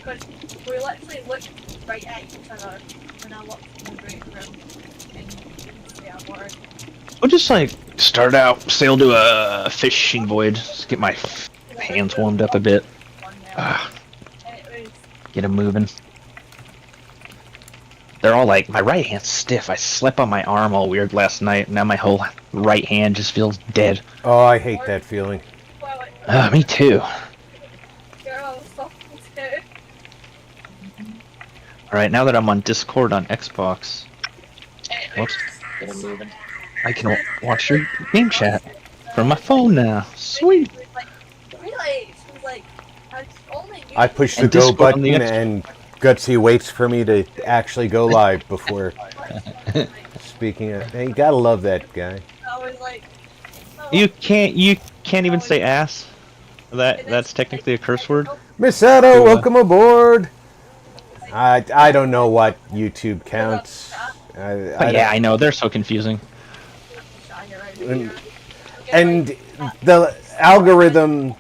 We literally looked right at each other when I walked in the break room and didn't say a word. I'll just like start out, sail to a fishing voyage, just get my hands warmed up a bit. Get them moving. They're all like, my right hand's stiff. I slept on my arm all weird last night. Now my whole right hand just feels dead. Oh, I hate that feeling. Me too. Alright, now that I'm on Discord on Xbox, whoops, get them moving. I can watch your game chat from my phone now. Sweet. I push the go button and Gutsy waits for me to actually go live before speaking. Hey, you gotta love that guy. You can't even say ass. That's technically a curse word. Miss Sato, welcome aboard. I don't know what YouTube counts. I know they're so confusing. And the algorithm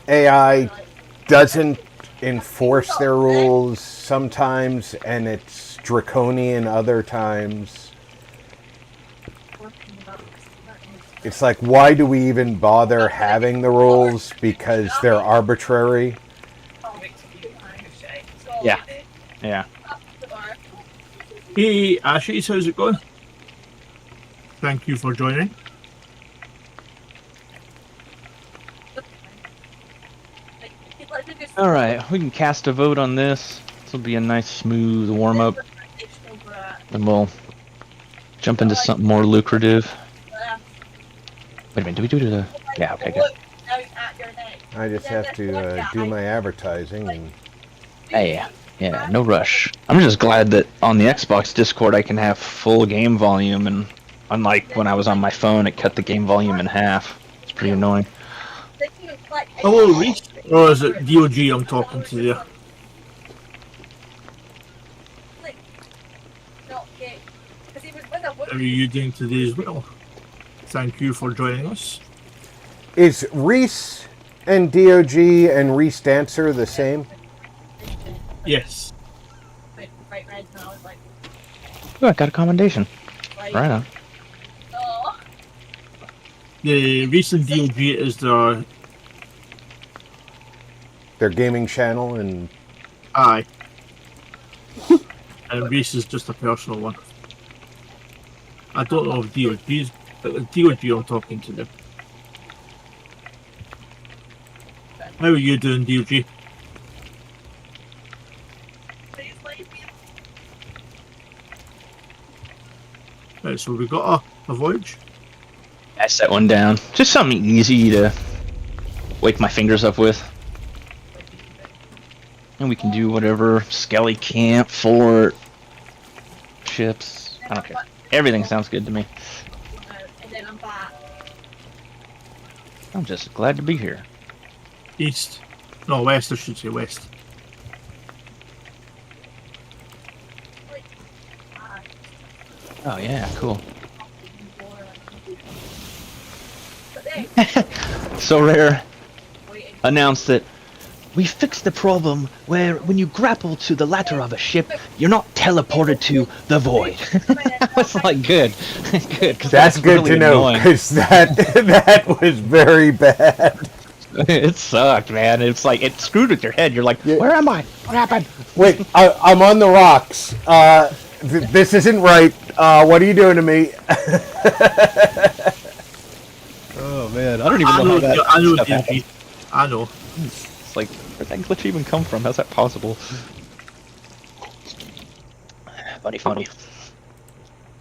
AI doesn't enforce their rules sometimes, and it's draconian other times. It's like, why do we even bother having the rules? Because they're arbitrary. Yeah. Yeah. Hey Ashes, how's it going? Thank you for joining. Alright, we can cast a vote on this. This will be a nice smooth warm-up. Then we'll jump into something more lucrative. Wait a minute, do we do the... Yeah, okay, good. I just have to do my advertising. And... Hey, yeah, no rush. I'm just glad that on the Xbox Discord I can have full game volume, and unlike when I was on my phone, it cut the game volume in half. It's pretty annoying. Hello, Reese. Or is it DOG I'm talking to there? How are you doing today as well? Thank you for joining us. Is Reese and DOG and Reese Dancer the same? Yes. Oh, I got a commendation. Right on. The Reese and DOG is their gaming channel, and aye. And Reese is just a personal one. I don't know if DOG is, but the DOG I'm talking to them. How are you doing, DOG? Right, so we got a voyage. I set one down. Just something easy to wake my fingers up with. And we can do whatever. Skelly Camp, Fort, ships. I don't care. Everything sounds good to me. I'm just glad to be here. East. No, west, I should say west. Oh yeah, cool. So Rare announced that we fixed the problem where when you grapple to the ladder of a ship, you're not teleported to the void. I was like, good, good. Cause that's good really to know, because that was very bad. It sucked, man. It's like, it screwed with your head. You're like, where am I? What happened? Wait, I'm on the rocks. This isn't right. What are you doing to me? Oh man, I don't even know how that stuff happens. I know. It's like, where'd that glitch even come from? How's that possible? Funny.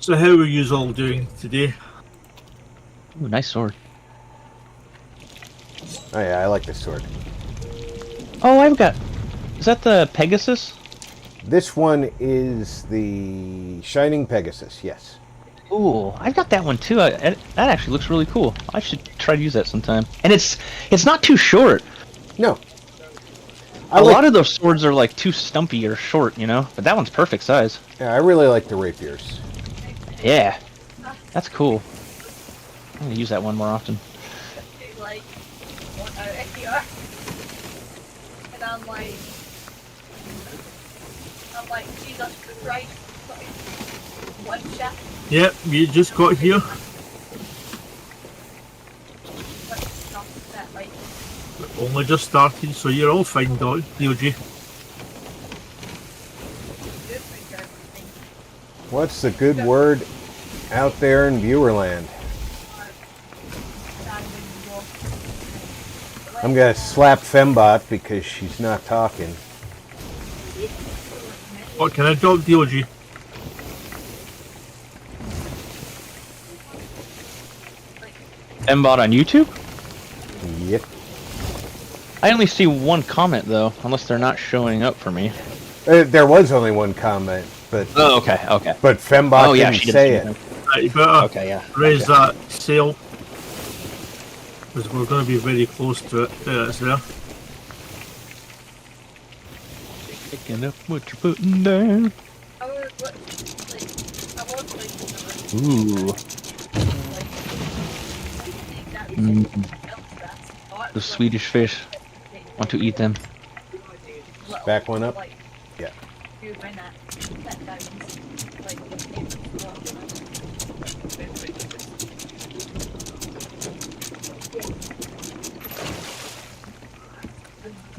So how are you all doing today? Ooh, nice sword. Oh yeah, I like this sword. Oh, I've got... Is that the Pegasus? This one is the Shining Pegasus, yes. Ooh, I've got that one too. That actually looks really cool. I should try to use that sometime. And it's not too short. No. A lot of those swords are like too stumpy or short, you know? But that one's perfect size. Yeah, I really like the rapiers. Yeah. That's cool. I'm gonna use that one more often. And I'm like, I'm like, Jesus Christ, one shift. Yep, you just got here. Right. Only just started, so you're all fine, dog. DOG. What's the good word out there in viewerland? I'm gonna slap Fembot because she's not talking. What can I drop, DOG? Mbot on YouTube? Yep. I only see one comment though, unless they're not showing up for me. There was only one comment, but Oh, okay, okay. but Fembot Oh yeah, didn't she say didn't it. You better Okay, yeah. raise Gotcha. that sail. Because we're going to be very close to it. There, it's there. Picking up what you're putting down. Ooh. The Swedish fish. Want to eat them. Back one up? Yeah.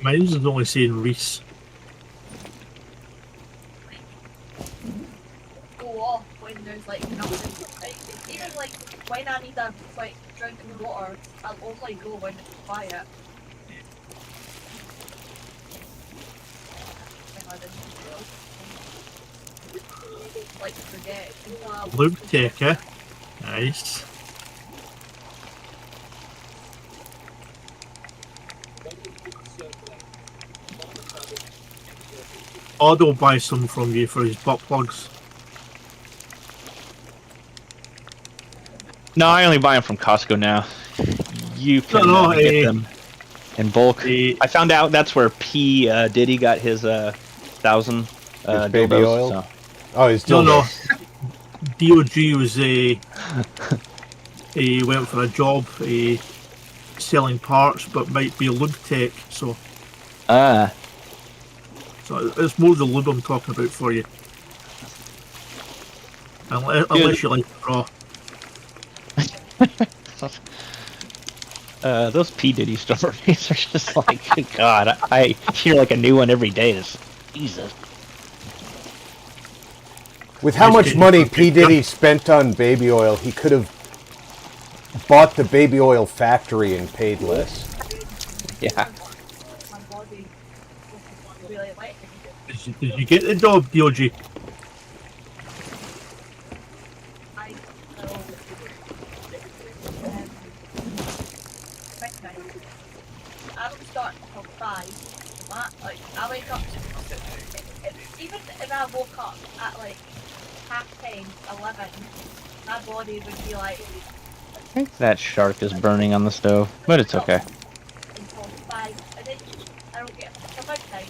Mine's is only saying Reese. Go off when there's like nothing. Like, even like when I need a like drinking water, I'll only go when it's quiet. Like forget. Loop taker. Nice. Odd will buy some from you for his butt plugs. No, I only buy them from Costco now. You can get them in bulk. I found out that's where P Diddy got his 1,000 His baby dildos, oil? so. Oh, he's No, still no. DOG was he went for a job selling parts, but might be lube tech. So it's more the lube I'm talking about for you. Unless you like it raw. Those P Diddy stories are just like, good God, I hear like a new one every day. Jesus. With how much money P. Diddy spent on baby oil, he could have bought the baby oil factory and paid less. Yeah. Did you get the job, DOG? I don't start until 5. Like, I wake up, even if I woke up at like 10:30, 11, my body would be like... I think that shark is burning on the stove, but it's okay. Until 5, and then I don't get to midnight,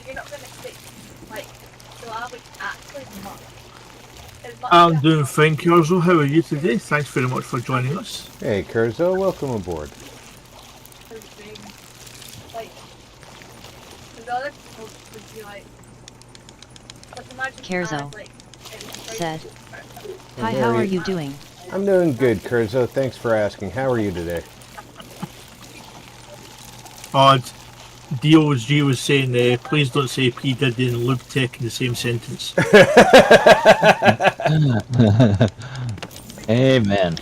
you're not going to sleep, like, so I would actually not. I'm doing fine, Kurzo. How are you today? Thanks very much for joining us. Hey, Kurzo, welcome aboard. Like, the other people would be like, Kerzo said, "Hi, how are you doing?" I'm doing good, Kurzo. Thanks for asking. How are you today? DOG was saying, please don't say P. Diddy and lube tech in the same sentence. Amen.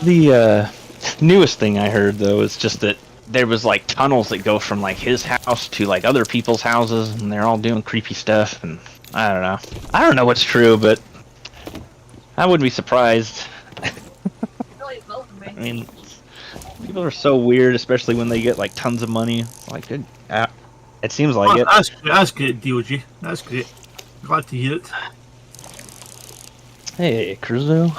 The newest thing I heard though is just that there was like tunnels that go from like his house to like other people's houses, and they're all doing creepy stuff. And I don't know. I don't know what's true, but I wouldn't be surprised. I mean, people are so weird, especially when they get like tons of money. Like, it seems like it. That's great, DOG. That's great. Glad to hear it. Hey, Cruzo.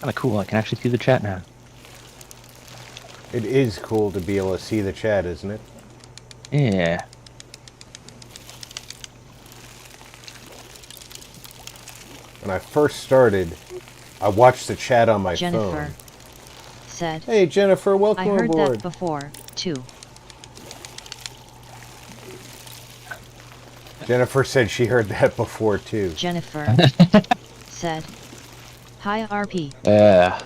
Kind of cool. I can actually see the chat now. It is cool to be able to see the chat, isn't it? Yeah. when I first started, I watched the chat on my Jennifer phone. said, Hey Jennifer, I welcome heard aboard. that before, too. Jennifer said she heard that before too. Jennifer said, Hi RP. Yeah.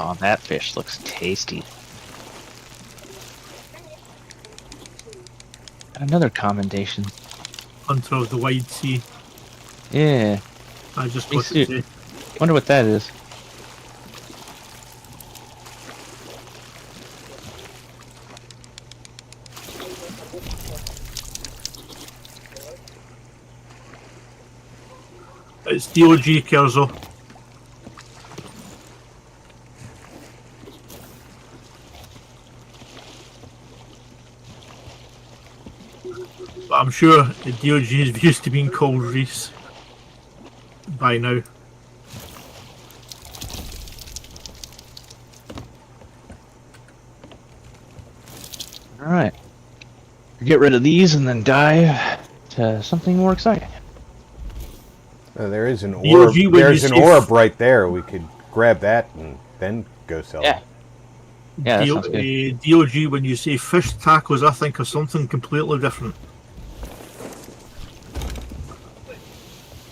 Oh, that fish looks tasty. Another commendation. Hunter of the Wide Sea. Yeah. I just Me got too. it today. Wonder what that is. It's DOG Kerzo. But I'm sure the DOG is used to being called Reese by now. Alright. Get rid of these and then dive to something more exciting. Oh, there is an DOG orb. when There's you an say orb right there. We could grab that and then go sell Yeah. it. Yeah, that sounds good. DOG, when you say fish tacos, I think of something completely different.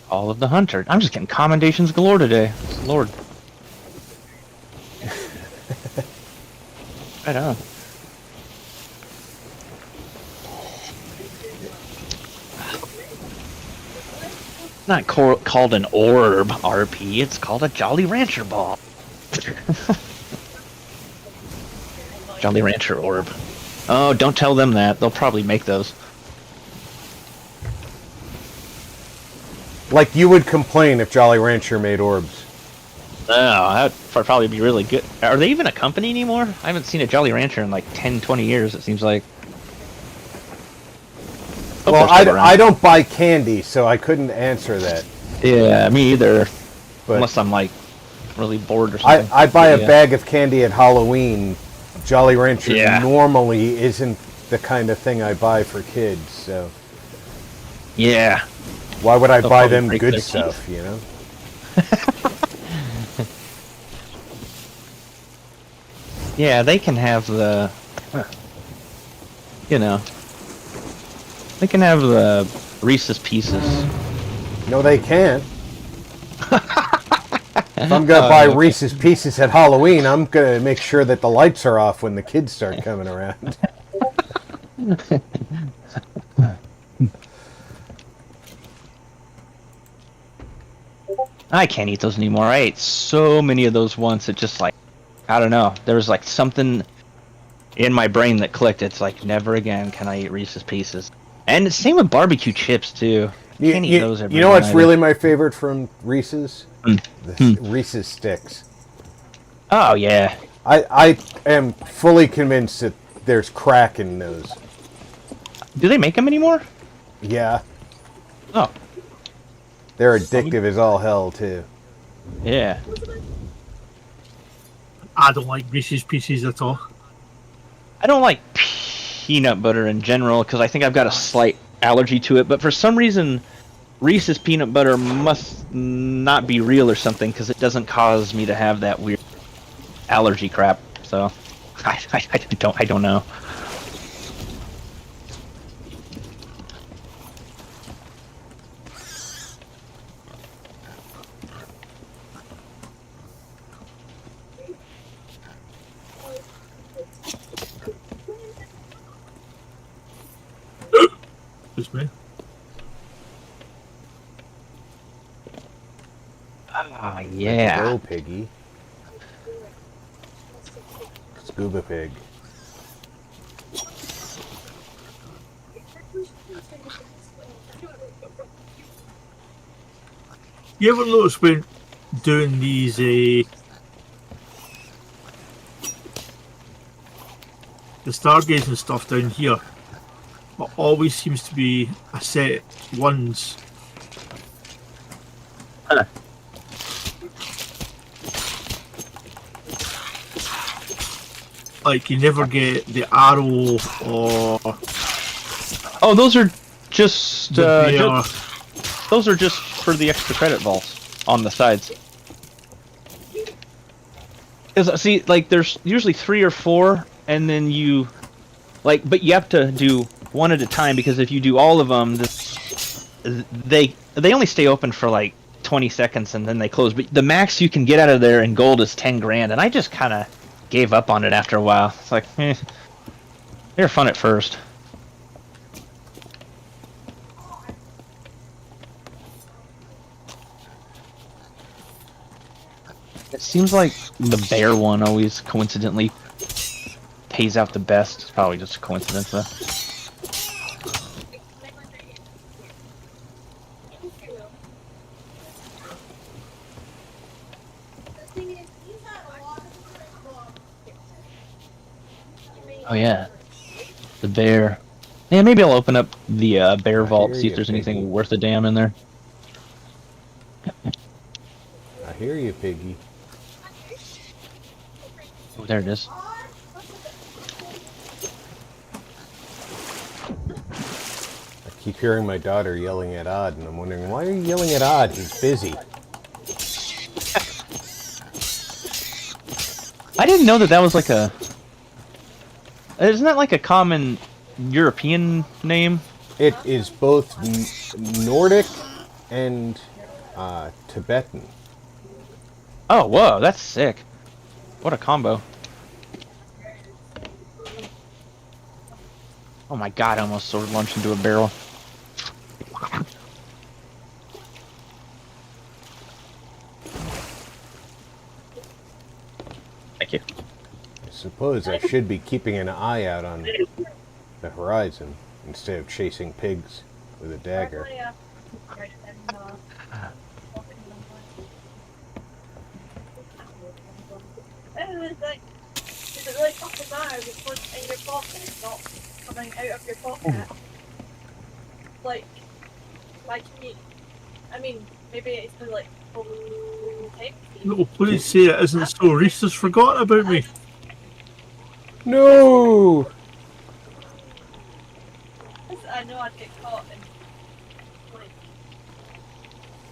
All of the hunter. I'm just getting commendations galore today. Lord. Right on. Not called an orb, RP. It's called a Jolly Rancher ball. Jolly Rancher orb. Oh, don't tell them that. They'll probably make those. Like you would complain if Jolly Rancher made orbs. No, that would probably be really good. Are they even a company anymore? I haven't seen a Jolly Rancher in like 10, 20 years, it seems like. Hope Well, they're still around. I don't buy candy, so I couldn't answer that. Yeah, me either. But Unless I'm like really bored or something. I buy a Yeah. bag of candy at Halloween. Jolly Rancher Yeah. normally isn't the kind of thing I buy for kids, so Yeah. why would I They'll buy probably them break good their stuff, you know? Yeah, they can have the, you know, they can have the Reese's Pieces. No, they can't. If I'm gonna buy Reese's Pieces at Halloween, I'm gonna make sure that the lights are off when the kids start coming around. I can't eat those anymore. I ate so many of those once. It just like, I don't know. There was like something in my brain that clicked. It's like, never again can I eat Reese's Pieces. And the same with barbecue chips too. Can't eat those every You know day what's either. really my favorite from Reese's? The Hmm. Reese's Sticks. Oh yeah. I am fully convinced that there's crack in those. Do they make them anymore? Yeah, Oh, they're addictive as all hell too. yeah. I don't like Reese's Pieces at all. I don't like peanut butter in general because I think I've got a slight allergy to it. But for some reason, Reese's peanut butter must not be real or something because it doesn't cause me to have that weird allergy crap. So I don't know. Just me. Ah, yeah. Hello, piggy. Scuba pig. You ever notice when doing these the stargazing stuff down here, it always seems to be a set ones. Huh. Like you never get the arrow or Oh, those are just, They are. those are just for the extra credit vaults on the sides. 'Cause, see, like, there's usually 3 or 4, and then you, like, but you have to do one at a time, because if you do all of them, they only stay open for like 20 seconds and then they close. But the max you can get out of there in gold is 10 grand, and I just kind of gave up on it after a while. It's like, they were fun at first. It seems like the bear one always coincidentally pays out the best. It's probably just a coincidence though. Oh yeah, the bear. Yeah, maybe I'll open up the bear vault, see if there's anything worth a damn in there. I hear you, piggy. Oh, there it is. I keep hearing my daughter yelling at Odd, and I'm wondering, why are you yelling at Odd? He's busy. I didn't know that was like a... Isn't that like a common European name? It is both Nordic and Tibetan. Oh, whoa, that's sick. What a combo. Oh my god, I almost sword launched into a barrel. Thank you. I suppose I should be keeping an eye out on the horizon instead of chasing pigs with a dagger. Does it really fucking matter if it's in your pocket, it's not coming out of your pocket? Like, why can you... I mean, maybe it's for like... No, please say it isn't so. Reese has forgotten about me. No! I know I'd get caught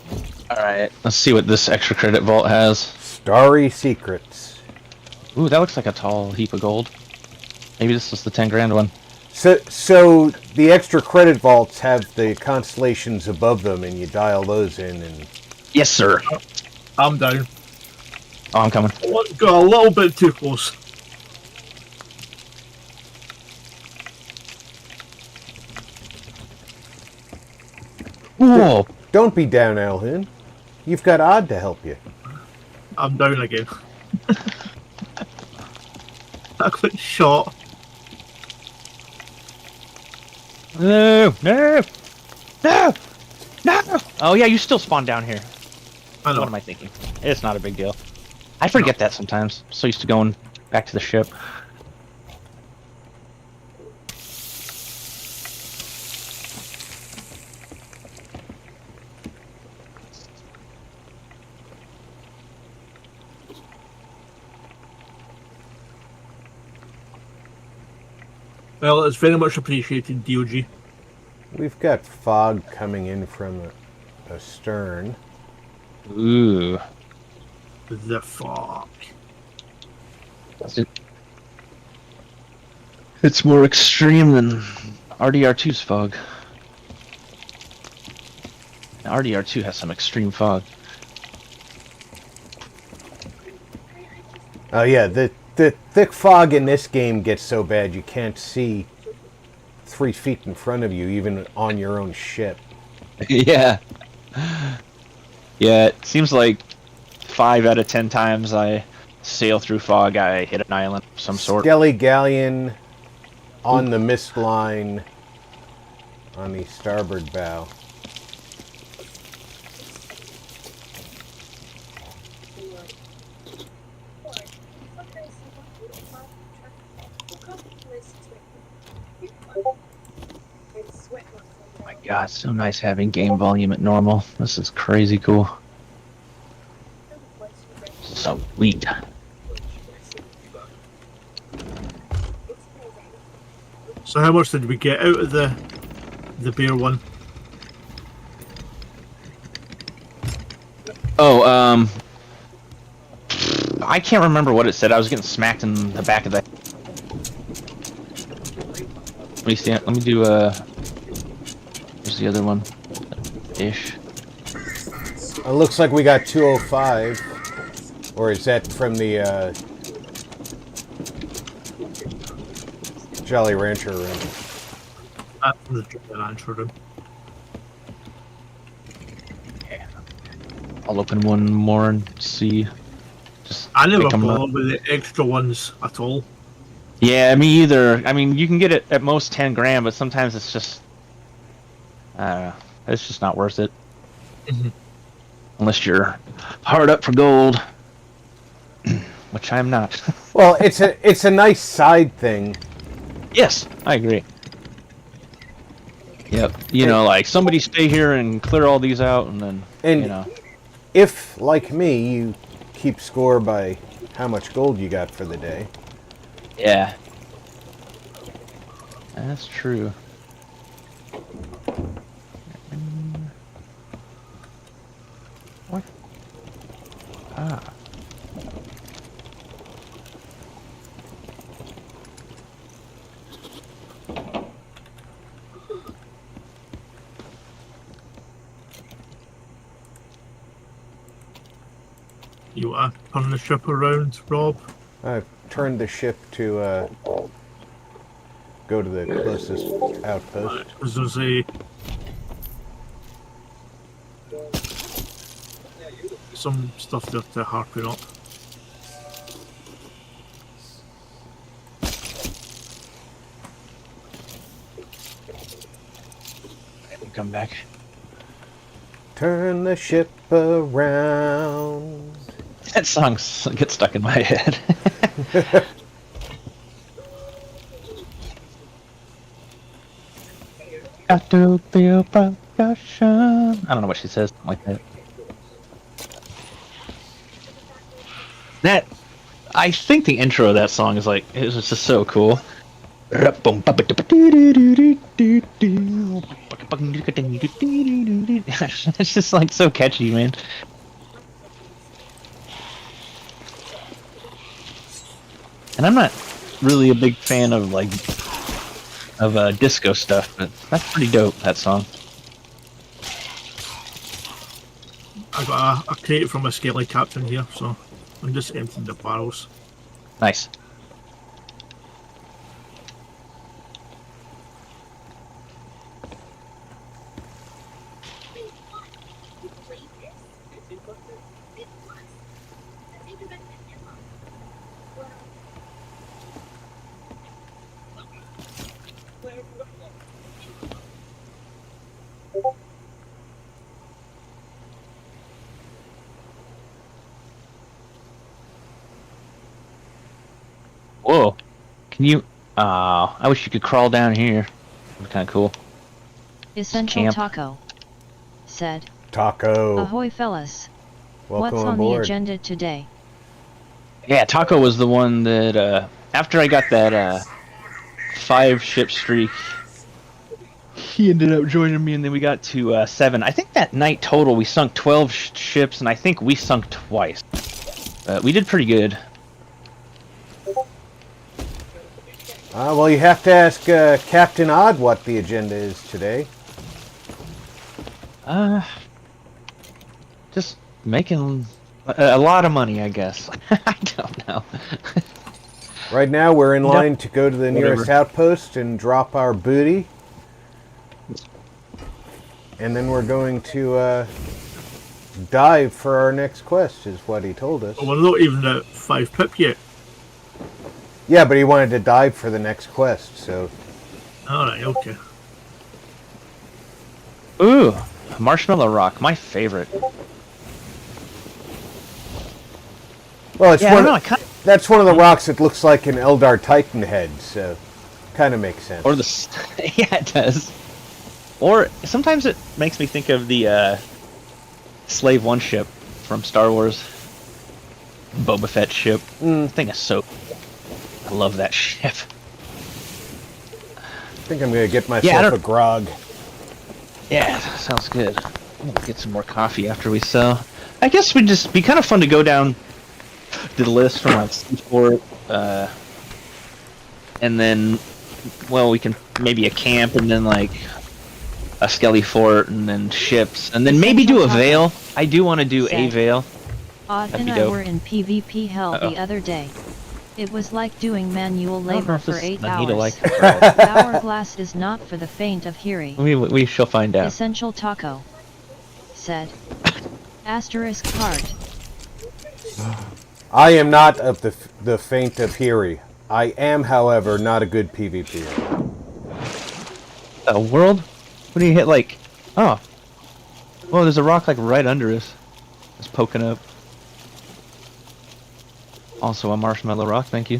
in... Alright, let's see what this extra credit vault has. Starry Secrets. Ooh, that looks like a tall heap of gold. Maybe this was the 10 grand one. So the extra credit vaults have the constellations above them, and you dial those in, and... Yes, sir. I'm down. Oh, I'm coming. Got a little bit too close. Whoa! Don't be down, Alhoon. You've got Odd to help you. I'm down again. I got shot. No! No! No! No! Oh yeah, you still spawn down here. I know. What am I thinking? It's not a big deal. I forget that sometimes. I'm so used to going back to the ship. Well, it's very much appreciated, DOG. We've got fog coming in from astern. Ooh. The fuck. It's more extreme than RDR2's fog. RDR2 has some extreme fog. Oh yeah, the thick fog in this game gets so bad you can't see 3 feet in front of you, even on your own ship. Yeah. Yeah, it seems like 5 out of 10 times I sail through fog, I hit an island of some sort. Skelly Galleon on the mist line on the starboard bow. Oh my god, so nice having game volume at normal. This is crazy cool. Sweet. So how much did we get out of the The bear one. Oh, I can't remember what it said. I was getting smacked in the back of the. Let me see. Let me do. Where's the other one? Ish. It looks like we got 205. Or is that from the Jolly Rancher room? That's from the Jolly Rancher room. I'll open one more and see. Just I never pick 'em up. bother with the extra ones at all. Yeah, me either. I mean, you can get it at most 10 grand, but sometimes it's just, I don't know, it's just not worth it. Unless you're hard up for gold, which I'm not. Well, it's a nice side thing. Yes, I agree. Yep. You know, like somebody stay here and clear all these out, and then you know. If, like me, you keep score by how much gold you got for the day. Yeah. That's true. What? Ah. You want to turn the ship around, Rob? I've turned the ship to go to the closest outpost. Because there's a... some stuff there to harpoon up. Come back. Turn the ship around. That song gets stuck in my head. Got to feel progression. I don't know what she says, something like that. I think the intro of that song is like, it's just so cool. It's just like so catchy, man. And I'm not really a big fan of disco stuff, but that's pretty dope, that song. I got a crate from a skelly captain here, so I'm just emptying the barrels. Nice. Whoa. Can you... I wish you could crawl down here. It'd be kind of cool. Essential Camp. Taco said, Taco. "Ahoy, fellas! Welcome What's on on the board. agenda today?" Yeah, Taco was the one that, after I got that, 5-ship streak, he ended up joining me, and then we got to, 7. I think that night total we sunk 12 ships, and I think we sunk twice. We did pretty good. Well, you have to ask Captain Odd what the agenda is today. Just making a lot of money, I guess. I don't know. Right now, we're in line to go to the nearest Whatever. outpost and drop our booty. And then we're going to dive for our next quest, is what he told us. But we're not even at 5 pip yet. Yeah, but he wanted to dive for the next quest, so... Alright, okay. Ooh, Marshmallow Rock, my favorite. Well, it's Yeah, I one. don't know, I kinda- That's one of the rocks that looks like an Eldar Titan head, so kind of makes sense. Or the... yeah, it does. Or sometimes it makes me think of the Slave One ship from Star Wars. Boba Fett ship. The thing is so... I love that ship. I think I'm gonna get myself a grog. Yeah, sounds good. I'm gonna get some more coffee after we sell. I guess we'd just be kind of fun to go down the list from like Seaport, and then, well, we can maybe a camp, and then like a Skelly Fort, and then ships, and then maybe do a Vale. I do want to do a Vale. Odd and I were in PvP hell the other day. It was like doing manual labor for 8 hours. The hourglass is not for the faint of hearing. We shall find out. Essential Taco said. Asterisk heart. I am not of the faint of hearing. I am, however, not a good PvP. A world? What do you hit like? Oh. Well, there's a rock like right under us. It's poking up. Also a marshmallow rock, thank you.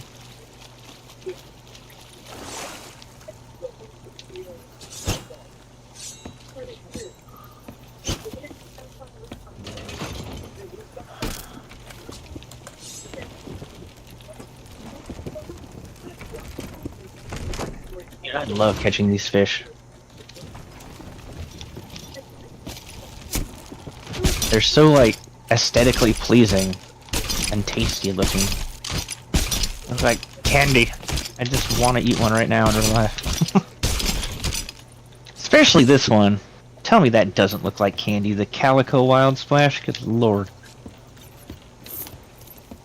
I love catching these fish. They're so like aesthetically pleasing and tasty looking. It's like candy. I just want to eat one right now in real life. Especially this one. Tell me that doesn't look like candy. The Calico Wild Splash. Good lord.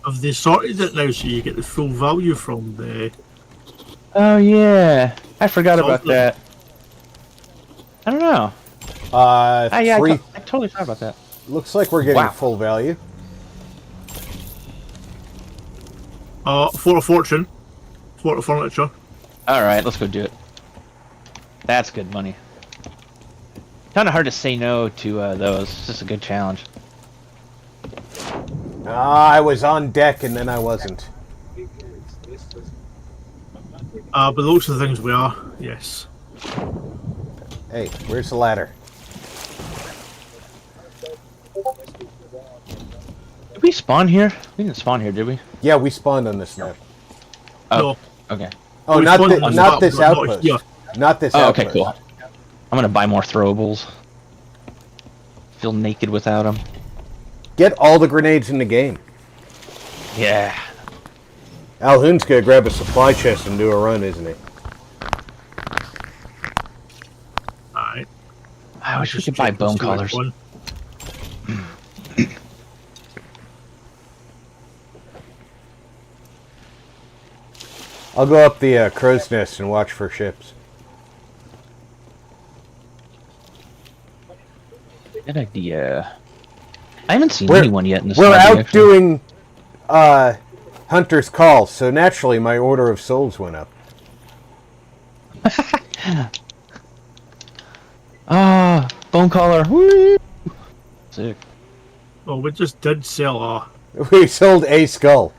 Have they sorted it now so you get the full value from the... Oh yeah. I forgot about that. I don't know. Yeah, I totally forgot about that. Looks like we're getting full value. Fort of Fortune. Fort of Furniture. Alright, let's go do it. That's good money. Kind of hard to say no to those. It's just a good challenge. I was on deck and then I wasn't. But those are the things we are, yes. Hey, where's the ladder? Did we spawn here? We didn't spawn here, did we? Yeah, we spawned on this map. Oh, no. Okay. Oh, not this outpost. Not this outpost. Okay, cool. I'm gonna buy more throwables. Feel naked without them. Get all the grenades in the game. Yeah. Alhoon's gonna grab a supply chest and do a run, isn't he? Alright. I wish we could buy bone collars. I'll go up the crow's nest and watch for ships. Good idea. I haven't seen anyone yet in this. We're out doing Hunter's Call, so naturally my order of souls went up. Bone collar. Woo! Sick. Well, we just did sell a... We sold a skull.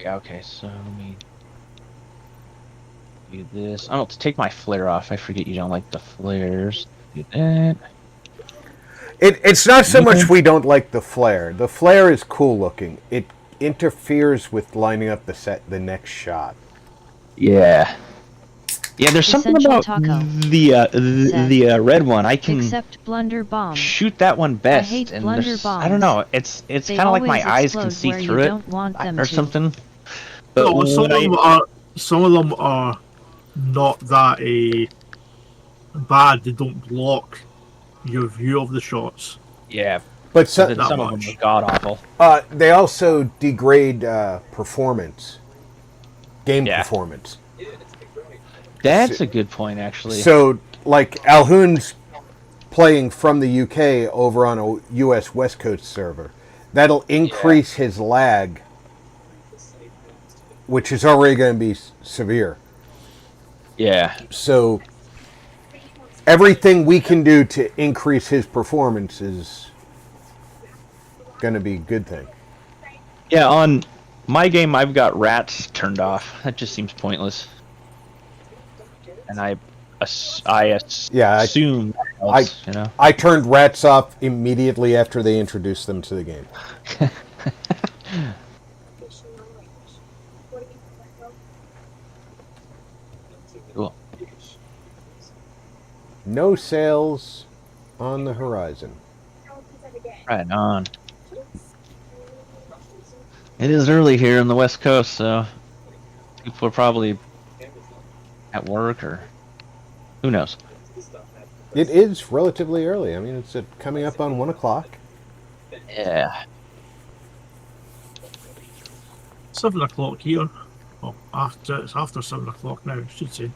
Okay, so let me do this. Oh, to take my flare off. I forget you don't like the flares. Do that. It's not so much we don't like the flare. The flare is cool looking. It interferes with lining up the next shot. Yeah. Yeah, there's something about the red one. I can shoot that one best, and I don't know. It's kind of like my eyes can see through it or something. But no, some of them are not that bad. They don't block your view of the shots. Yeah, but some of them are god awful. They also degrade performance, game performance. That's a good point, actually. So, like, Alhoon's playing from the UK over on a US West Coast server. That'll increase his lag, which is already going to be severe. Yeah. So, everything we can do to increase his performance is going to be a good thing. Yeah, on my game, I've got rats turned off. That just seems pointless. And I assume I turned rats off immediately after they introduced them to the game. Cool. No sails on the horizon. Right on. It is early here on the West Coast, so people are probably at work or who knows. It is relatively early. I mean, it's coming up on 1 o'clock. Yeah. 7 o'clock here. Well, it's after 7 o'clock now, I should say.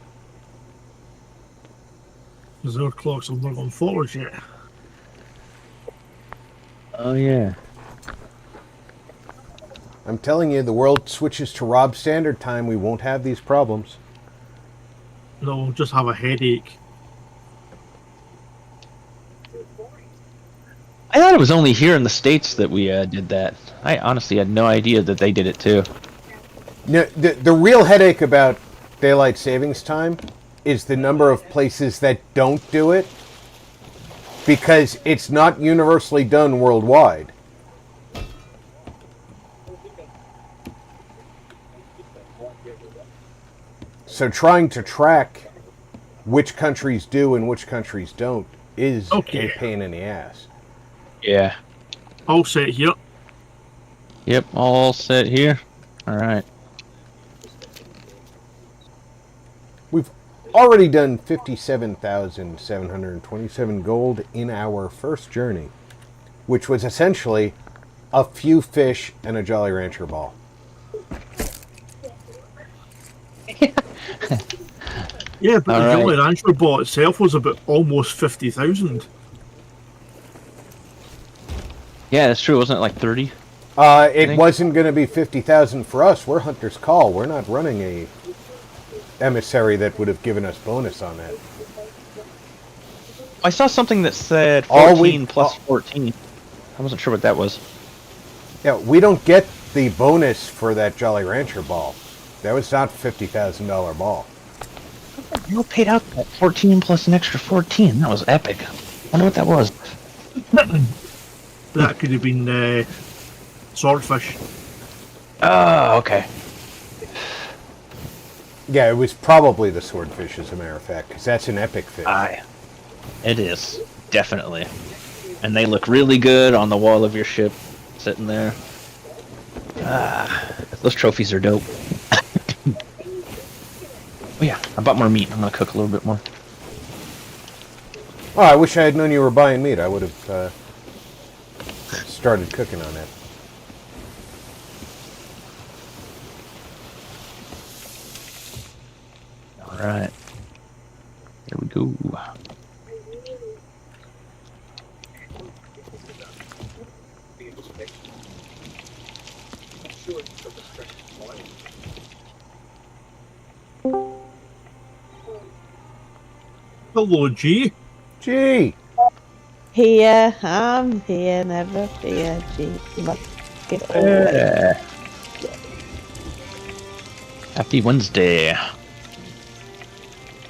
Because our clocks have not gone forward yet. Oh yeah. I'm telling you, the world switches to Rob Standard Time, we won't have these problems. No, we'll just have a headache. I thought it was only here in the States that we did that. I honestly had no idea that they did it too. No, the real headache about daylight savings time is the number of places that don't do it, because it's not universally done worldwide. So trying to track which countries do and which countries don't is a pain in the ass. Yeah. All set here. Yep, all set here. All right. We've already done 57,727 gold in our first journey, which was essentially a few fish and a Jolly Rancher ball. Yeah, but the Jolly Rancher ball itself was about almost 50,000. Yeah, that's true. Wasn't it like 30? It wasn't going to be 50,000 for us. We're Hunter's Call. We're not running a emissary that would have given us bonus on that. I saw something that said 14 plus 14. I wasn't sure what that was. Yeah, we don't get the bonus for that Jolly Rancher ball. That was not a $50,000 ball. You paid out that 14 plus an extra 14. That was epic. I wonder what that was. That could have been swordfish. Oh, okay. Yeah, it was probably the swordfish, as a matter of fact, because that's an epic fish. It is, definitely. And they look really good on the wall of your ship, sitting there. Those trophies are dope. Oh yeah, I bought more meat. I'm gonna cook a little bit more. Oh, I wish I had known you were buying meat. I would have started cooking on that. All right, here we go. Hello, G. Gee! Here, I'm here, never fear, G. Happy Wednesday.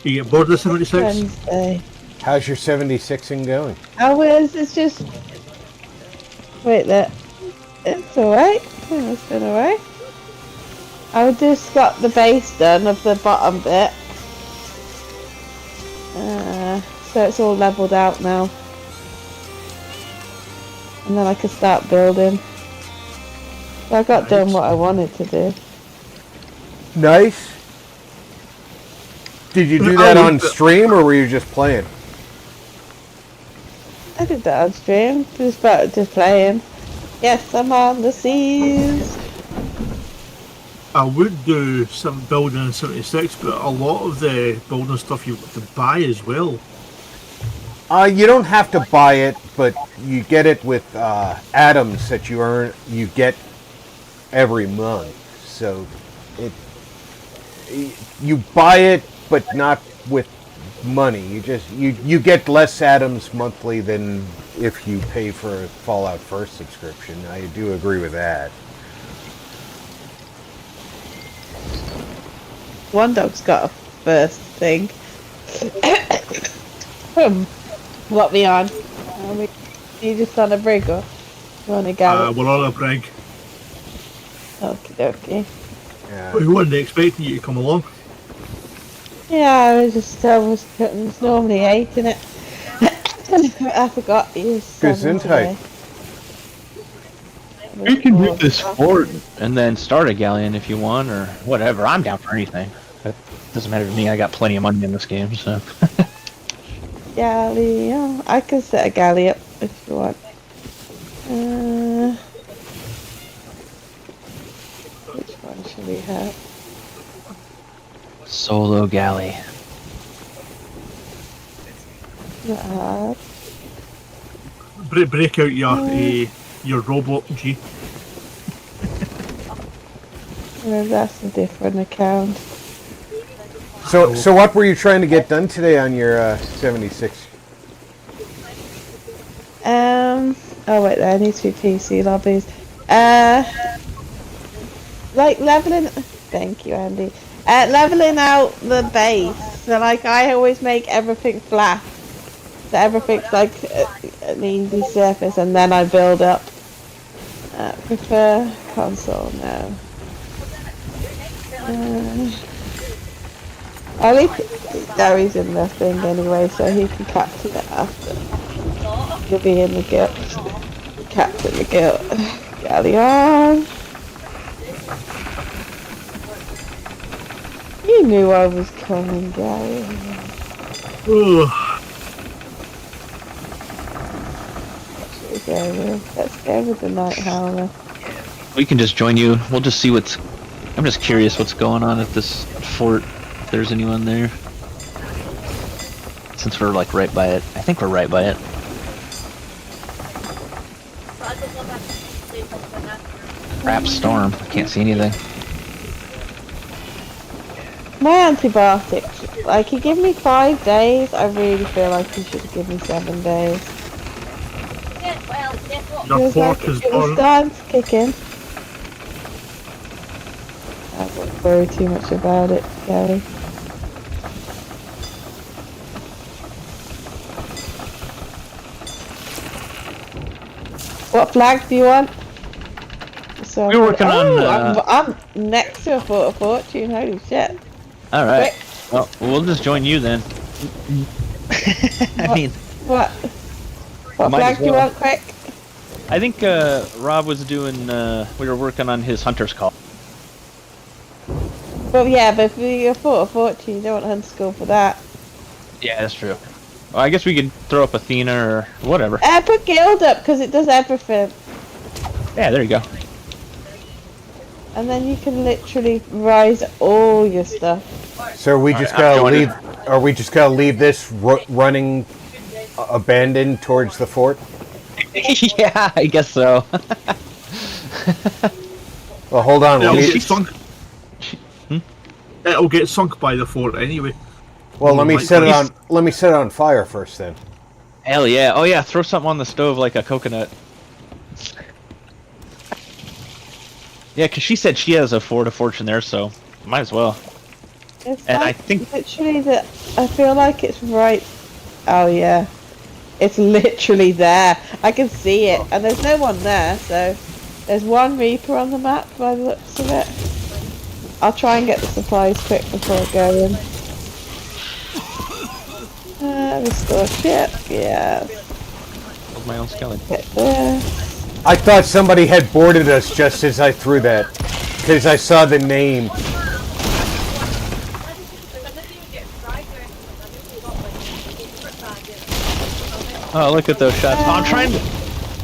You get bored of 76? Wednesday. How's your 76ing going? How is it's just wait that it's alright. It's been alright. I just got the base done of the bottom bit. So it's all leveled out now. And then I can start building. So I got done what I wanted to do. Nice. Did you do that on stream, or were you just playing? I did that on stream. Just playing. Yes, I'm on the seas. I would do some building in 76, but a lot of the building stuff you've got to buy as well. You don't have to buy it, but you get it with atoms that you get every month. So you buy it, but not with money. You get less atoms monthly than if you pay for a Fallout 1st subscription. I do agree with that. One dog's got a first thing. What we on? You just on a brig or you on a galley? We're on a brig. Okie dokie. Yeah. We weren't expecting you to come along. Yeah, I was normally 8 in it. I forgot you 7 today. You can do this fort and then start a galleon if you want, or whatever. I'm down for anything. It doesn't matter to me. I got plenty of money in this game, so. Galley, yeah. I can set a galley up if you want. Which one should we have? Solo galley. Break out your robot G. Well, that's a different account. So what were you trying to get done today on your 76? Oh wait, there needs to be PC lobbies. Like leveling. Thank you, Andy. Leveling out the base. So like I always make everything flat. So everything's like an easy surface, and then I build up. Prefer console now. I'll leave Gary's in the thing anyway, so he can capture it after. He'll be in the guild. Capture the guild. Galleon. You knew I was coming, Gary. Let's go with the Night Howler. We can just join you. We'll just see what's... I'm just curious what's going on at this fort. If there's anyone there. Since we're like right by it. I think we're right by it. Crap storm. I can't see anything. My antibiotics. Like, he gave me 5 days. I really feel like he should have given me 7 days. Your fork is it was time to kick in. I won't worry too much about it, Gary. What flag do you want? So We're working on. I'm next to a Fort of Fortune. Holy shit! All right. Well, we'll just join you then. I mean. What flag do you want, quick? I think Rob was doing. We were working on his hunter's call. Well, yeah, but if you're Fort of Fortune, you don't want Hunter's Call for that. Yeah, that's true. Well, I guess we could throw up Athena or whatever. Put Guild up because it does everything. Yeah, there you go. And then you can literally rise all your stuff. So we just gotta leave. Are we just gotta leave this running abandoned towards the fort? Yeah, I guess so. Well, hold on. It'll get sunk by the fort anyway. Well, let me set it on. Let me set it on fire first, then. Hell yeah! Oh yeah, throw something on the stove like a coconut. Yeah, because she said she has a Fort of Fortune there, so might as well. It's and like I think literally that. I feel like it's right. Oh yeah, it's literally there. I can see it, and there's no one there. So there's one Reaper on the map by the looks of it. I'll try and get the supplies quick before I go in. Restore ship, yeah. my own skeleton. I thought somebody had boarded us just as I threw that, because I saw the name. Oh, look at those shots. Oh, I'm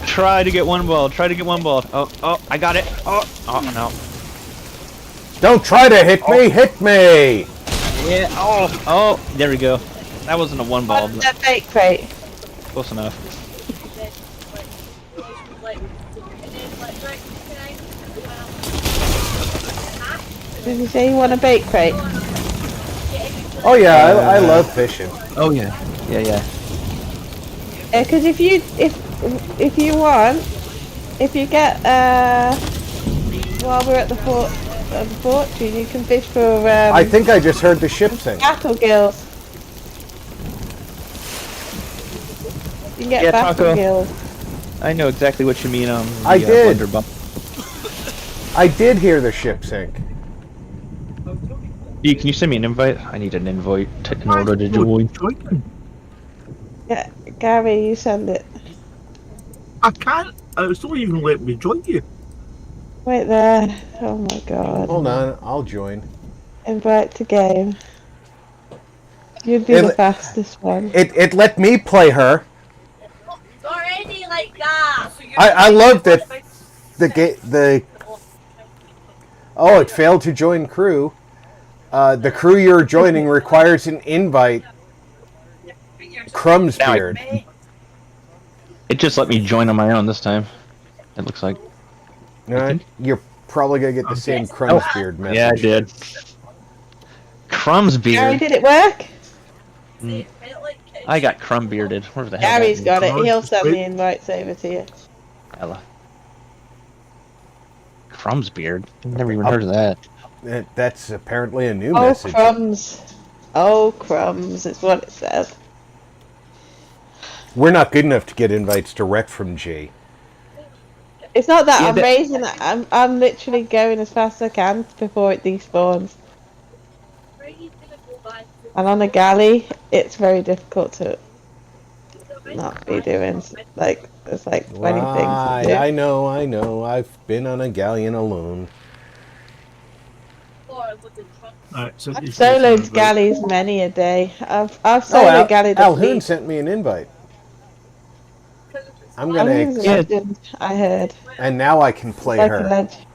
trying to get one ball. Try to get one ball. Oh, I got it. Oh, no. Don't try to hit me, hit me! Yeah, oh, there we go. That wasn't a one ball. What's that bait crate? Close enough. Did you say you want a bait crate? Oh yeah, I love fishing. Oh yeah, yeah. Yeah, because if you want, if you get while we're at the fortune, you can fish for. I think I just heard the ship sink. Battle gills. You can get battle Taco. gills. I know exactly what you mean on the I did. Blunderbump. I did hear the ship sink. Can you send me an invite? I need an invite in order to join. Yeah, Gary, you send it. I can't. It's not even letting me join you. Wait there. Oh my god. Hold on, I'll join. Invite to game. You'd be It, the fastest one. it let me play her. It's already like that. So I love that the oh, it failed to join crew. The crew you're joining requires an invite. Crumb's Now beard. It just let me join on my own this time. It looks like. Alright, you're probably gonna get the same Crumb's beard message. Yeah, I did. Crumb's Gary, beard. did it work? I got crumb bearded. Where the hell? Gary's got it. He'll send the invites over to you. Ella. Crumb's beard. I've never even heard of that. That's apparently a new Oh, message. crumbs. Oh, crumbs. It's what it says. We're not good enough to get invites direct from G. It's not that Yeah, I'm raising it. I'm literally going as fast as I can before it despawns. And on a galley, it's very difficult to not be doing, like, there's like 20 things to do. I know. I've been on a galleon alone. Right, so I've soloed galleys many a day. I've soloed galleys. Alhoon sent me an invite. I'm gonna Alhoon's a accept, legend, I heard. and now I can play Like a her. legend.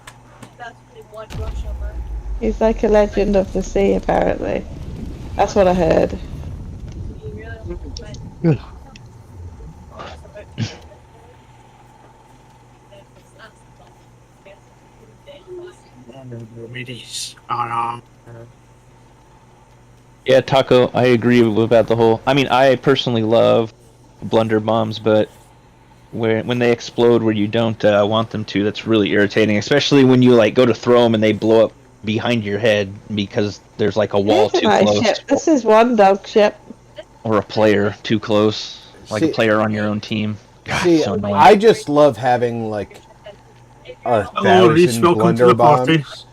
He's like a legend of the sea, apparently. That's what I heard. Yeah, Taco, I agree about the whole. I mean, I personally love blunder bombs, but when they explode where you don't want them to, that's really irritating. Especially when you like go to throw them and they blow up behind your head because there's like a wall Here's a too nice close, ship. This is one dog ship. or a player too close, like See- a player on your own team. God, See, so annoying. I just love having like a Hello, Reese, thousand welcome to blunder the party. bombs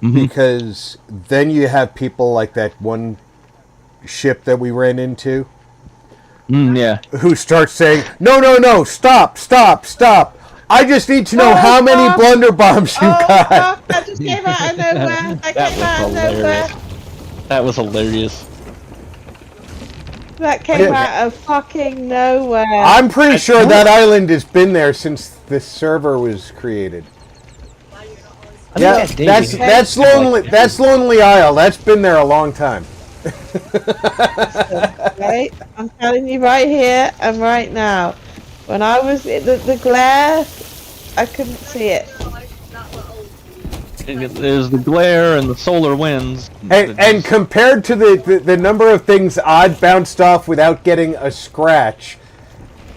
Mhm. because then you have people like that one ship that we ran into Yeah. who starts saying, "No, stop! I just need to know Oh, how many fuck. blunder bombs you Oh, got." fuck, that just came out of nowhere. That That came was out of hilarious. nowhere. That was hilarious. That came out of fucking nowhere. I'm pretty sure that island has been there since this server was created. I Yeah, think that's Davey. that's lonely. That's Lonely Isle. That's been there a long time. Right? I'm telling you right here and right now. When I was in the glare, I couldn't see it. There's the glare and the solar winds. And compared to the number of things Odd bounced off without getting a scratch,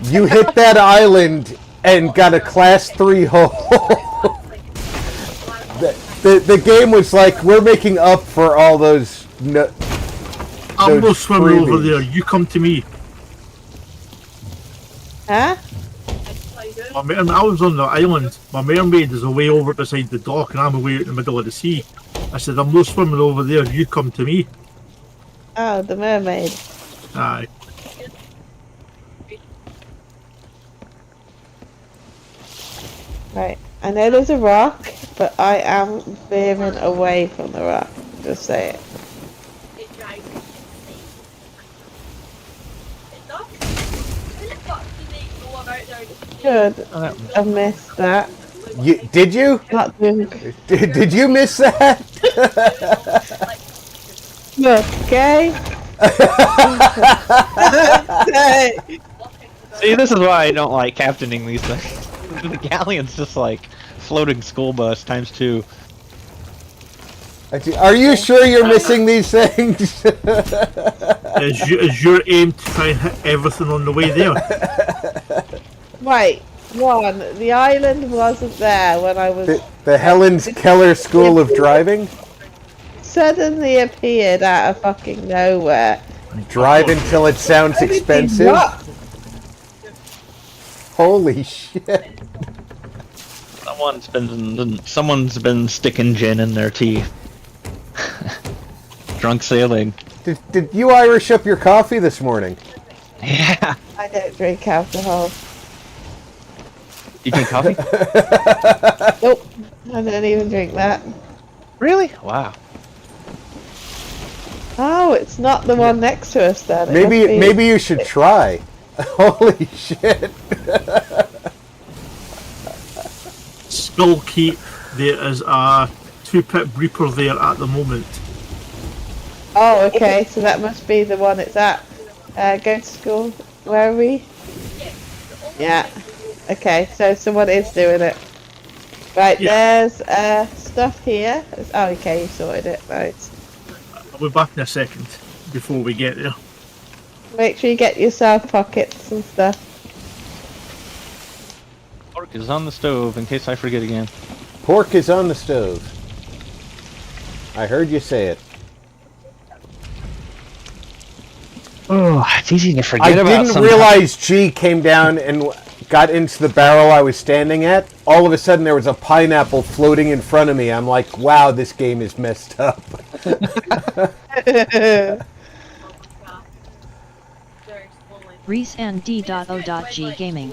you hit that island and got a class 3 hole. the game was like, we're making up for all those. I'm no swimming over freebies. there. You come to me. Huh? I was on the island. My mermaid is away over beside the dock, and I'm away out in the middle of the sea. I said, I'm no swimming over there. You come to me. Oh, the mermaid. Aye. Right. I know there's a rock, but I am veering away from the rock. Just say it. Good. I missed that. Did you? Not doing Did you miss that? okay. Okay. See, this is why I don't like captaining these things. The galleon's just like floating school bus times 2. Are you sure you're missing these things? Is your aim to try and hit everything on the way there? Wait. One, the island wasn't there when I was The Helen Keller School of Driving? suddenly appeared out of fucking nowhere. Drive until it sounds expensive? What? Holy shit. Someone's been sticking gin in their tea. Drunk sailing. Did you Irish up your coffee this morning? Yeah. I don't drink alcohol. You drink coffee? Nope. I don't even drink that. Really? Wow. Oh, it's not the one next to us then. Maybe you should try. Holy shit. Skullkeep, there is a 2-pit Reaper there at the moment. Oh, okay. So that must be the one it's at. Going to school. Where are we? Yeah. Okay, so someone is doing it. Right, Yeah. there's stuff here. Oh, okay, you sorted it. Right. I'll be back in a second before we get there. Make sure you get yourself pockets and stuff. Pork is on the stove in case I forget again. Pork is on the stove. I heard you say it. Oh, it's easy to forget I about didn't sometimes. realize G came down and got into the barrel I was standing at. All of a sudden there was a pineapple floating in front of me. I'm like, wow, this game is messed up. Reese and D.O.G Gaming.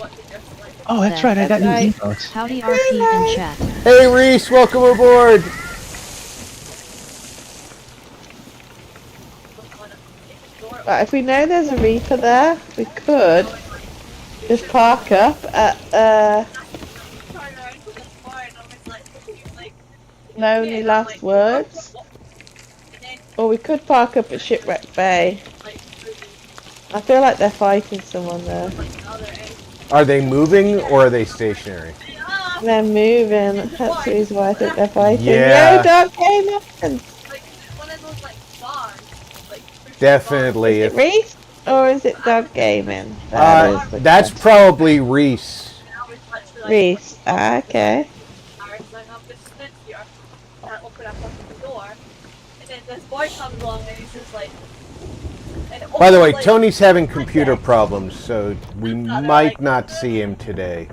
Oh, that's right. I got new emotes. Howdy RP in chat. Hey Reese, welcome aboard. Right, if we know there's a Reaper there, we could just park up at Lonely Last Words. Or we could park up at Shipwreck Bay. I feel like they're fighting someone there. Are they moving or are they stationary? They're moving. That's the reason why I think they're fighting. Yeah. Yo, Dark Game! Definitely. Is it Reese? Or is it Dog Gaming? That's probably Reese. Reese. Ah, okay. By the way, Tony's having computer problems, so we might not see him today.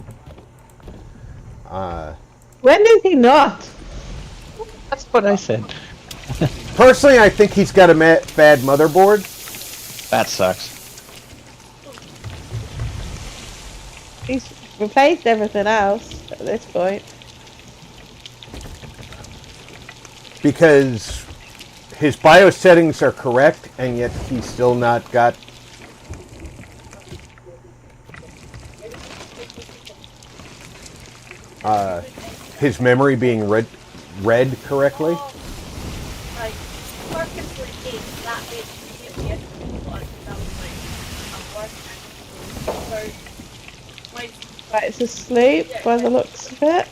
When did he not? That's what I said. Personally, I think he's got a bad motherboard. That sucks. He's replaced everything else at this point. Because his BIOS settings are correct, and yet he's still not got... his memory being read correctly. Right, it's asleep by the looks of it.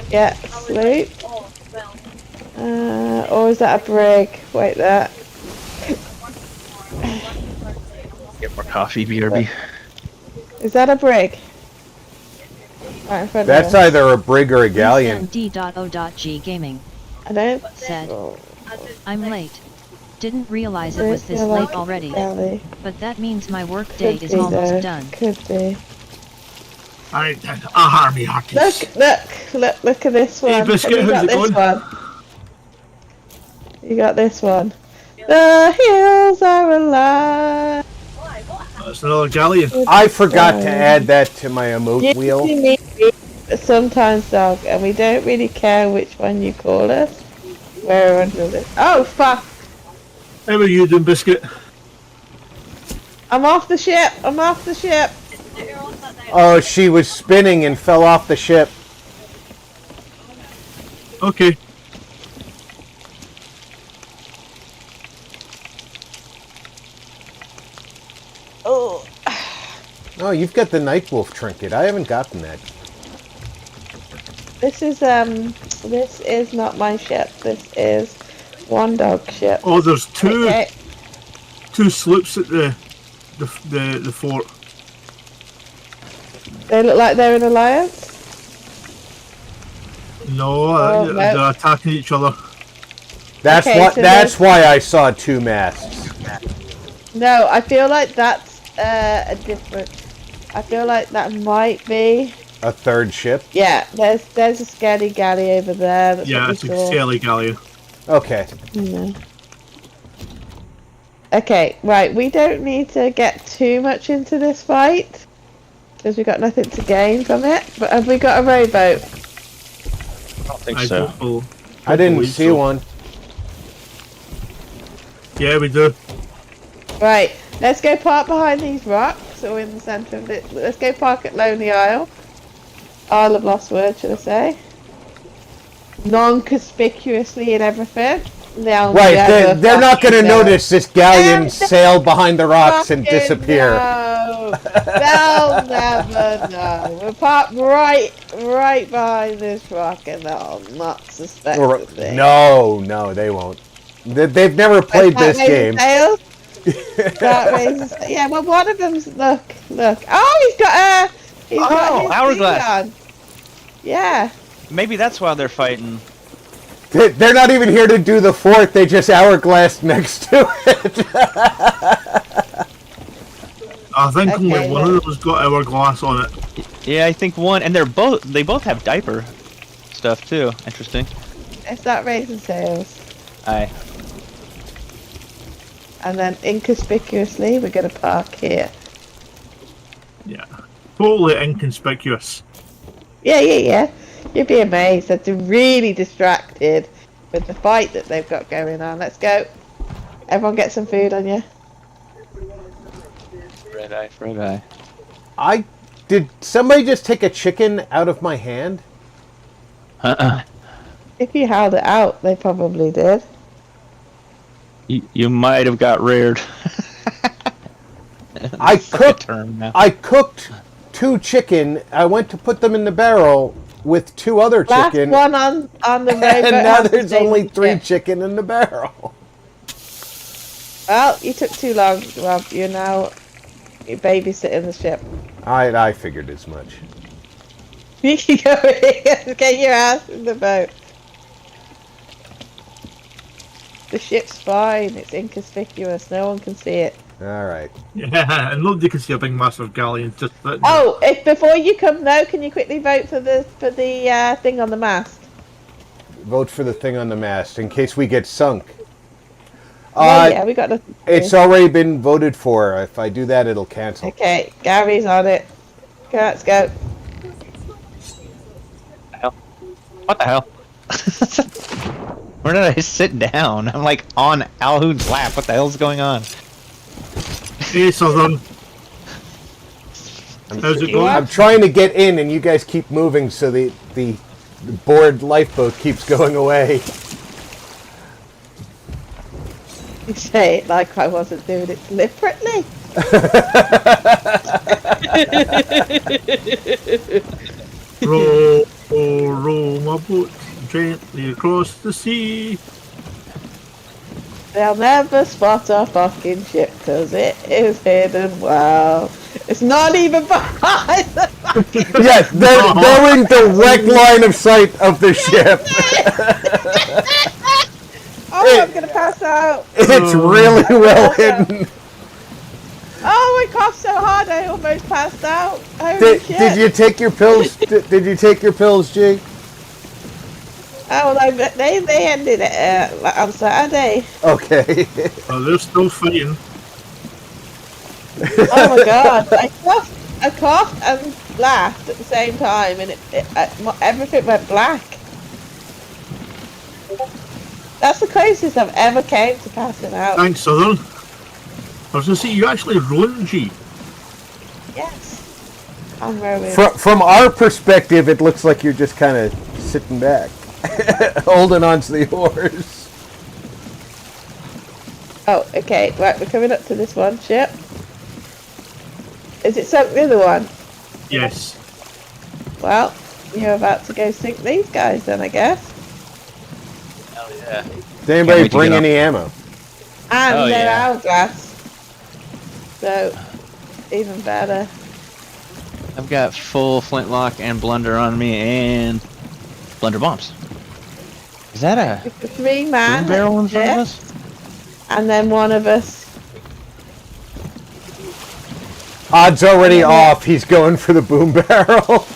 Yeah, asleep. Or is that a brig? Wait, that. Get more coffee, BRB. Is that a brig? Right in front That's of us. either a brig or a galleon. D.O.G Gaming I don't said, know. I'm late. Didn't realize it was this late already. But that means my work day is almost done. Could be. I harmy hearties. Look at this one. Hey, Biscuit, Have you how's got it this going? one? You got this one. The hills are alive. That's another galleon. I forgot to add that to my emote wheel. Sometimes, dog, and we don't really care which one you call us. We're under this. Oh, fuck! How are you doing, Biscuit? I'm off the ship! I'm off the ship! Oh, she was spinning and fell off the ship. Okay. Oh. Oh, you've got the Nightwolf trinket. I haven't gotten that. This is not my ship. This is one dog ship. Oh, there's two Okay. two sloops at the fort. They look like they're in alliance. No, no. they're attacking each other. That's Okay, what. so That's why I saw two masts. No, I feel like that's a different. I feel like that might be A third ship? Yeah, there's a skelly galley over there. That's Yeah, what we it's a saw. Skelly Gallia. Okay. Yeah. Okay, right, we don't need to get too much into this fight, because we've got nothing to gain from it, but have we got a rowboat? I don't think so. I didn't see one. Yeah, we do. Right, let's go park behind these rocks, or in the centre of it. Let's go park at Lonely Isle. Isle of Lost Word, should I say. Non-conspicuously in everything. Right, they're not going to notice this galleon sail behind the rocks and disappear. No. They'll never know. We're parked right behind this rock, and they'll not suspect a thing. No, they won't. They've never played this game. Yeah, well, one of them's look. Oh, he's got his hourglass. thing on. Yeah. Maybe that's why they're fighting. They're not even here to do the fort. They just hourglass next to it. I think only one of them's got hourglass on it. Yeah, I think one, and they both have diaper stuff too. Interesting. It's not raising sails. Aye. And then inconspicuously, we're gonna park here. Yeah. Totally inconspicuous. Yeah. You'd be amazed that they're really distracted with the fight that they've got going on. Let's go. Everyone get some food on you. Red eye. Did somebody just take a chicken out of my hand? If you held it out, they probably did. You might have got reared. I cooked 2 chicken. I went to put them in the barrel with 2 other chicken. Last one on the road. And now there's only 3 chicken in the barrel. Well, you took too long, Rob. You're babysitting the ship. I figured as much. You can go in. Get your ass in the boat. The ship's fine. It's inconspicuous. No one can see it. All right. Yeah, and nobody can see a big massive galleon just sitting there. Oh, if before you come now, can you quickly vote for the thing on the mast? Vote for the thing on the mast in case we get sunk. Yeah, we got nothing to do. It's already been voted for. If I do that, it'll cancel. Okay, Gary's on it. Okay, let's go. What the hell? Where did I sit down? I'm like on Alhoon's lap. What the hell's going on? Hey, Southern. How's it going? I'm trying to get in, and you guys keep moving, so the bored lifeboat keeps going away. You say it like I wasn't doing it deliberately. Row my boat gently across the sea. They'll never spot our fucking ship because it is hidden well. It's not even behind the fucking Yes, they're in direct line of sight of the ship. Oh, I'm gonna pass out. It's really well hidden. Oh, I coughed so hard I almost passed out. Holy shit. Did you take your pills? Did you take your pills, G? Oh, well, they ended it on Saturday. Okay. Oh, they're still fighting. Oh my god, I coughed and laughed at the same time, and everything went black. That's the closest I've ever came to passing out. Thanks, Southern. I was going to say, you actually rowing, G. Yes, I'm rowing. From our perspective, it looks like you're just kind of sitting back, holding on to the oars. Oh, okay, right, we're coming up to this one ship. Is it sunk the other one? Yes. Well, you're about to go sink these guys then, I guess. Hell yeah. Did anybody bring any ammo? And they're hourglass. So, even better. I've got full flintlock and blunder on me and blunder bombs. Is that a 3-man boom barrel in front of us? and then one of us. Odds already off. He's going for the boom barrel.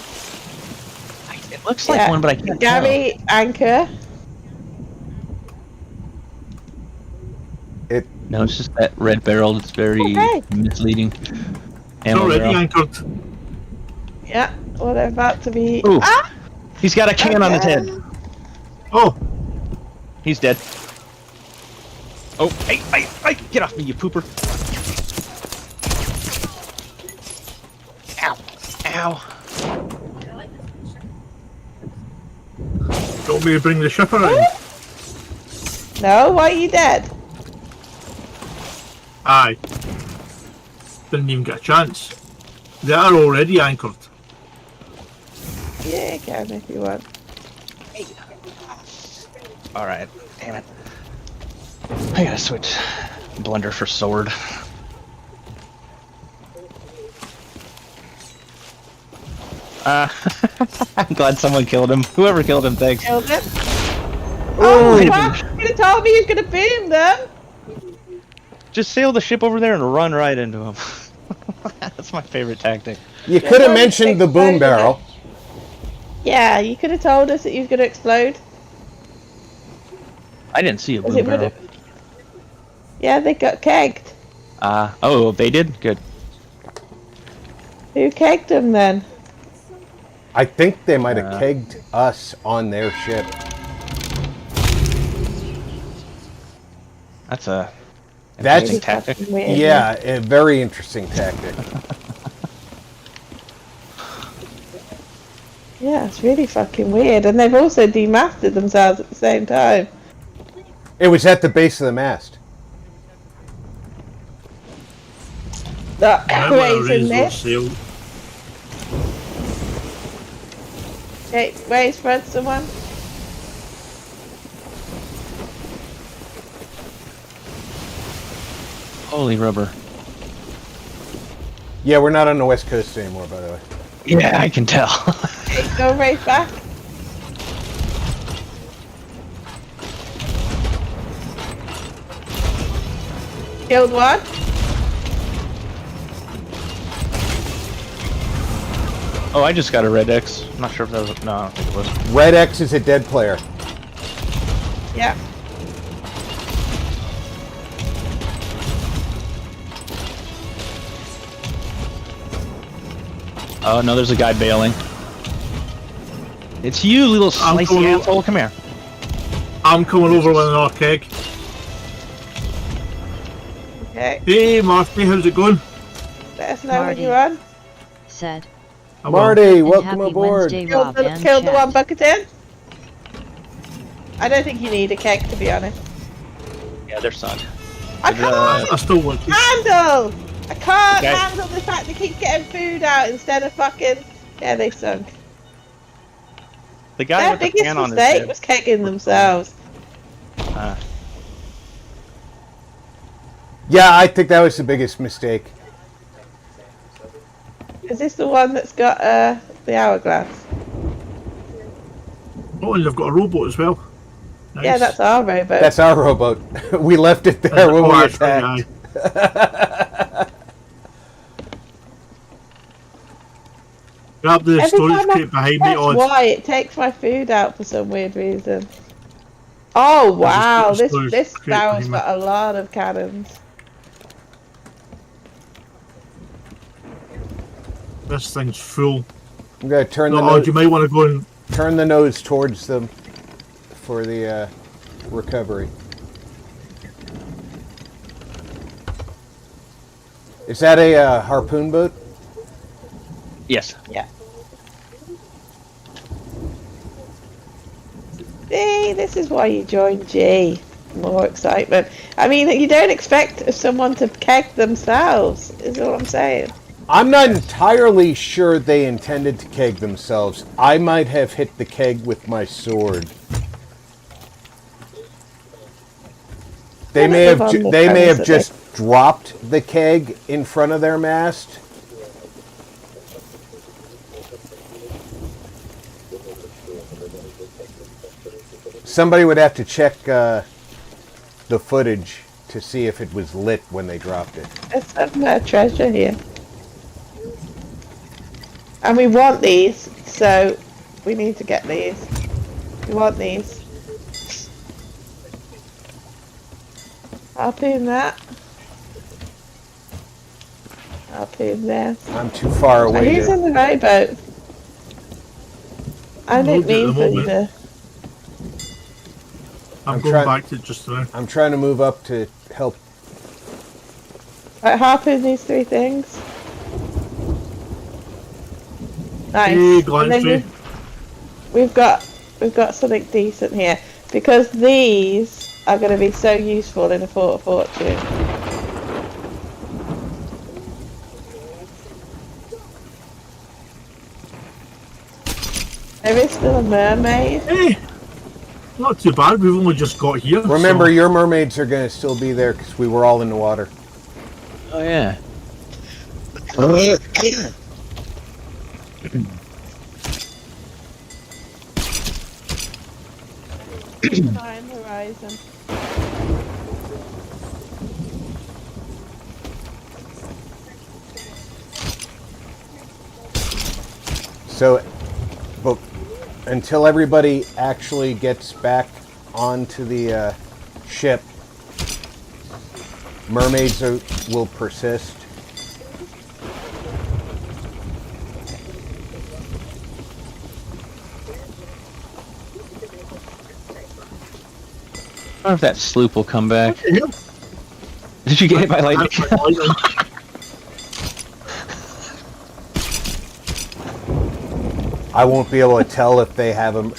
Looks like one, but I can't Gary, anchor. No, it's just that red barrel. It's very misleading. It's Ammo already barrel. anchored. Yeah, well, they're about to be. Ooh. Ah! He's got a can on his head. Oh, He's dead. Oh, hey, get off me, you pooper. Ow. Ow. don't we bring the ship around? No, why are you dead? Aye. Didn't even get a chance. They are already anchored. Yeah, you can if you want. Alright, damn it. I gotta switch blender for sword. I'm glad someone killed him. Whoever killed him, thanks. Killed him. Oh, what? You could have told me you could have boom them. Just sail the ship over there and run right into him. That's my favorite tactic. You could have mentioned the boom barrel. Yeah, you could have told us that you was going to explode. I didn't see a 'Cause boom it barrel. would've- Yeah, they got kegged. Oh, they did? Good. Who kegged them then? I think they might have kegged us on their ship. That's a That's interesting tactic. Fucking weird, yeah, a very interesting tactic. Yeah, it's really fucking weird. And they've also demasted themselves at the same time. It was at the base of the mast. I want to Raising raise those this. sails. Okay, raise front someone. Holy rubber. Yeah, we're not on the west coast anymore, by the way. Yeah, I can tell. Okay, go raise back. Killed one. Oh, I just got a red X. I'm not sure if that was... No, I don't think it was. Red X is a dead player. Yeah. Oh, no, there's a guy bailing. It's you, little I'm slicey going- asshole. Come here. I'm coming over with another keg. Okay. Hey, Marty, how's it going? Let us know when Marty. you're on. Said. I will. Marty, And welcome happy aboard. Wednesday, Killed Rob the, and killed the chat. one bucket in. I don't think you need a keg, to be honest. Yeah, they're sunk. I Did, can't I still want to. handle! I can't Okay. handle the fact they keep getting food out instead of fucking... Yeah, they sunk. The guy Their with the biggest can on his mistake head. was kegging themselves. Yeah, I think that was the biggest mistake. Is this the one that's got the hourglass? Oh, and they've got a rowboat as well. Nice. Yeah, that's our rowboat. That's our rowboat. We left it there when Oh, we actually, attacked. aye. Grab the Every storage time I crate behind me, press odds. Y, it takes my food out for some weird reason. Oh wow, just put a this storage this crate barrel's behind got a lot of cannons. This thing's full. I'm gonna turn No, the Odd, nose, you might want to go and turn the nose towards them for the recovery. Is that a harpoon boat? Yes. Yeah. See, this is why you join G. More excitement. I mean, you don't expect someone to keg themselves, is all I'm saying. I'm not entirely sure they intended to keg themselves. I might have hit the keg with my sword. They may have they may have just dropped the keg in front of their mast. Somebody would have to check the footage to see if it was lit when they dropped it. There's some treasure here. And we want these, so We need to get these. We want these. Harpoon that. Harpoon this. I'm too far Oh, away. he's in the rowboat. I didn't mean for you to. I'm going back to just now. I'm trying to move up to help. Right, harpoon these 3 things. Nice. Hey, And then we've got something decent here because these are going to be so useful in a Fort of Fortune. There is still a mermaid. Hey, not too bad. We've only just got here. Remember, so. your mermaids are going to still be there because we were all in the water. Oh yeah. Time horizon. So, but until everybody actually gets back onto the ship, mermaids will persist. I wonder if that sloop will come back. Yeah. Did you get hit by lightning? I won't be able to tell if they have them.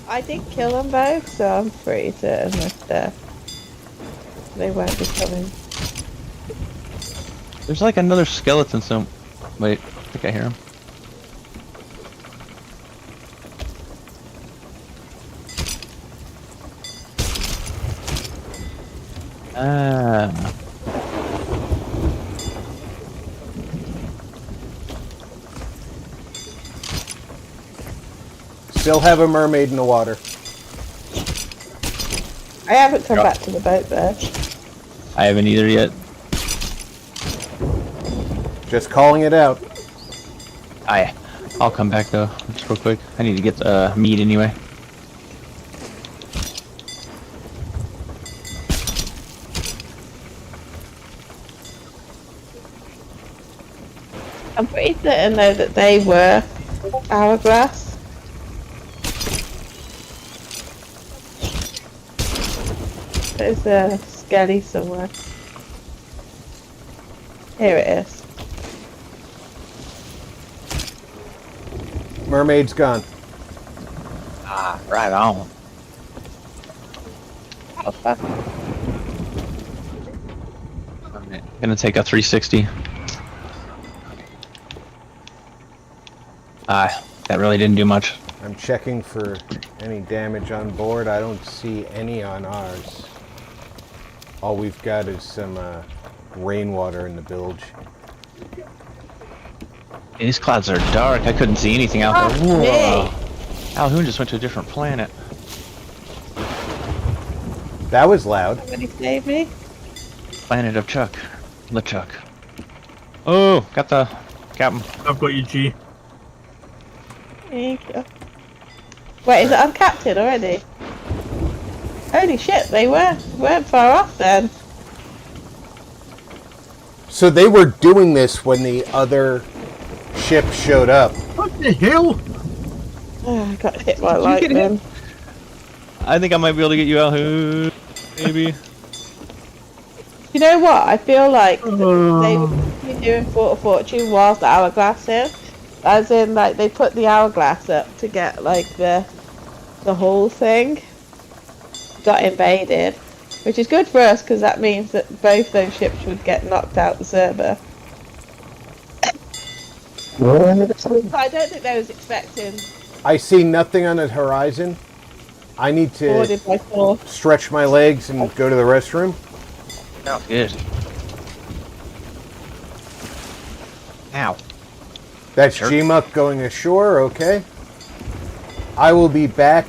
I did kill them both, so I'm pretty certain that they won't be coming. There's like another skeleton some... Wait, I think I hear him. Ah. Still have a mermaid in the water. I haven't come back to the boat there. I haven't either yet. Just calling it out. I'll come back though, just real quick. I need to get meat anyway. I'm pretty certain though that they were hourglass. There's a skelly somewhere. Here it is. Mermaid's gone. Ah, right on. Oh, fuck. I'm gonna take a 360. That really didn't do much. I'm checking for any damage on board. I don't see any on ours. All we've got is some rainwater in the bilge. These clouds are dark. I couldn't see anything out there. Whoa. Alhoon just went to a different planet. That was loud. Somebody save me? Planet of Chuck. LeChuck. Oh, got the captain. I've got you, G. Thank you. Wait, is it on captain already? Holy shit, they weren't far off then. So they were doing this when the other ship showed up. What the hell? Oh, I got hit by lightning. I think I might be able to get you Alhoon. Maybe. You know what? I feel like they were doing Fort of Fortune whilst the hourglass is. As in, like, they put the hourglass up to get, like, the whole thing got invaded. Which is good for us, because that means that both those ships would get knocked out the server. But I don't think they was expecting I see nothing on the horizon. I need to boarded by 4. stretch my legs and go to the restroom. Sounds good. Ow. That's Sure. G-Muck going ashore, okay. I will be back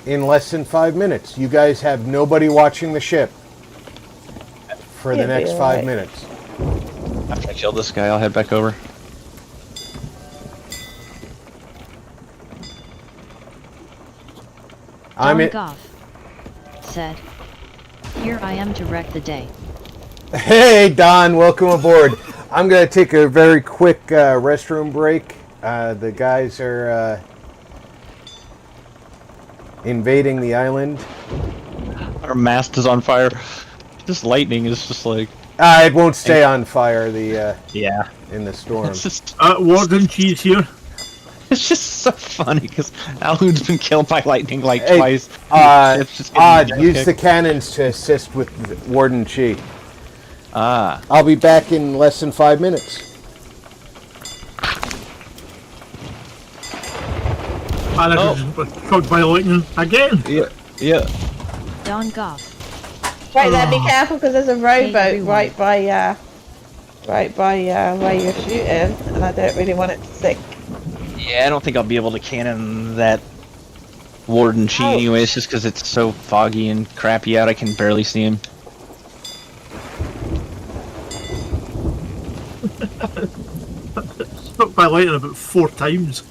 in less than 5 minutes. You guys have nobody watching the ship for the It'll be next all 5 right. minutes. I killed this guy, I'll head back over. Don Goff said, "Here I am to wreck the day." Hey, Don, welcome aboard. I'm going to take a very quick restroom break. The guys are invading the island. Our mast is on fire. This lightning is just like... It won't stay on fire yeah. in the storm. It's just, Warden Cheese here. it's just so funny because Alhoon's been killed by lightning like Hey, twice. Use the cannons to assist with Warden Chi. Ah. I'll be back in less than 5 minutes. And I was struck by lightning again. Yeah. Don Goff. Right there, be careful because there's a rowboat everyone. right by where you're shooting, and I don't really want it to sink. Yeah, I don't think I'll be able to cannon that Warden Chi Ouch. anyways, just because it's so foggy and crappy out, I can barely see him. Struck by lightning about 4 times.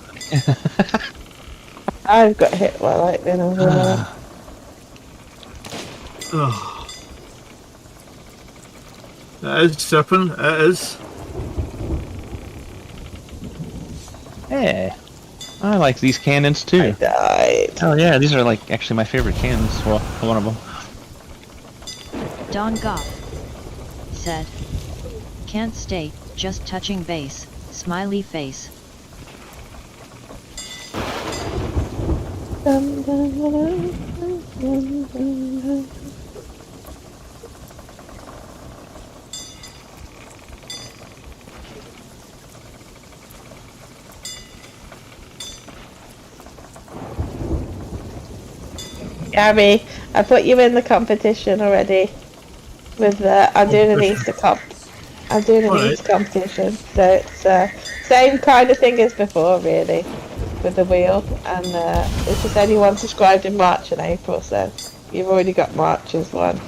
I've got hit by lightning as well. Oh. It is sipping, it is. Hey, I like these cannons too. I died. Oh yeah, these are like actually my favorite cannons. Well, one of them. Don Goff said, "Can't stay, just touching base, smiley face." Dun, dun, dun, dun, dun, dun, dun. Gabby, I put you in the competition already. With I'm doing an Easter comp. I'm doing an Alright. Easter competition, so it's same kind of thing as before, really, with the wheel. And it's just only one subscribed in March and April, so you've already got March as one.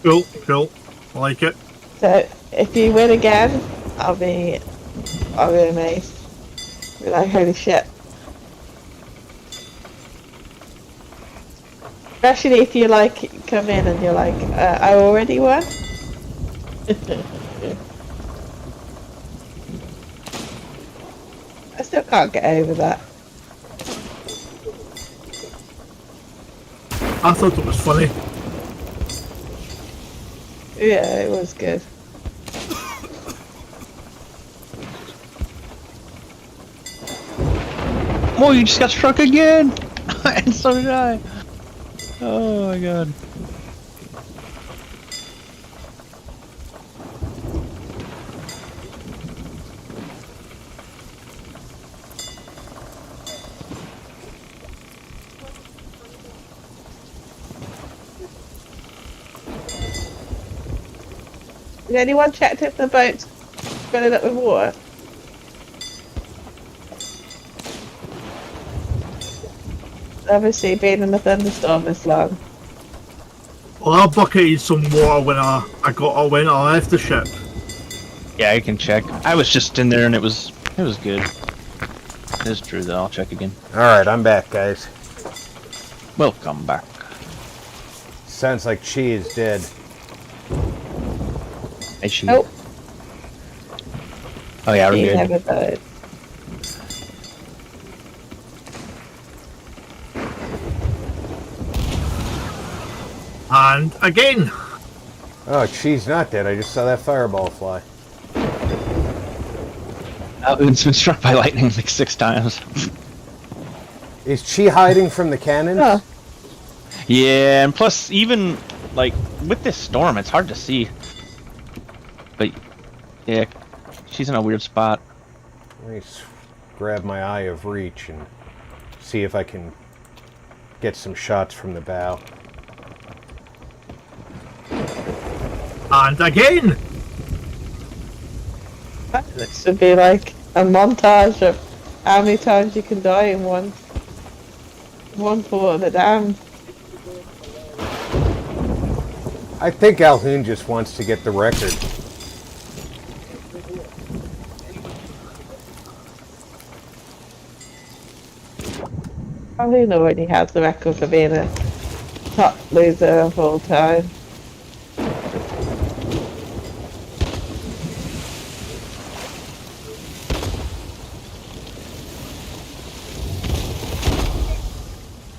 Cool, cool. I like it. So if you win again, I'll be amazed. Be like, holy shit. Especially if you like come in and you're like, I already won. I still can't get over that. I thought it was funny. Yeah, it was good. Oh, you just got struck again! And so did I. Oh my god. Did anyone check if the boat's filling up with water? Obviously, being in a thunderstorm this long. Well, I bucketed some water when I left the ship. Yeah, I can check. I was just in there and it was good. It's true though, I'll check again. Alright, I'm back, guys. Welcome back. Sounds like Chi is dead. Hey, she. Nope. Oh yeah, He we're good. never died. And again! Oh, Chi's not dead. I just saw that fireball fly. Alhoon's been struck by lightning like 6 times. Is Chi hiding from the cannons? Oh. Yeah, and plus, even like with this storm, it's hard to see. But yeah, she's in a weird spot. Let me grab my eye of reach and see if I can get some shots from the bow. And again! This would be like a montage of how many times you can die in one port of the dam. I think Alhoon just wants to get the record. Alhoon already has the record for being a top loser of all time.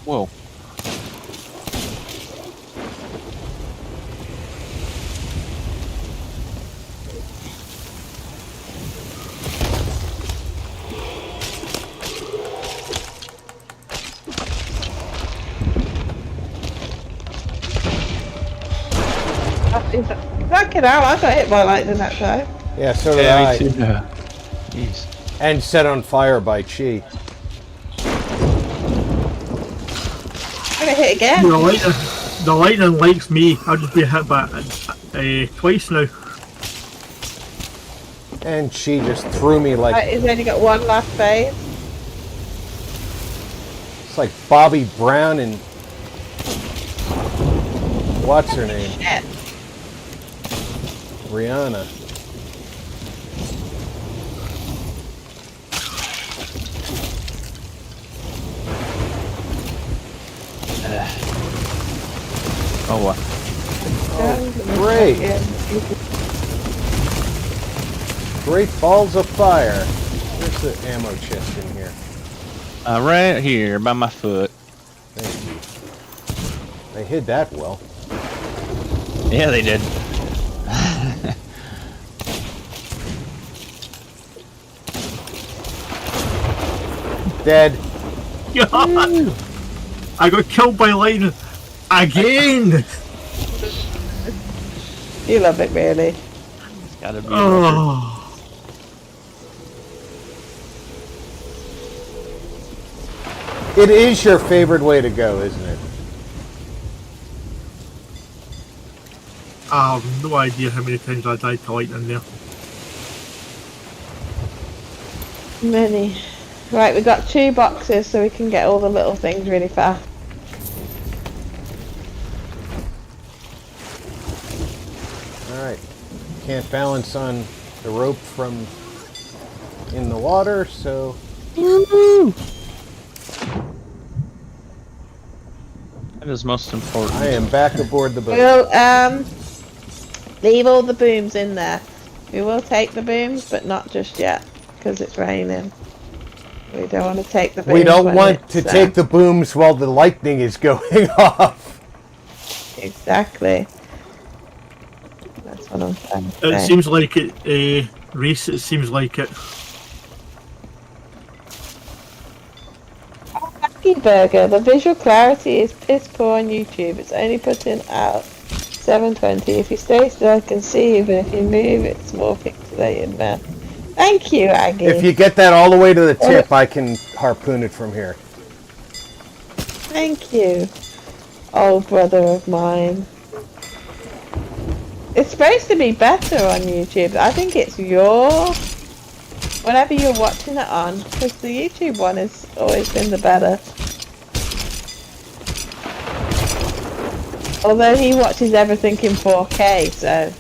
Whoa. Fucking hell, I got hit by lightning that time. Yeah, so did Yeah, I. me too. Jeez. And set on fire by Chi. I'm gonna hit again. The lightning likes me. I've just been hit by twice now. And she just threw me like... Right, he's only got one last phase. It's like Bobby Brown and... What's her name? Shit. Rihanna. Oh, Great. Yeah. Great balls of fire. There's the ammo chest in here. right here by my foot. Thank you. They hid that well. Yeah, they did. Dead. God! I got killed by lightning again. You love it, really. It's gotta be. Oh. It is your favorite way to go, isn't it? I have no idea how many times I died to lightning there. Many. Right, we've got 2 boxes so we can get all the little things really fast. Alright. Can't balance on the rope from in the water, so... Woo! That is most important. I am back aboard the boat. We'll leave all the booms in there. We will take the booms, but not just yet, because it's raining. We don't want to take the booms. We don't when want to it's, take the booms while the lightning is going off. Exactly. That's what I'm trying to It say. seems like it, Reese, it seems like it. Lucky Burger, the visual clarity is piss poor on YouTube. It's only putting out 720. If you stay still, I can see you, but if you move, it's more pixelated, man. Thank you, Aggie. If you get that all the way to the tip, I can harpoon it from here. Thank you, old brother of mine. It's supposed to be better on YouTube. I think it's whenever you're watching it on, because the YouTube one has always been the better. Although he watches everything in 4K, so...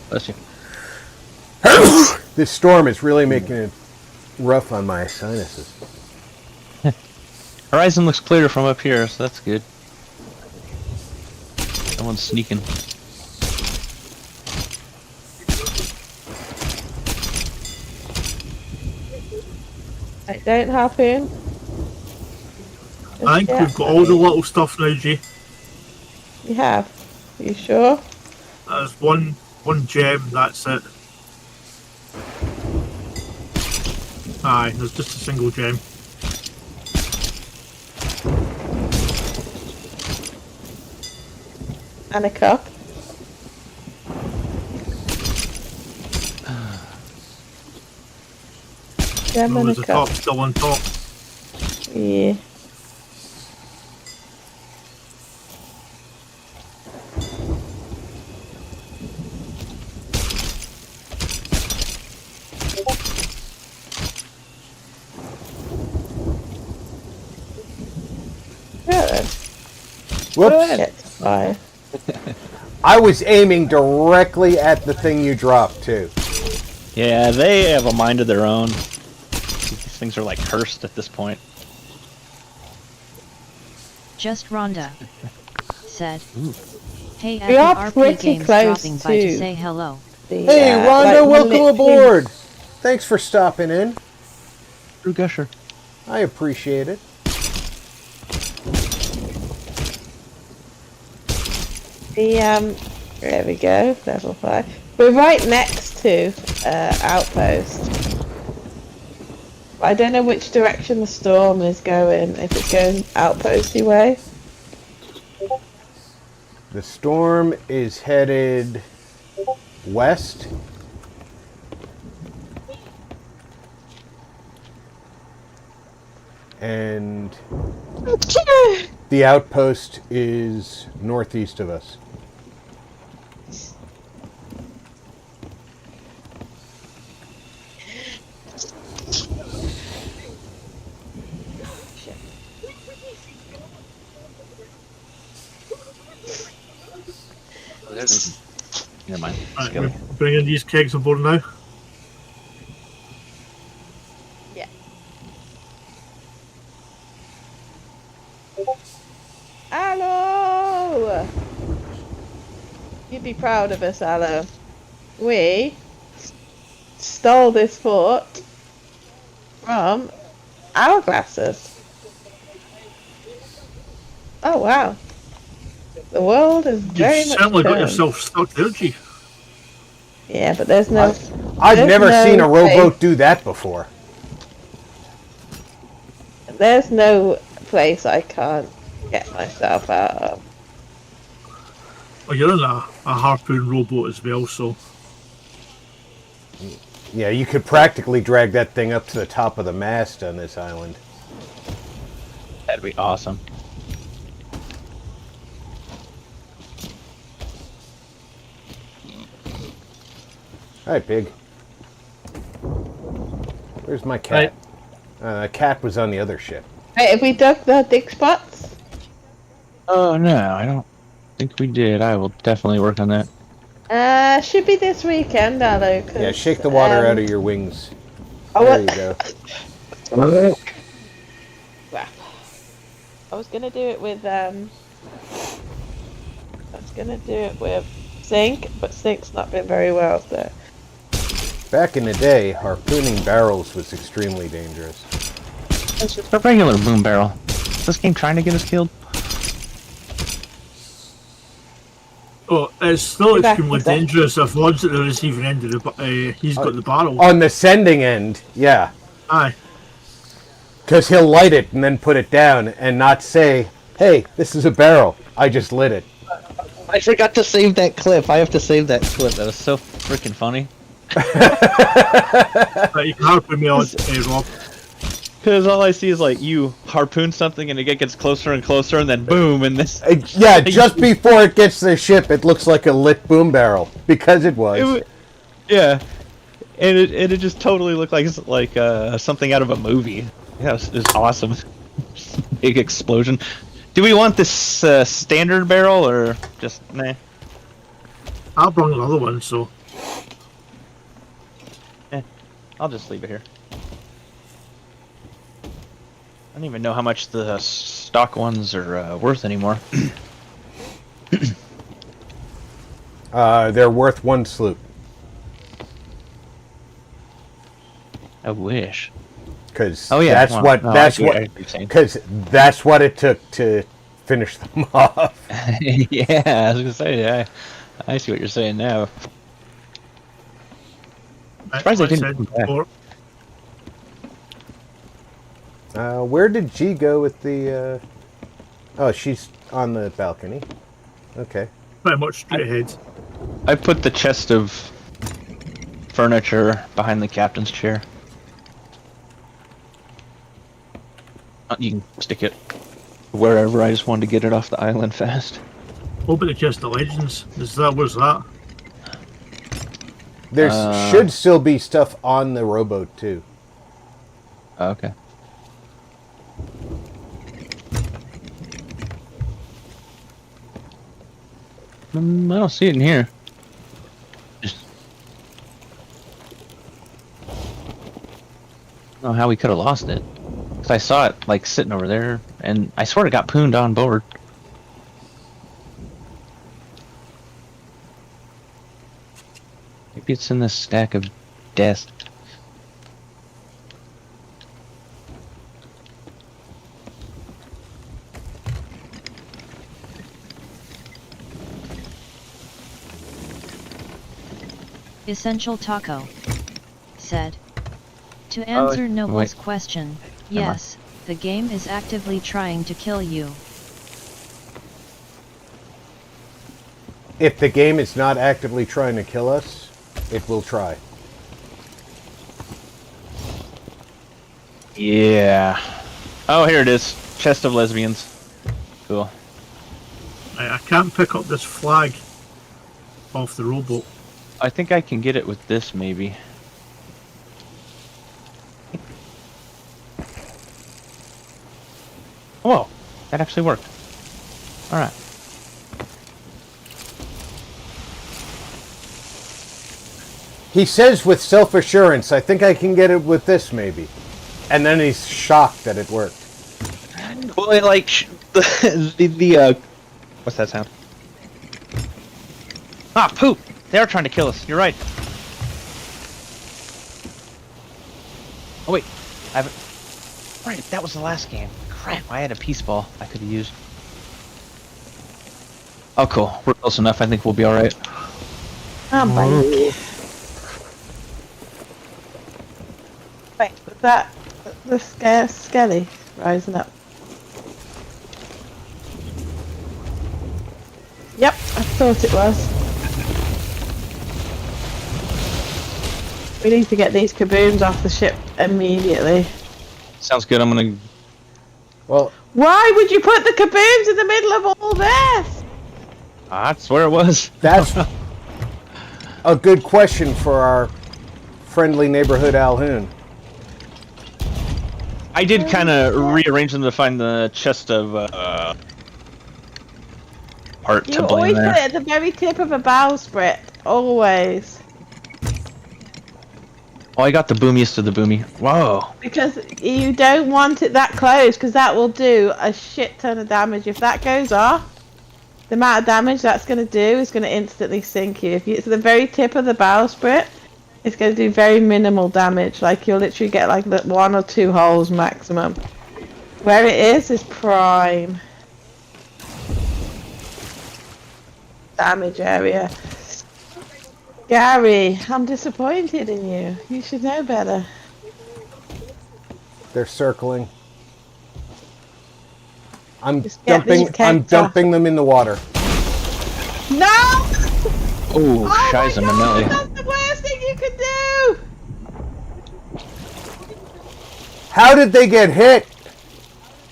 Bless you. This storm is really making it rough on my sinuses. Horizon looks clear from up here, so that's good. Someone's sneaking. I don't harpoon. I think we've got all the little stuff now, G. You have? Are you sure? There's one gem, that's it. Aye, there's just a single gem. And a cup. Gem No, and there's a a cup. top still on top. Yeah. Whoops. It's fine. I was aiming directly at the thing you dropped, too. Yeah, they have a mind of their own. These things are like cursed at this point. Just Rhonda said, "Hey, We are happy RP pretty Games close dropping by to to- say hello." Hey, Yeah, Rhonda, like, welcome literally- aboard. Thanks for stopping in. True Gusher. I appreciate it. There we go, level 5. We're right next to Outpost. I don't know which direction the storm is going, if it's going Outposty way. The storm is headed west. And the outpost is northeast of us. Never mind. Right, we're bringing these kegs aboard now. Yeah. Hello! You'd be proud of us, Hello. We stole this fort from hourglasses. Oh wow. The world is very You've much certainly got turned. yourself stuck there, G. Yeah, but there's no... I've There's never no seen a rowboat place. do that before. There's no place I can't get myself out of. Well, you're in a harpoon rowboat as well, so Yeah, you could practically drag that thing up to the top of the mast on this island. That'd be awesome. Hi, pig. Where's my cat? The cat was on the other ship. Hey, have we dug the dig spots? Oh no, I don't think we did. I will definitely work on that. Should be this weekend, Allo. Yeah, shake the water out of your wings. Oh, There what? you go. Crap. I was gonna do it with Zinc, but Zinc's not been very well, so. Back in the day, harpooning barrels was extremely dangerous. It's just a regular boom barrel. Is this game trying to get us killed? oh, it's still Get back extremely to that. dangerous if Rod's at the receiving end of the he's got the barrel. On the sending end, yeah. Aye. Because he'll light it and then put it down and not say, hey, this is a barrel. I just lit it. I forgot to save that clip. I have to save that clip. That was so freaking funny. Right, you can harpoon me on, Rob. Because all I see is like you harpoon something and it gets closer and closer and then boom and this. Yeah, just before it gets to the ship, it looks like a lit boom barrel. Because it was. Yeah. And it just totally looked like something out of a movie. Yeah, it was awesome. Big explosion. Do we want this standard barrel or just nah? I'll bring another one, so. I'll just leave it here. I don't even know how much the stock ones are worth anymore. They're worth one sloop. I wish. Because that's what it took to finish them off. Yeah, I was gonna say, yeah, I see what you're saying now. Surprised I didn't come back. Where did G go with the? Oh, she's on the balcony. Okay. Pretty much straight ahead. I put the chest of furniture behind the captain's chair. You can stick it wherever. I just wanted to get it off the island fast. What about the chest of legends? Where's that? There should still be stuff on the rowboat too. Okay. I don't see it in here. Just... I don't know how we could have lost it. Cause I saw it like sitting over there, and I swear it got pooned on board. Maybe it's in this stack of death. Essential Taco said. To answer Noble's question, yes, the game is actively trying to kill you. If the game is not actively trying to kill us, it will try. Yeah. Oh, here it is. Chest of lesbians. Cool. I can't pick up this flag off the rowboat. I think I can get it with this, maybe. Whoa, that actually worked. Alright. He says with self-assurance, I think I can get it with this, maybe. And then he's shocked that it worked. Well, it, like, what's that sound? Ah, poop! They are trying to kill us, you're right. Oh wait, I haven't... Right, that was the last game. Crap, I had a peace ball I could have used. Oh cool, we're close enough, I think we'll be alright. Bike. Wait, was that the skelly rising up? Yep, I thought it was. We need to get these kaboons off the ship immediately. Sounds good, I'm gonna... Well, why would you put the kaboons in the middle of all this? That's where it was. that's a good question for our friendly neighborhood Alhoon. I did kind of rearrange them to find the chest of, part You to blame always put there. it at the very tip of a bowsprit. Always. Oh, I got the boomiest of the boomy. Whoa. Because you don't want it that close, because that will do a shit ton of damage. If that goes off, the amount of damage that's going to do is going to instantly sink you. If it's at the very tip of the bowsprit, it's going to do very minimal damage. Like, you'll literally get like 1 or 2 holes maximum. Where it is prime damage area. Gary, I'm disappointed in you. You should know better. They're circling. I'm Just get these kegs off. dumping them in the water. No! Ooh, Oh shiza my God, Manelli. that's the worst thing you could do! How did they get hit?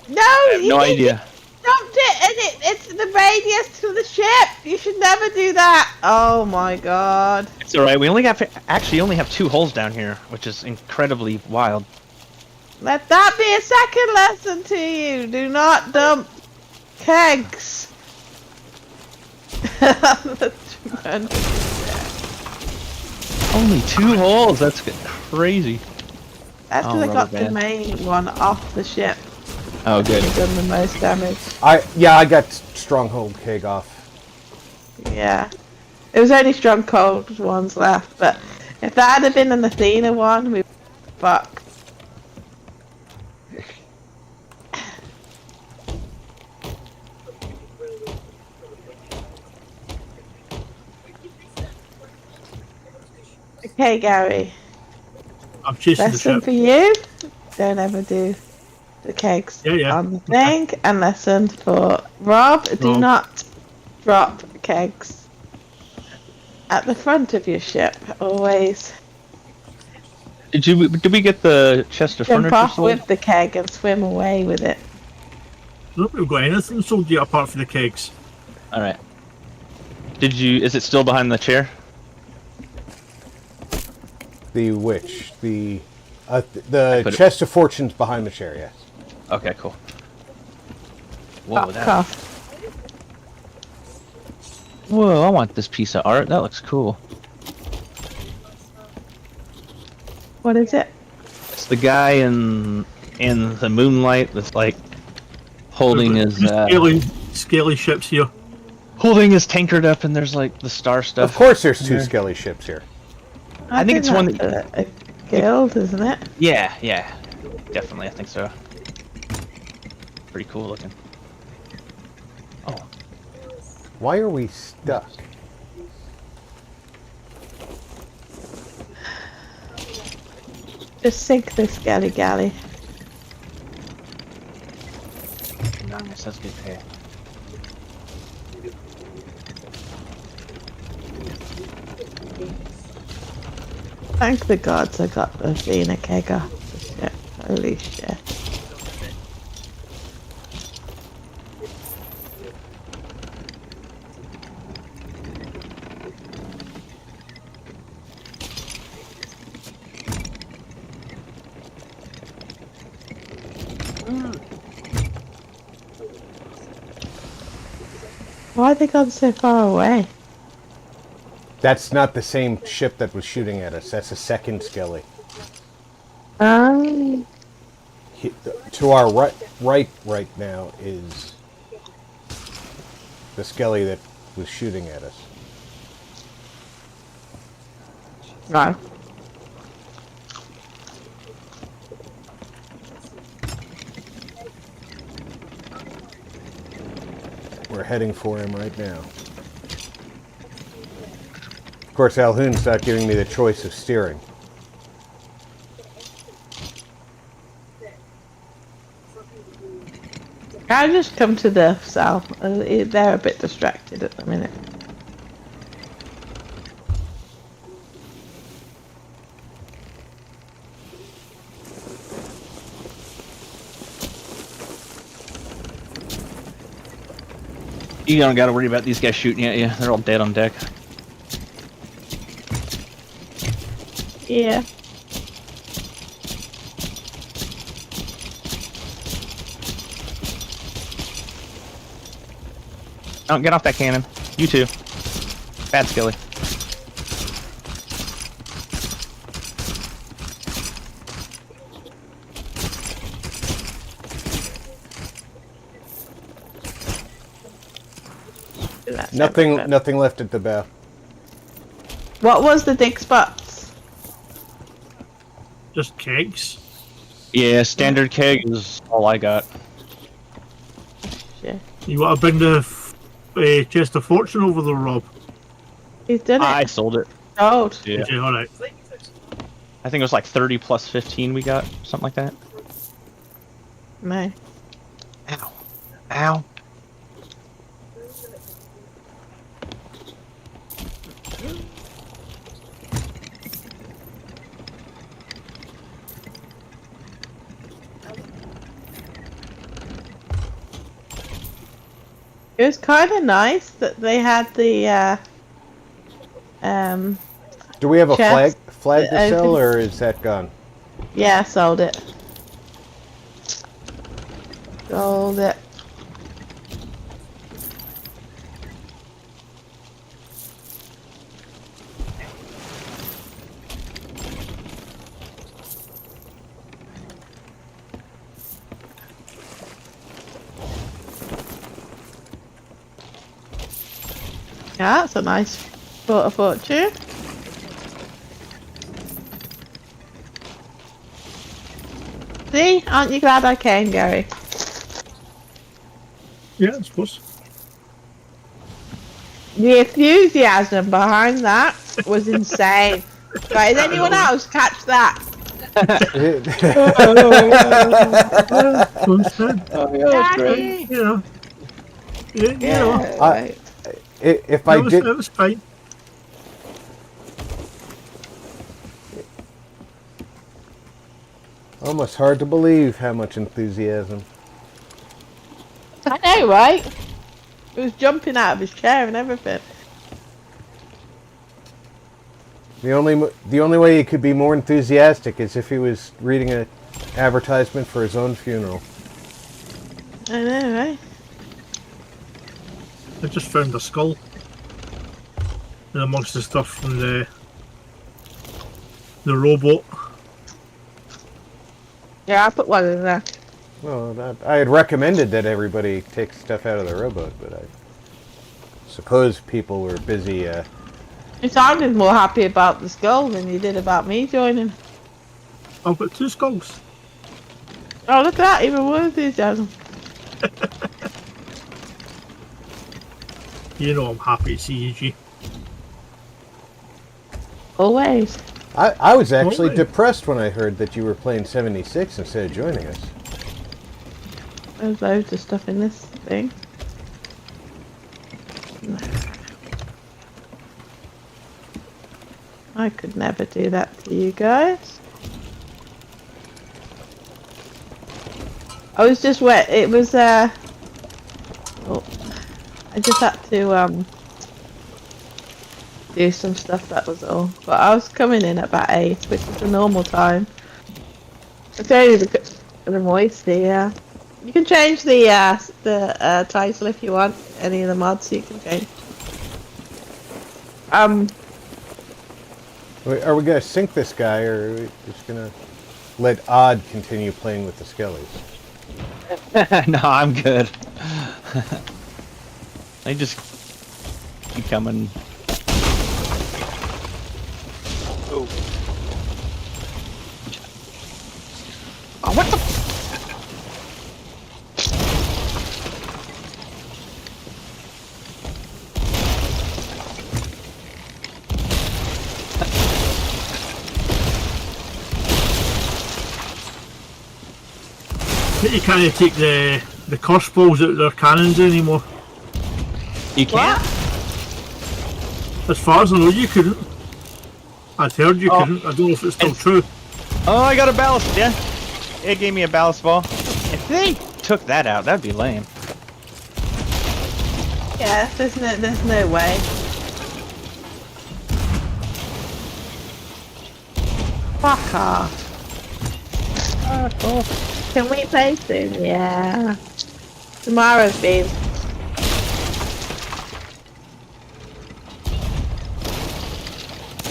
No, I have no idea. Dumped it and it's the radius to the ship. You should never do that. Oh my God. It's alright, we only have, actually only have 2 holes down here, which is incredibly wild. Let that be a second lesson to you. Do not dump kegs. Only 2 holes, that's crazy. After Oh, they got rubber the band. main one off the ship, Oh, good. it's done the most damage. I got Stronghold keg off. Yeah. It was only strong cold ones left, but if that had been an Athena one, we fucked. Okay, Gary. I'm chasing the Lesson ship. for you. Don't ever do the kegs Yeah. on the thing. And lesson for Rob, do Rob. not drop kegs at the front of your ship. Always Did we get the chest of jump furniture off sold? with the keg and swim away with it. I don't think we've got anything sold yet apart from the kegs. Alright. Is it still behind the chair? The witch. The put it- chest of fortunes behind the chair, yes. Okay, cool. Whoa, Fuck that... off. Whoa, I want this piece of art. That looks cool. What is it? It's the guy in the moonlight that's like holding his scaly ships here. holding his tankard up, and there's like the star stuff. Of course, there's two skelly ships here. I think it's one that's a guild, isn't it? Yeah, definitely. I think so. Pretty cool looking. Oh, Why are we stuck? Just sink this galley. nice. That's good pay. Thank the gods I got the Athena keg off. Shit. Holy shit. Why they gone so far away? That's not the same ship that was shooting at us. That's a second skelly. Um, To our right now is the skelly that was shooting at us. no. We're heading for him right now. Of course, Alhoon's not giving me the choice of steering. I just come to the south. They're a bit distracted at the minute. You don't got to worry about these guys shooting at you. They're all dead on deck. Yeah. Oh, get off that cannon. You too. Bad skilly. Nothing left at the bow. What was the dig spots? Just kegs. Yeah, standard keg is all I got. Shit. You want to bring the chest of fortune over the Rob? He's done it. I sold it. Sold. Yeah. Okay, alright. I think it was like 30 plus 15 we got. Something like that. No. Ow. Ow. It was kind of nice that they had the Do we have a chest flag to sell, open. or is that gone? Yeah, sold it. Sold it. Yeah, that's a nice sport of fortune. See, aren't you glad I came, Gary? Yeah, I suppose. The enthusiasm behind that was insane. Right, did anyone else catch that? Daddy! Yeah. Yeah, I- if I did, It was fine. almost hard to believe how much enthusiasm. I know, right? He was jumping out of his chair and everything. The only way he could be more enthusiastic is if he was reading an advertisement for his own funeral. I know, right? I just found a skull. and amongst the stuff from the rowboat. Yeah, I put one in there. Well, I had recommended that everybody take stuff out of the rowboat, but I suppose people were busy. You sounded more happy about the skull than you did about me joining. I've got 2 skulls. Oh, look at that, even more enthusiasm. You know I'm happy to see you, G. Always. I was actually Always. depressed when I heard that you were playing 76 instead of joining us. There's loads of stuff in this thing. I could never do that to you guys. I was just wet. It was oh, I just had to do some stuff, that was all. But I was coming in at about 8, which is the normal time. It's only the moisty, yeah. You can change the title if you want. Any of the mods you can change. Are we gonna sink this guy, or are we just gonna let Odd continue playing with the skellies? No, I'm good. They just keep coming. Oh. Oh, what the? You can't take the curse balls out of their cannons anymore. You can't? As far as I know, you couldn't. I'd heard you couldn't. I don't know if it's still true. Oh, I got a ballast, yeah. It gave me a ballast ball. If they took that out, that'd be lame. Yeah, there's no way. Fuck off. Fuck off. Can we play soon? Yeah. Tomorrow's been.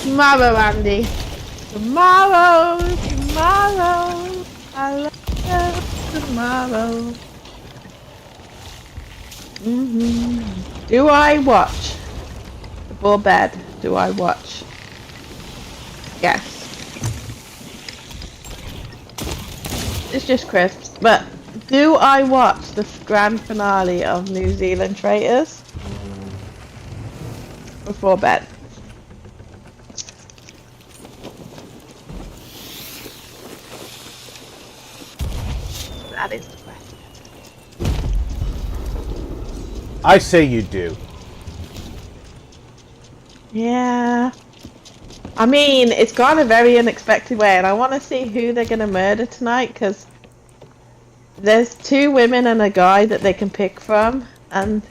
Tomorrow, Andy. Tomorrow. I love you tomorrow. Do I watch? Before bed, do I watch? Yes. It's just crisps, but do I watch the grand finale of New Zealand Traitors before bed? That is the question. I say you do. Yeah. I mean, it's gone a very unexpected way, and I want to see who they're going to murder tonight, because there's 2 women and a guy that they can pick from, and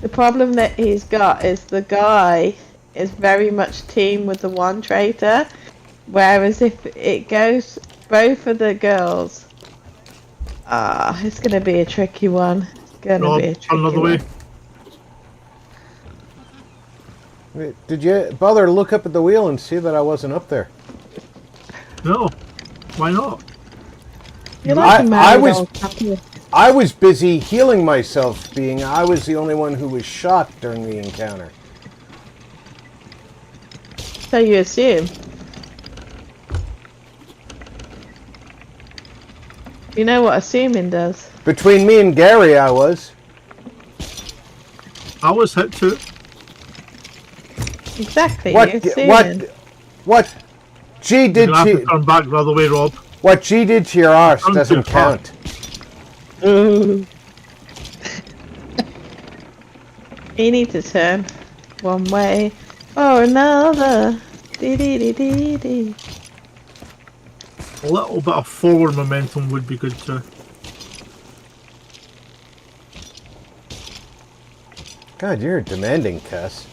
the problem that he's got is the guy is very much team with the one traitor, whereas if it goes both of the girls, it's going to be a tricky one. It's going to be a tricky another one. way. Did you bother to look up at the wheel and see that I wasn't up there? No. Why not? You're like a married was- old couple. I was busy healing myself, being I was the only one who was shot during the encounter. So you assume. You know what assuming does. Between me and Gary, I was. I was hit too. Exactly, you're assuming. What G You're did gonna have to to turn back the other way, Rob. what G did to your arse Turn doesn't too far. count. Ooh. You need to turn one way or another. Dee dee dee dee dee. A little bit of forward momentum would be good too. God, you're a demanding cuss.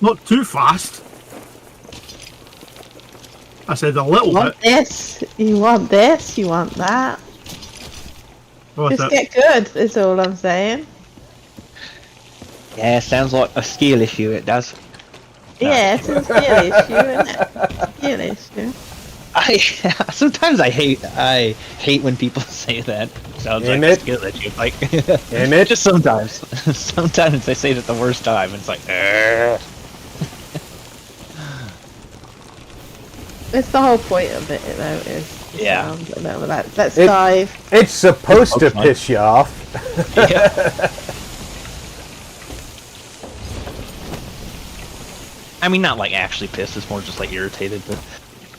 Not too fast. I said a little You want bit. this, you want this, you want that. What's Just it? get good, is all I'm saying. Yeah, sounds like a skill issue. It does. Yeah, it's a skill issue, isn't it? Skill issue. Sometimes I hate when people say that. Sounds like a skill issue. Like, just sometimes. Sometimes they say it at the worst time. It's like, It's the whole point of it, though. Is yeah. Let's dive. It's supposed to piss you off. Yeah. I mean, not like actually pissed. It's more just like irritated. But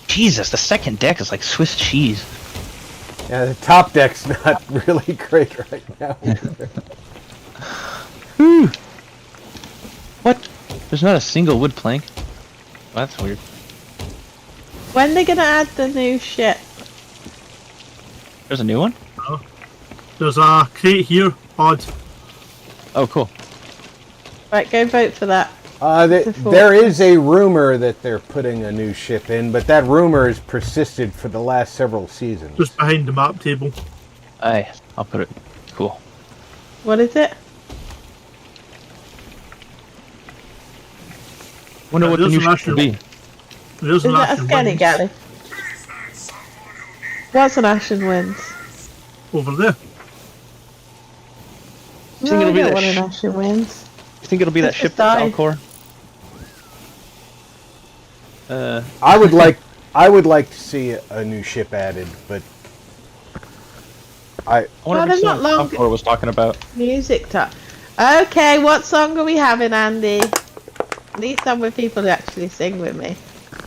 Jesus, the second deck is like Swiss cheese. Yeah, the top deck's not really great right now. What? There's not a single wood plank. Well, that's weird. When are they gonna add the new shit? There's a new one? There's a crate here, odd. Oh, cool. Right, go vote for that. There is a rumor that they're putting a new ship in, but that rumor has persisted for the last several seasons. Just behind the map table. Aye, I'll put it. Cool. What is it? Wonder what the new ship will be. There's Is that a scanny galley? What's an Ashen Winds? Over there. You think it'll be that an Ashen Winds. You think it'll be that Let's ship just die. that's Alcor? I would like to see a new ship added, but I wonder there's if not long- Alcor was talking about. Music time. Okay, what song are we having, Andy? Need some with people who actually sing with me.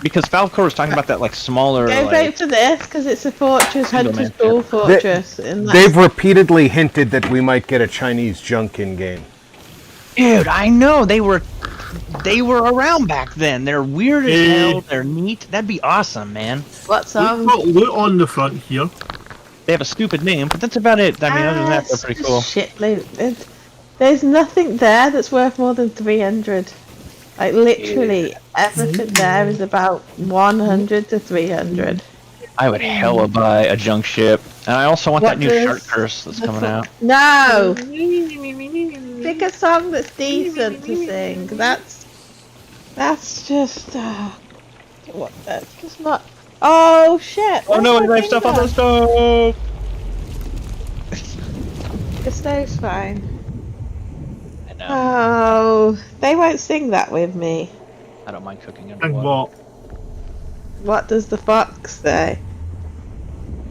Because Falcor was talking about that like smaller. Go like, vote for this because it's a fortress, Single Hunter's man Ball ship. fortress. and they've repeatedly hinted that we might get a Chinese junk in game. Dude, I know they were around back then. They're weird as hell. They're neat. That'd be awesome, man. What We've song? got loot on the front here. They have a stupid name, but that's about it. I mean, other than that, they're pretty cool. Shit, there's nothing there that's worth more than 300. Like literally everything there is about 100 to 300. I would hella buy a junk ship, and I also want that new does shark curse that's coming out. No! Pick a song that's decent to sing. That's just what? That's just not. Oh shit! Oh no! I stuff on the stove. The stove's fine. I know. Oh, they won't sing that with me. I don't mind cooking And underwater. what? What does the fox say?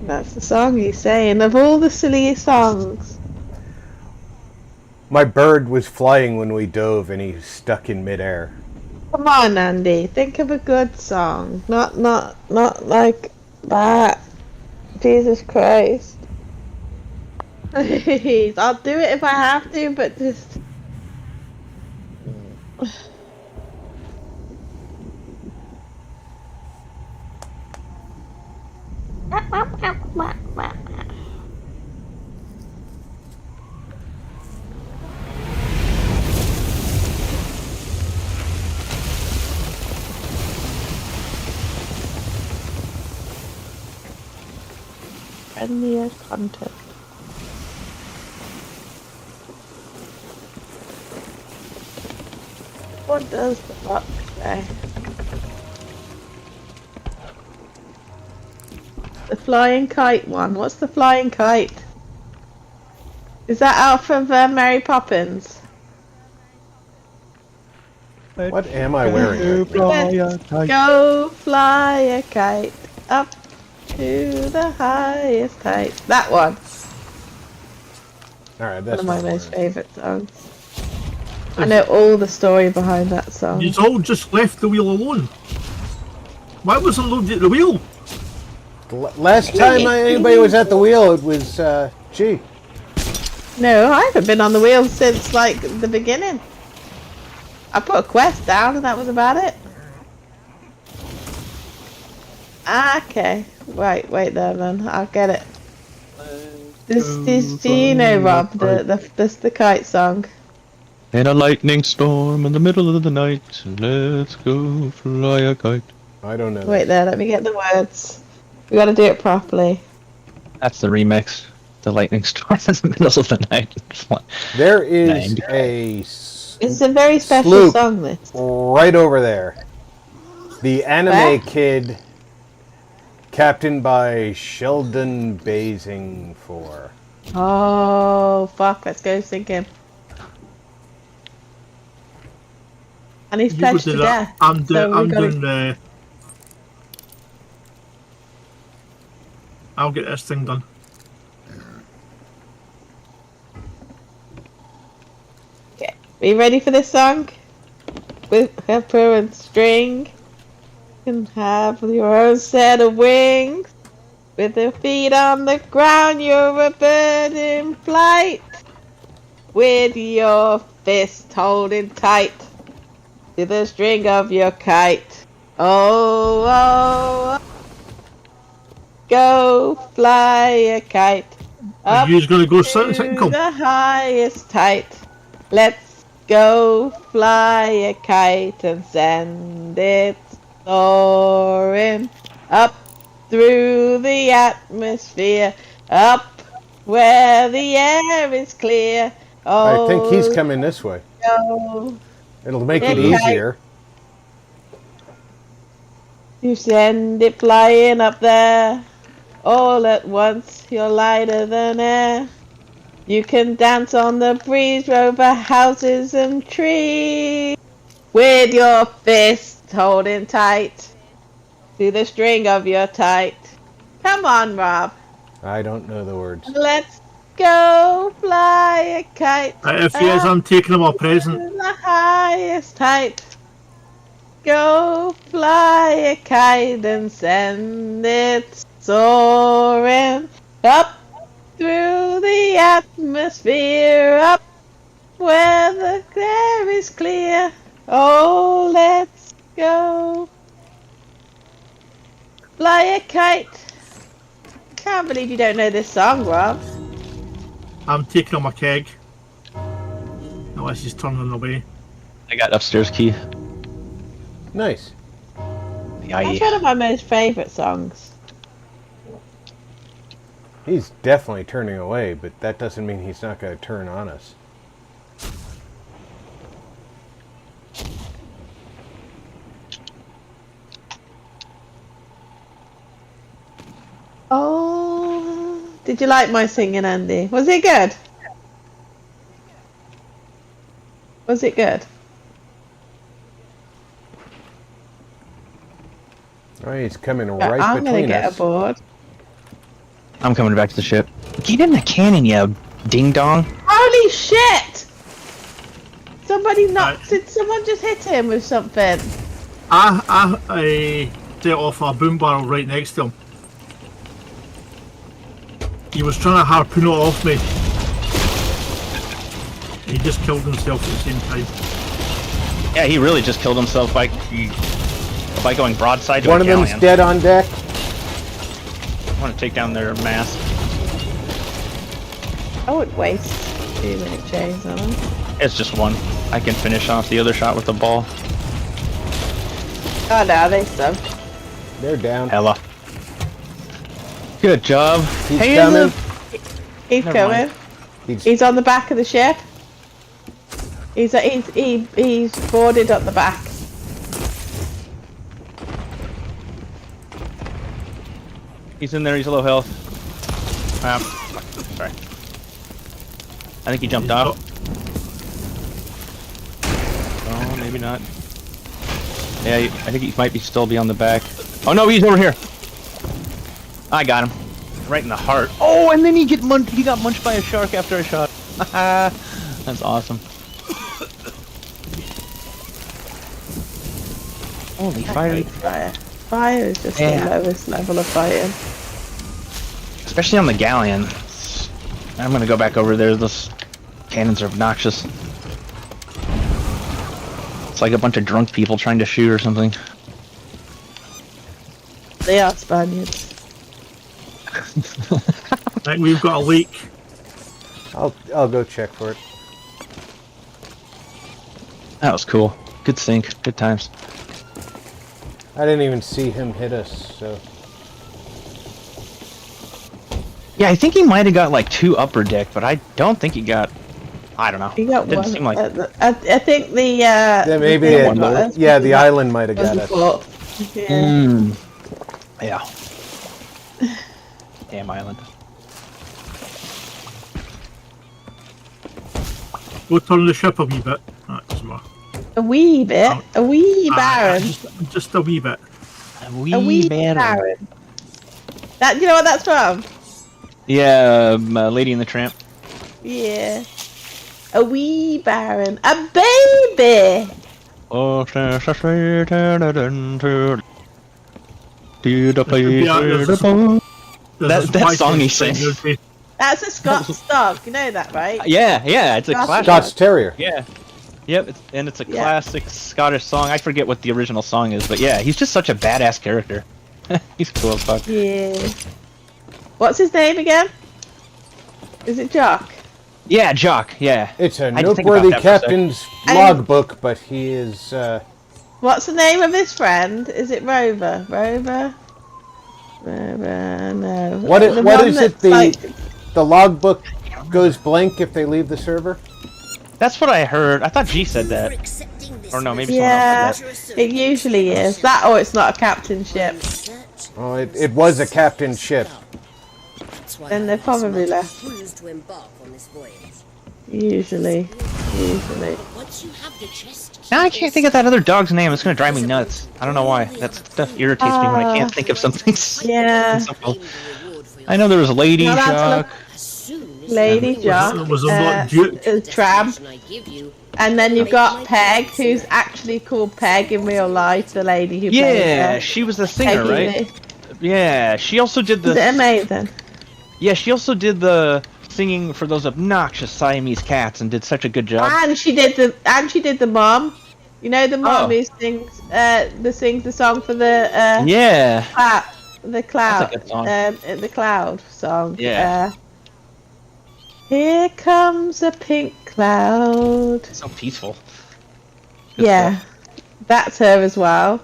That's the song he's saying. Of all the silly songs. My bird was flying when we dove, and he's stuck in midair. Come on, Andy. Think of a good song. Not like that. Jesus Christ. Please, I'll do it if I have to, but just. Friendlier content. What does the fox say? The flying kite one. What's the flying kite? Is that out of Mary Poppins? What am I wearing? Go fly a kite up to the highest height. That one. All right, that's One of my not most wearing. favourite songs. I know all the story behind that song. You all just left the wheel alone. Why wasn't loaded at the wheel? Last time anybody was at the wheel, it was G. No, I haven't been on the wheel since like the beginning. I put a quest down and that was about it. Okay. Right, wait there then. I'll get it. This do you know, Rob, the kite song? In a lightning storm in the middle of the night, let's go fly a kite. I don't know. Wait there, let me get the words. We gotta do it properly. That's the remix. The lightning storm in the middle of the night. There is a It's a very special Sloop. song, this. Right over there. The anime Where? kid, captained by Sheldon Basingfor. Oh, fuck, let's go sing him. And he's You go pledged do to that. death. I'm so we've gotta- doing. I'll get this thing done. Okay. Are you ready for this song? With pepper and string. You can have your own set of wings. With your feet on the ground, you're a bird in flight. With your fist holding tight to the string of your kite. Oh, oh, oh. Go fly a kite. Are Up you going to go to sit and come? the highest height. Let's go fly a kite and send it soaring up through the atmosphere, up where the air is clear. Oh, I think he's coming this way. go It'll make it Okay. easier. You send it flying up there. All at once, you're lighter than air. You can dance on the breeze over houses and trees. With your fist holding tight to the string of your kite. Come on, Rob. I don't know the words. Let's go fly a kite. If he is, I'm taking him a present. To the highest height. Go fly a kite and send it soaring up through the atmosphere, up where the air is clear. Oh, let's go fly a kite. Can't believe you don't know this song, Rob. I'm taking him a keg. Unless he's turning away. I got upstairs key. Nice. That's one of my most favourite songs. He's definitely turning away, but that doesn't mean he's not going to turn on us. Oh, did you like my singing, Andy? Was it good? Was it good? Oh, he's coming Yeah, right I'm gonna between get us. aboard. I'm coming back to the ship. Get in the cannon, you ding dong. Holy shit! Somebody knocked. Did someone just hit him with something? I set off a boom barrel right next to him. He was trying to harpoon it off me. He just killed himself at the same time. Yeah, he really just killed himself by going broadside to One a of them's galleon. dead on deck. I want to take down their mast. I would waste 2-minute chains on him. It's just one. I can finish off the other shot with the ball. Oh no, they suck. They're down. Ella. Good job. He's Hey, coming. He's Never coming. He's He's on the back of the ship. He's boarded up the back. He's in there. He's low health. Sorry. I think he jumped off. Oh, maybe not. Yeah, I think he might still be on the back. Oh no, he's over here. I got him. Right in the heart. Oh, and then he got munched by a shark after I shot. That's awesome. Holy fire. Fire. Fire is just Yeah. the lowest level of fighting. Especially on the galleon. I'm gonna go back over there. Those cannons are obnoxious. It's like a bunch of drunk people trying to shoot or something. They are Spaniards. I think we've got a leak. I'll go check for it. That was cool. Good sink. Good times. I didn't even see him hit us, so Yeah, I think he might have got like 2 upper deck, but I don't think he got I don't know. You got Didn't one. seem like. I think the Yeah, maybe the it, thing got us yeah, the because island might have that got was us. before. Yeah. Mm. Yeah. Damn island. Go turn the ship a wee bit. That doesn't matter. A wee bit, a wee baron, Just a wee bit. a wee baron. That, do you know what that's from? Yeah, Lady and the Tramp. Yeah. A wee baron. A baby! Oh, There's a that song he thing, sings. there's That's a Scots dog, you know that, right? Yeah, it's a Scots classic. Scots Terrier. Yeah. Yep, it's a Yeah. classic Scottish song. I forget what the original song is, but yeah, he's just such a badass character. He's cool as fuck. Yeah. What's his name again? Is it Jock? Yeah, Jock, yeah. It's a I had to think noteworthy about that for a captain's And- logbook, but he is. What's the name of his friend? Is it Rover? Rover? Rover, no. What The what one is it? that's The logbook goes blank if they leave the server. That's what I heard. I thought G said that. Or no, maybe Yeah, someone else said it usually is. That or it's not a captain ship. Oh, it was a captain's ship. Then they're probably left. Usually. that. Now I can't think of that other dog's name. It's gonna drive me nuts. I don't know why. That stuff irritates me when I can't think of something Yeah. simple. I know there was Lady Now that's Jock. Lady Jock, Was it not Duke? Tram, and then you've got Peg, who's actually called Peg in real life, the lady who plays Yeah, her. she was the singer, Peggy right? Lee. Yeah, she also did Is it the. amazing? Yeah, she also did the singing for those obnoxious Siamese cats and did such a good job. And she did the mom. You know the mom Oh. who sings the song for the Yeah. the cloud That's a good song. the cloud song. Yeah. Here comes a pink cloud. So peaceful. Good Yeah, stuff. that's her as well.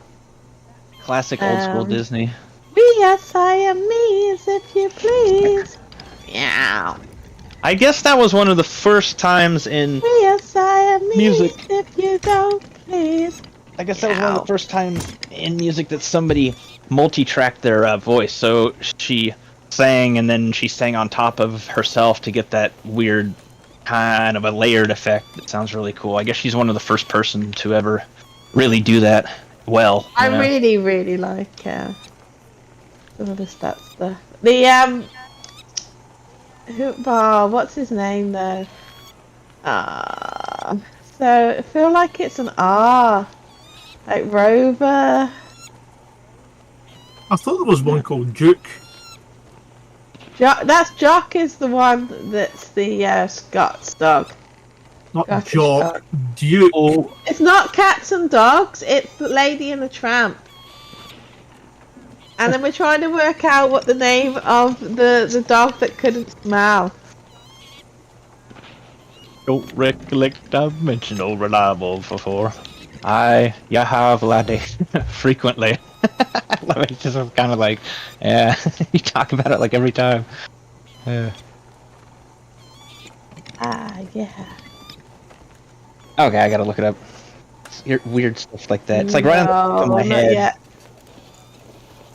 Classic old school Um, Disney. We are Siamese, if you please. Meow. I guess that was one of the first times in. We are Siamese, Music. if you don't please. I guess that was one of Meow. the first times in music that somebody multi-tracked their voice. So she sang and then she sang on top of herself to get that weird kind of a layered effect. That sounds really cool. I guess she's one of the first person to ever really do that well. I you know? really, really like some of the stats stuff. The what's his name though? So I feel like it's an R, like Rover. I thought there was one called Duke. Jock is the one that's the Scots dog. Not Scottish Jock. dog. Duke. Oh, It's not cats and dogs. It's the Lady and the Tramp. And then we're trying to work out what the name of the dog that couldn't smell. don't recollect I've mentioned old reliable before. You have laddie frequently. It's just kind of like, yeah, you talk about it like every time. Yeah. Yeah. Okay, I gotta look it up. Weird stuff like that. It's like right on the top of my not head yet.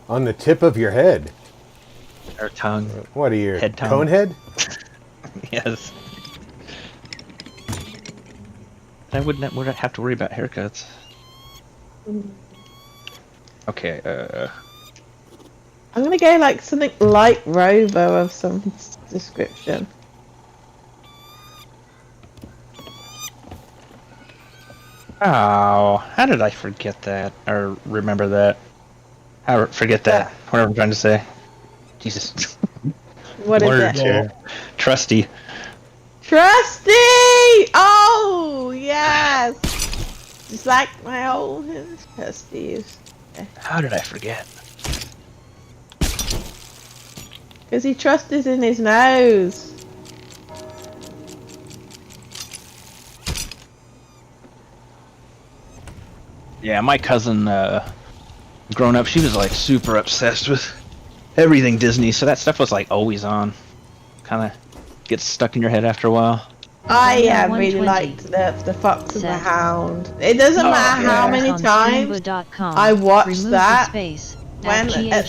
On the tip of your head. or tongue. What are you? Head tongue. Cone head? Yes. I wouldn't have to worry about haircuts. Okay, I'm gonna go like something like Rover of some description. oh, how did I forget that? Or remember that? Forget that. Whatever I'm trying to say. Jesus. What is Words it? here. Trusty. Trusty! Oh, yes! Just like my old Trustees. How did I forget? Because he trust is in his nose. Yeah, my cousin, growing up, she was like super obsessed with everything Disney, so that stuff was like always on. Kind of gets stuck in your head after a while. I Runner really 120 liked the Fox and the said. Hound. It doesn't matter how Viewers many on times Streamba.com. I watched Remove that. the space. When At near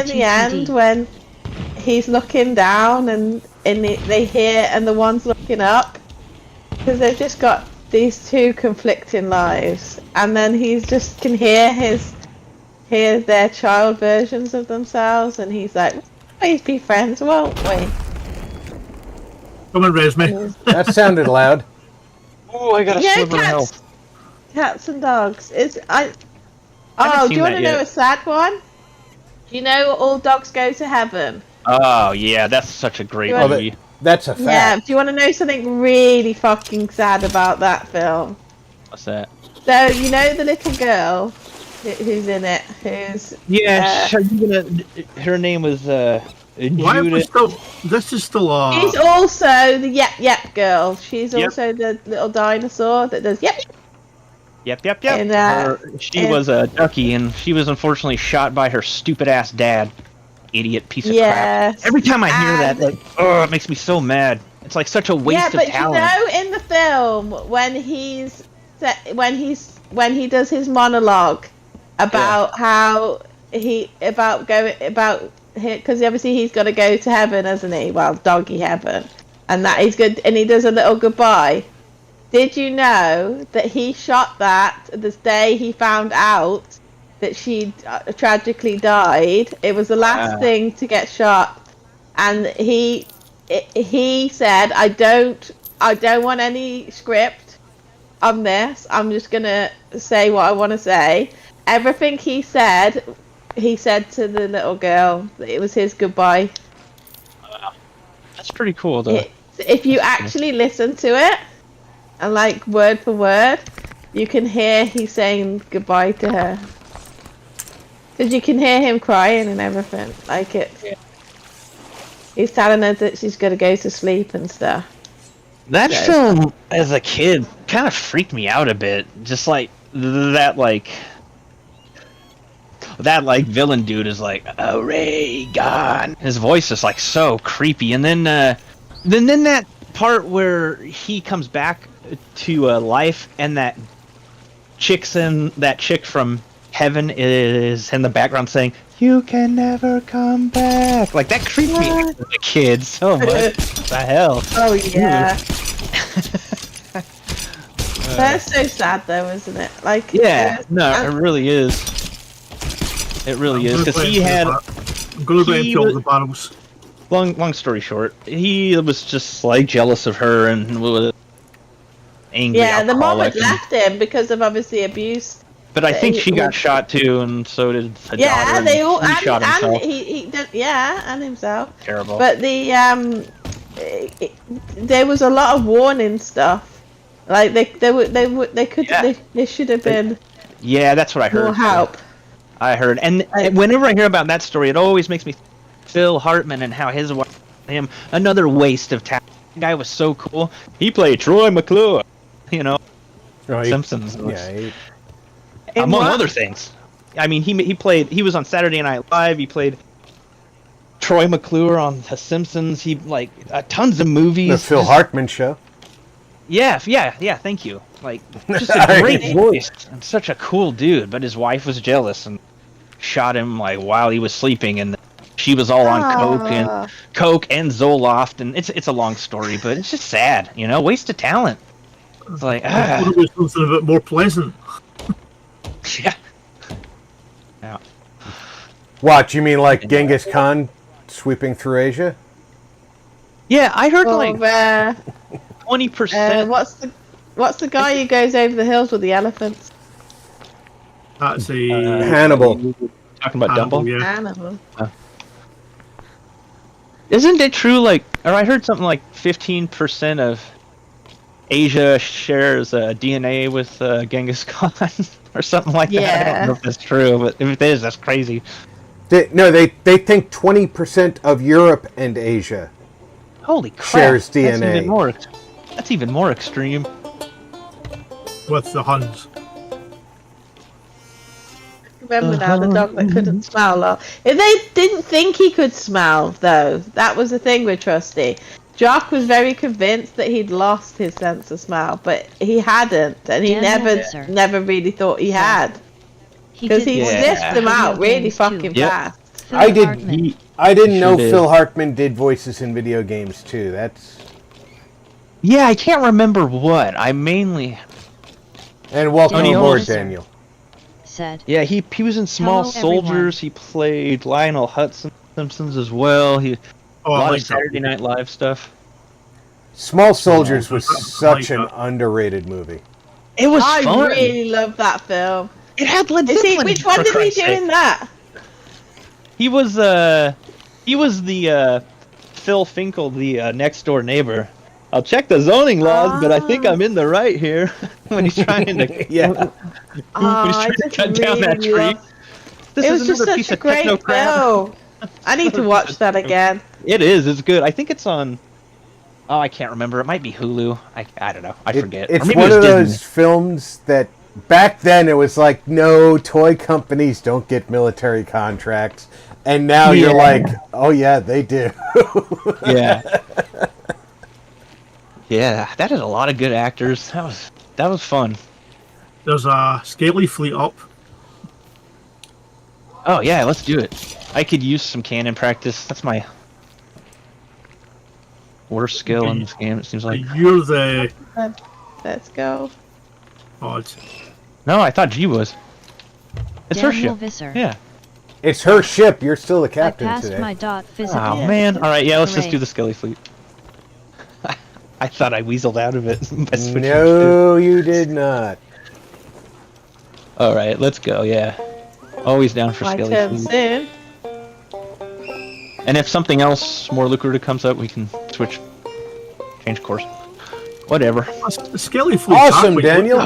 the end, GHJ10TTD. when he's looking down they hear, and the one's looking up, because they've just got these two conflicting lives, and then he's just can hear their child versions of themselves, and he's like, "Please be friends, won't we?" Come and raise me. That sounded loud. Oh, I got a sliver of health. Cats and dogs. haven't Oh, do seen you want that to know yet. a sad one? Do you know all dogs go to heaven? Oh yeah, that's such a great Oh, movie. That's a fact. Yeah. Do you want to know something really fucking sad about that film? What's that? So you know the little girl who's in it, who's Yeah, her name was Why are we Judith. still? This is still she's also the yep girl. She's Yep. also the little dinosaur that does yep. Yep. And, She was a ducky, and she was unfortunately shot by her stupid ass dad. Idiot piece of crap. Yes. Every time I hear that, And- oh, it makes me so mad. It's like such a waste Yeah, of but talent. you know, in the film, when he does his monologue about how because obviously he's got to go to heaven, hasn't he? Well, doggy heaven, and that he's good, and he does a little goodbye. Did you know that he shot that this day he found out that she tragically died? It was the last thing to get shot, and he said, "I don't want any script on this. I'm just gonna say what I want to say." Everything he said to the little girl. It was his goodbye. That's pretty cool, though. If you actually listen to it, and like word for word, you can hear he's saying goodbye to her. Because you can hear him crying and everything. Like it. Yeah. He's telling her that she's gonna go to sleep and stuff. That film, as a kid, kind of freaked me out a bit. Just like that villain dude is like, "Hooray, gone." His voice is like so creepy, and then that part where he comes back to life, and that chick from heaven is in the background saying, "You can never come back." Like that creeped me out as a kid so much. What the hell? Oh yeah. That's so sad though, isn't it? Like yeah, no, it really is. It really is, because he had. I'm gonna go and fill the barrels. Long story short, he was just like jealous of her and was angry. Yeah, the mom had alcoholic left him because of obviously abuse. But I think she got shot too, and so did the daughter. Yeah, they all he shot himself. and he did, yeah, and himself. Terrible. But there was a lot of warning stuff. Like they should have been. Yeah, that's what I heard. More help. I heard, and whenever I hear about that story, it always makes me Phil Hartman and how his wife, him, another waste of talent. The guy was so cool. He played Troy McClure, Simpsons. Yeah. Among other things. I mean, he was on Saturday Night Live. He played Troy McClure on The Simpsons. He tons of movies. The Phil Hartman Show. Yeah. Thank you. Like, just a great voice and such a cool dude. But his wife was jealous and shot him while he was sleeping, and she was all on coke and Zoloft, and it's a long story, but it's just sad. Waste of talent. It's like something a bit more pleasant. Yeah. What, you mean like Genghis Khan sweeping through Asia? Yeah, I heard 20%. What's the guy who goes over the hills with the elephants? That's a Hannibal. Talking about Dumbo? Yeah. Hannibal. Isn't it true, or I heard something like 15% of Asia shares DNA with Genghis Khan or something like that? I don't know if that's true, but if it is, that's crazy. They think 20% of Europe and Asia Holy crap. shares DNA. That's even more extreme. With the Huns. Remember now, the dog that couldn't smell. If they didn't think he could smell, though, that was the thing with Trusty. Jock was very convinced that he'd lost his sense of smell, but he hadn't, and he never really thought he had. Because he sniffed them out really fucking fast. I didn't know Phil Hartman did voices in video games too. That's. Yeah, I can't remember what. I mainly. And welcome aboard, Daniel. Said. Yeah, he was in Small Soldiers. He played Lionel Hutson Simpsons as well. A lot of Saturday Night Live stuff. Small Soldiers was such an underrated movie. It was fun. I really love that film. It had Led Zeppelin. Which one did he do in that? He was the Phil Finkel, the next door neighbor. I'll check the zoning laws, but I think I'm in the right here. When he's trying to when he's trying to cut down that tree. It was just such a great film. I need to watch that again. It is. It's good. I think it's on. Oh, I can't remember. It might be Hulu. I don't know. I forget. It's one of those films that back then it was like, no, toy companies don't get military contracts, and now you're like, oh yeah, they do. Yeah. Yeah, that is a lot of good actors. That was fun. There's a Scaly Fleet up. Oh yeah, let's do it. I could use some cannon practice. That's my worst skill in this game, it seems like. You're the... Let's go. Odd. No, I thought G was. It's her ship. Visser. Yeah. It's her ship. You're still the captain I passed today. my dot physical. Oh man! All right, yeah, let's just do the Skelly Fleet. I thought I weaseled out of it. No, you did not. All right, let's go. Yeah, always down for Skelly Fleet. Soon. And if something else more lucrative comes up, we can switch, change course. Whatever. The Skelly Fleet. Awesome, Daniel.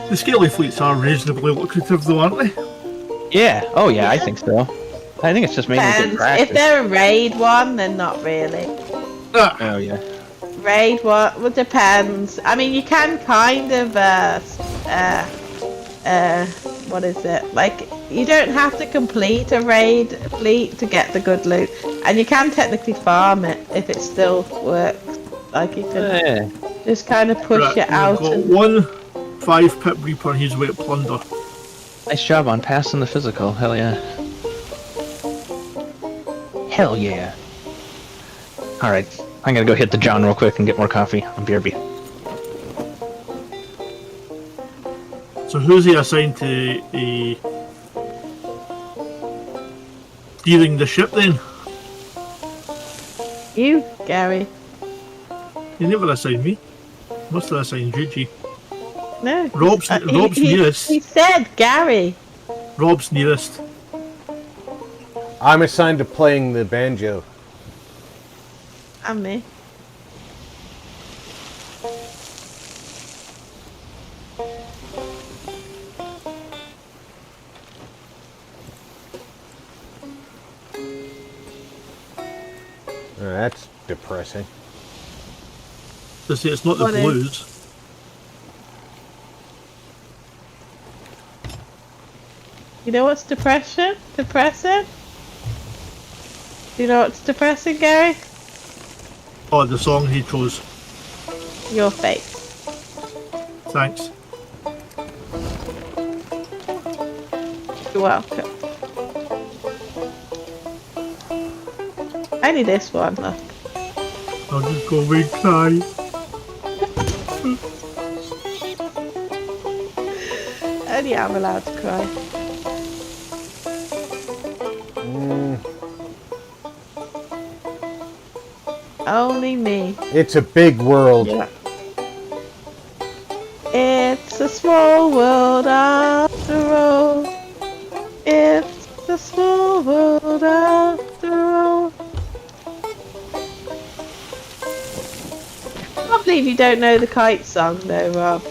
The Scaly Fleets are reasonably lucrative, though, aren't they? Yeah. Oh, yeah, I think so. I think it's just mainly good practice. If they're a raid one, then not really. Oh, yeah. Raid one, well, depends. I mean, you can kind of, what is it? Like, you don't have to complete a raid fleet to get the good loot. And you can technically farm it if it still works. Like, you can just kind of push it out. One 5-pip Reaper on his way to plunder. Nice job on passing the physical. Hell yeah. Hell yeah. Alright, I'm gonna go hit the John real quick and get more coffee on BRB. So who's he assigned to steering the ship then? You, Gary. He never assigned me. Must have assigned Gigi. No. Rob's nearest. He said Gary. Rob's nearest. I'm assigned to playing the banjo. And me. That's depressing. To say it's not the blues. You know what's depression? Depressing? Do you know what's depressing, Gary? Oh, the song he chose. Your face. Thanks. You're welcome. Only this one, look. I'll just go away and cry. Only I'm allowed to cry. Only me. It's a big world. Yeah. It's a small world after all. It's a small world after all. I can't believe you don't know the kite song though, Rob.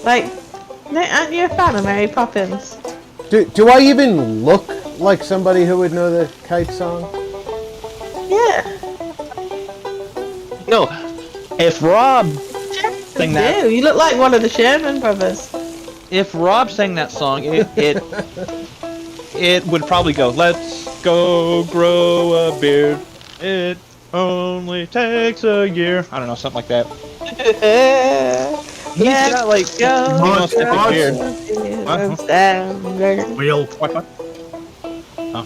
Like, aren't you a fan of Mary Poppins? Do I even look like somebody who would know the kite song? Yeah. No, if Rob sang that, You look like one of the Sherman brothers. if Rob sang that song, it would probably go, let's Go grow a beard. It only takes a year. I don't know, something like that. He's got like almost a beard. Wheel. What? Oh.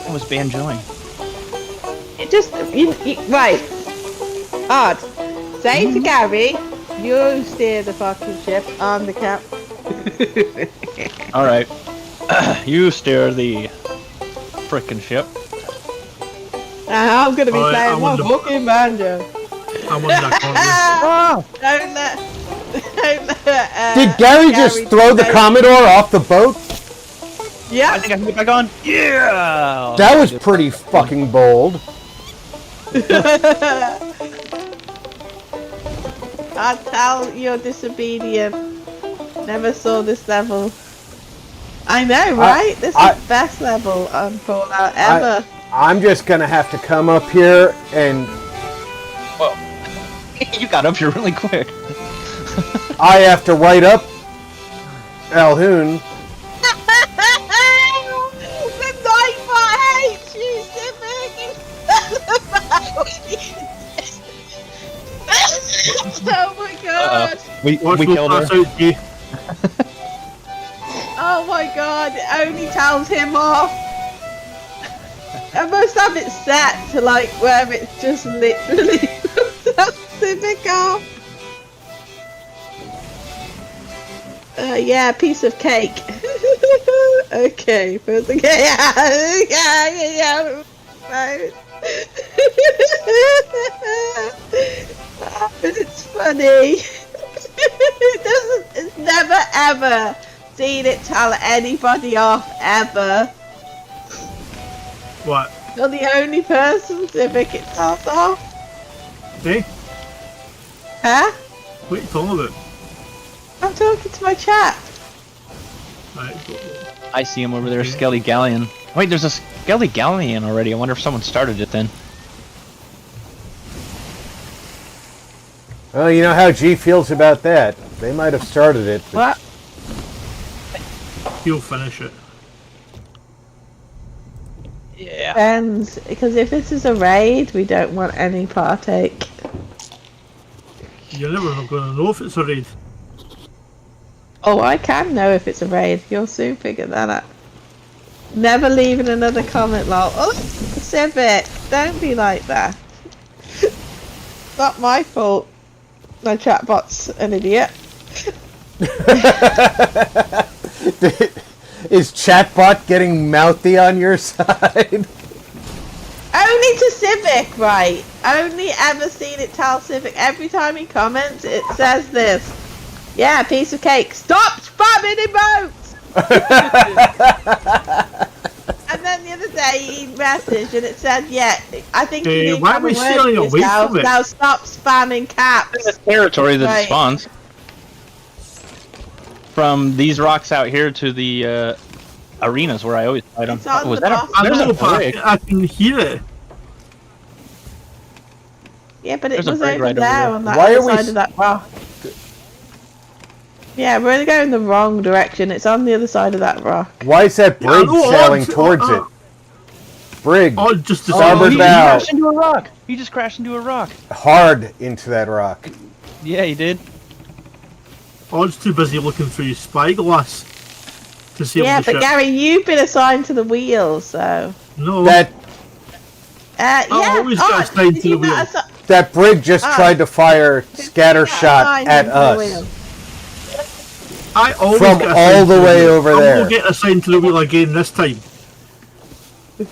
What was banjoing? It just right. Odd. Say to Gary, you steer the fucking ship on the cap. All right. You steer the frickin' ship. I'm gonna be Alright, playing I'm my on the- fucking banjo. I'm on that corner. Don't let. Did Gary just throw the Commodore off the boat? I Yeah. think I can get back on. Yeah. That was pretty fucking bold. I tell you're disobedient. Never saw this level. I know, right? This is the best level on Fallout ever. I'm just gonna have to come up here and Whoa. You got up here really quick. I have to write up Alhoon. The Nightbot hates you, Civic! Oh my god! We Watch killed her. pass out, G. Oh my god, it only tells him off. I must have it set to like where it's just literally Civic off. Yeah, piece of cake. Okay, first okay, yeah. Right. But it's funny. It's never ever seen it tell anybody off ever. What? You're the only person Civic it tells off. Hey? Huh? What are you talking about? I'm talking to my chat. Right, go. I see him over there, Skelly Galleon. Wait, there's a Skelly Galleon already. I wonder if someone started it then. Well, you know how G feels about that. They might have started it. But What? He'll finish it. Yeah. Depends, because if this is a raid, we don't want any partake. You're never going to know if it's a raid. Oh, I can know if it's a raid. You'll soon figure that out. Never leaving another comment, lol. Oh, Civic, don't be like that. Not my fault. My chatbot's an idiot. is Chatbot getting mouthy on your side? Only to Civic, right? Only ever seen it tell Civic. Every time he comments, it says this. Yeah, piece of cake. Stop spamming emotes! And then the other day he messaged and it said, yeah, I think you need to why have are a we word stealing for away yourself. from it? Now stop spamming caps. It's territory that Right. spawns. From these rocks out here to the arenas where I always fight them. It's on Was the that boss. I there's know, a but brig. I can hear it. Yeah, but it There's a was brig over right over there there. on that Why other are we side of that rock. Yeah, we're going the wrong direction. It's on the other side of that rock. Why is that Yeah, I brig know, sailing odds- towards it? Brig, Oh, just the Starboard he bow. crashed into a rock. He just crashed into a rock. hard into that rock. Yeah, he did. Odd's too busy looking through his spyglass to see Yeah, the but ship. Gary, you've been assigned to the wheel, so. No, That Yeah. always get assigned did to you the not wheel. that brig just Ah. tried to fire scatter Yeah, shot assigned at him to the us. wheel. I always From get all assigned the to way wheel. over I'm there. gonna get assigned to the wheel again this time.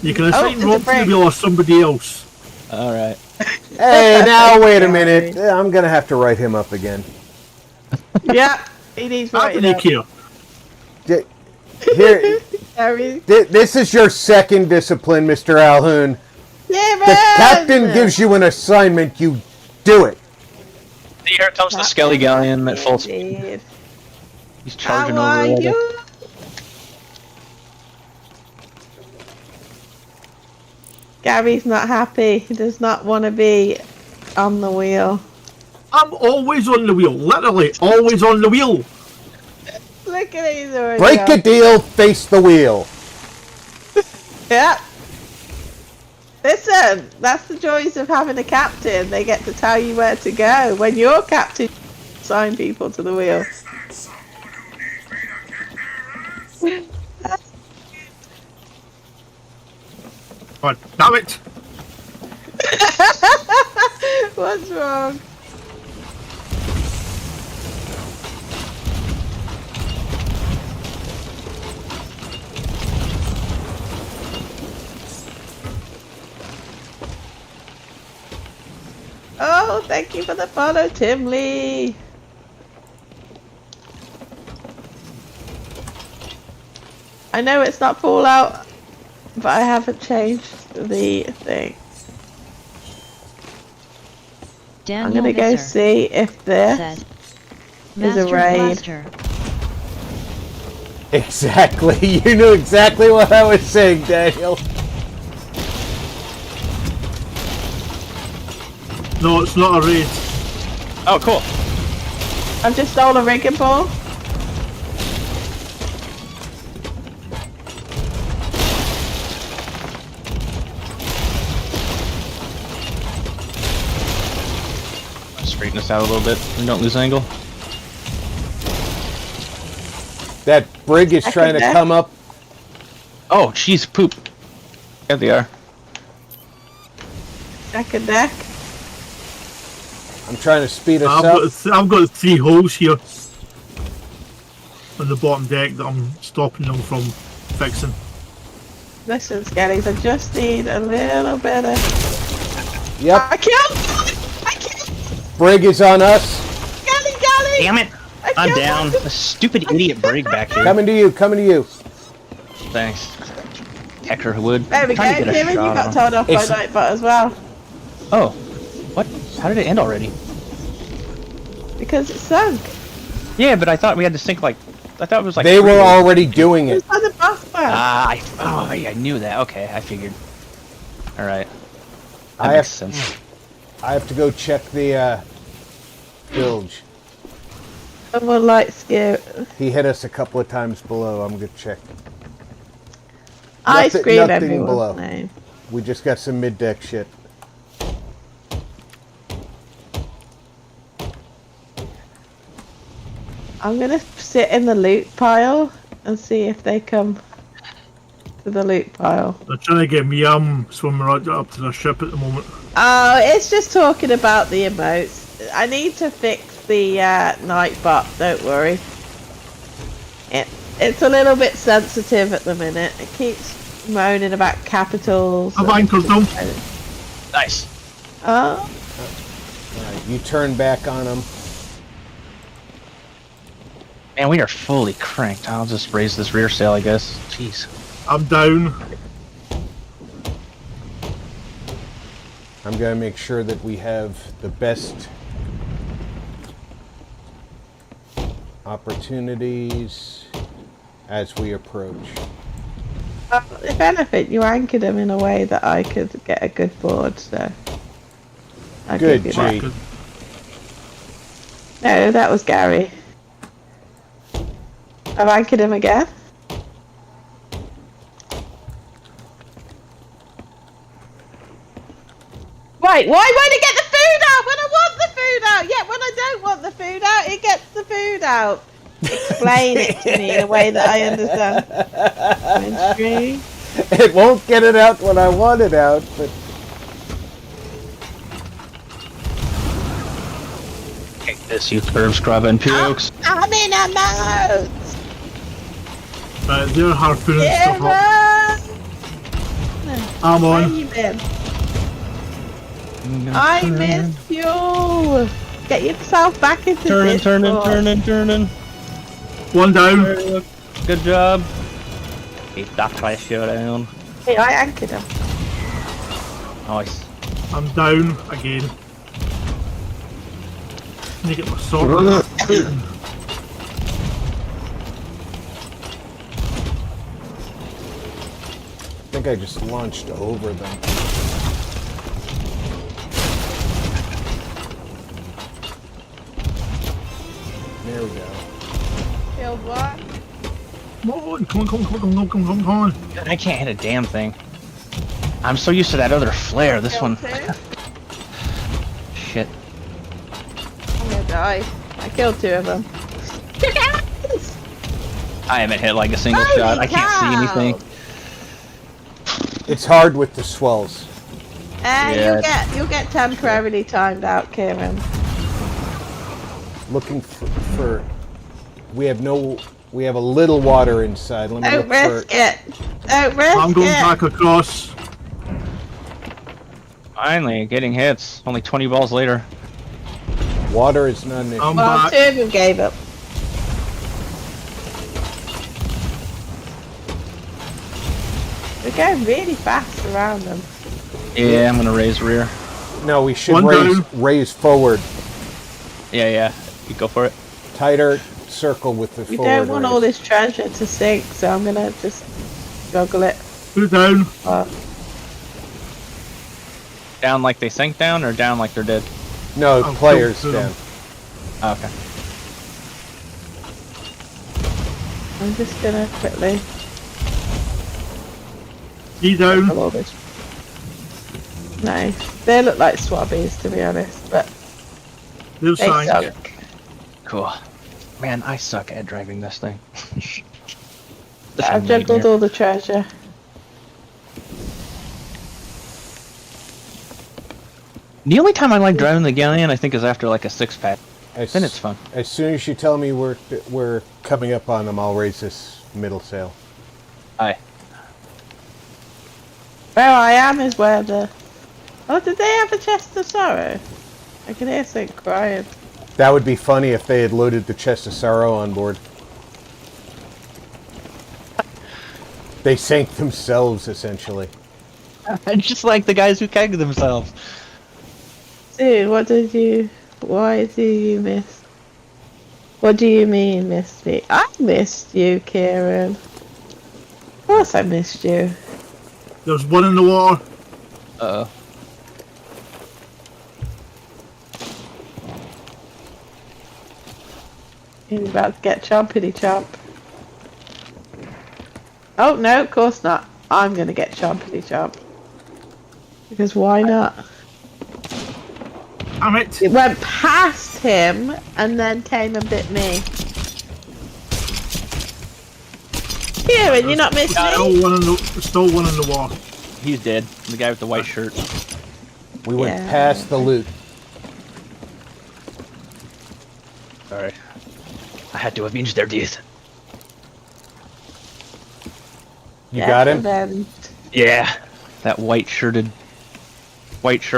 You can assign it's a Rob to the break. wheel or somebody else. All right. Hey, now wait a minute. Yeah, I'm gonna have to write him up again. Yeah, he needs How writing do you up. care? Here, Gary. this is your second discipline, Mr. Alhoon. Yeah, The captain gives you an assignment, you do it. Here comes the Skelly Galleon at full speed. Indeed. He's charging How are over there. you? Gary's not happy. He does not want to be on the wheel. I'm always on the wheel, literally always on the wheel. Look at these already. Break a deal, face the wheel. Yeah. Listen, that's the joys of having a captain. They get to tell you where to go. When you're captain, you sign people to the wheel. God damn it! What's wrong? Oh, thank you for the follow, Tim Lee. I know it's not Fallout, but I haven't changed the thing. Daniel I'm gonna go Visser see if this says, is a Master raid. Blaster. Exactly. You knew exactly what I was saying, Daniel. No, it's not a raid. Oh, cool. I've just stole a rigging ball. Straighten this out a little bit and don't lose angle. That brig is I trying to can come up. Oh, jeez, poop. There they are. Second deck. I'm trying to speed us I've up. got, I've got 3 holes here on the bottom deck that I'm stopping them from fixing. Listen, Skellies, I just need a little bit of... Yep. I killed! Brig is on us. Skelly, Gally! Damn it! I I'm killed down. one. A stupid idiot brig back here. Coming to you. Coming to you. Thanks. Hecker would. There we go, Trying to get a Kieran, you shot got on told off by It's- Nightbot as well. Oh. What? How did it end already? Because it sunk. Yeah, but I thought we had to sync like... I thought it was like... They 3 were days. already doing It it. was on the bus bar. I knew that. Okay, I figured. Alright. That I makes have- sense. I have to go check the bilge. Someone light skew. He hit us a couple of times below. I'm gonna check. I Nothing- scream nothing everyone's below. name. We just got some mid-deck shit. I'm gonna sit in the loot pile and see if they come to the loot pile. They're trying to get me swimming right up to the ship at the moment. Oh, it's just talking about the emotes. I need to fix the Nightbot, don't worry. It's a little bit sensitive at the minute. It keeps moaning about capitals. I've anchored them. Nice. Oh, Alright, you turn back on him. Man, we are fully cranked. I'll just raise this rear sail, I guess. Jeez. I'm down. I'm gonna make sure that we have the best opportunities as we approach. if anything, you anchored him in a way that I could get a good board, so... I'll Good, give you that. G. No, that was Gary. I've anchored him again. Right, why won't it get the food out when I want the food out? Yet when I don't want the food out, it gets the food out. Explain it to me in a way that I understand. Entry. It won't get it out when I want it out, but Take this, you curve scrub and pukes. I'm in a mode. Right, they're harpooning stuff up. Kieran! I'm Where on. you been? I miss you. Get yourself back into Discord. One down. Good job. Keep that try showdown. Hey, I anchored him. Nice. I'm down again. Need to get my sword. I think I just launched over them. There we go. Killed one. Come on. I can't hit a damn thing. I'm so used to that other flare. This Killed one. two. Shit. I'm gonna die. I killed 2 of them. I haven't hit like a single Holy shot. I can't see cow. anything. It's hard with the swells. Yeah. You'll get temporarily timed out, Kieran. Looking for we have a little water inside. Let me Don't look risk for it. Don't risk I'm going it. back across. Finally, getting hits. Only 20 balls later. water is not an issue. I'm Well, back. 2 of them gave up. We're going really fast around them. Yeah, I'm gonna raise rear. No, we should One raise forward. Yeah. You go for it. Tighter circle with the We forward don't want raise. all this treasure to sink, so I'm gonna just juggle it. 2 down. Down like they sank down, or down like they're dead? No, Oh, players two down. Oh, okay. I'm just gonna quickly 3 down. juggle all this. Nice. They look like swabbies, to be honest, but They're they sank. suck. Cool. Man, I suck at driving this thing. This I've is a juggled nightmare. all the treasure. The only time I like driving the Galleon, I think, is after like a 6-pack. As, Then it's fun. As soon as you tell me we're coming up on them, I'll raise this middle sail. Aye. Where I am is where the... Oh, did they have a chest of sorrow? I can hear something crying. That would be funny if they had loaded the chest of sorrow on board. They sank themselves, essentially. Just like the guys who kegged themselves. Dude, why do you miss? What do you mean, miss me? I missed you, Kieran. Of course I missed you. There's one in the water. Uh-oh. He's about to get chompity chomp. Oh, no, of course not. I'm gonna get chompity chomp. Because why not? Damn it. It went past him and then came and bit me. Kieran, you're not missing me? Still one in the water. He's dead. The guy with the white shirt. We went Yeah. past the loot. Sorry. I had to avenge their death. You got him? Then Yeah. That white shirt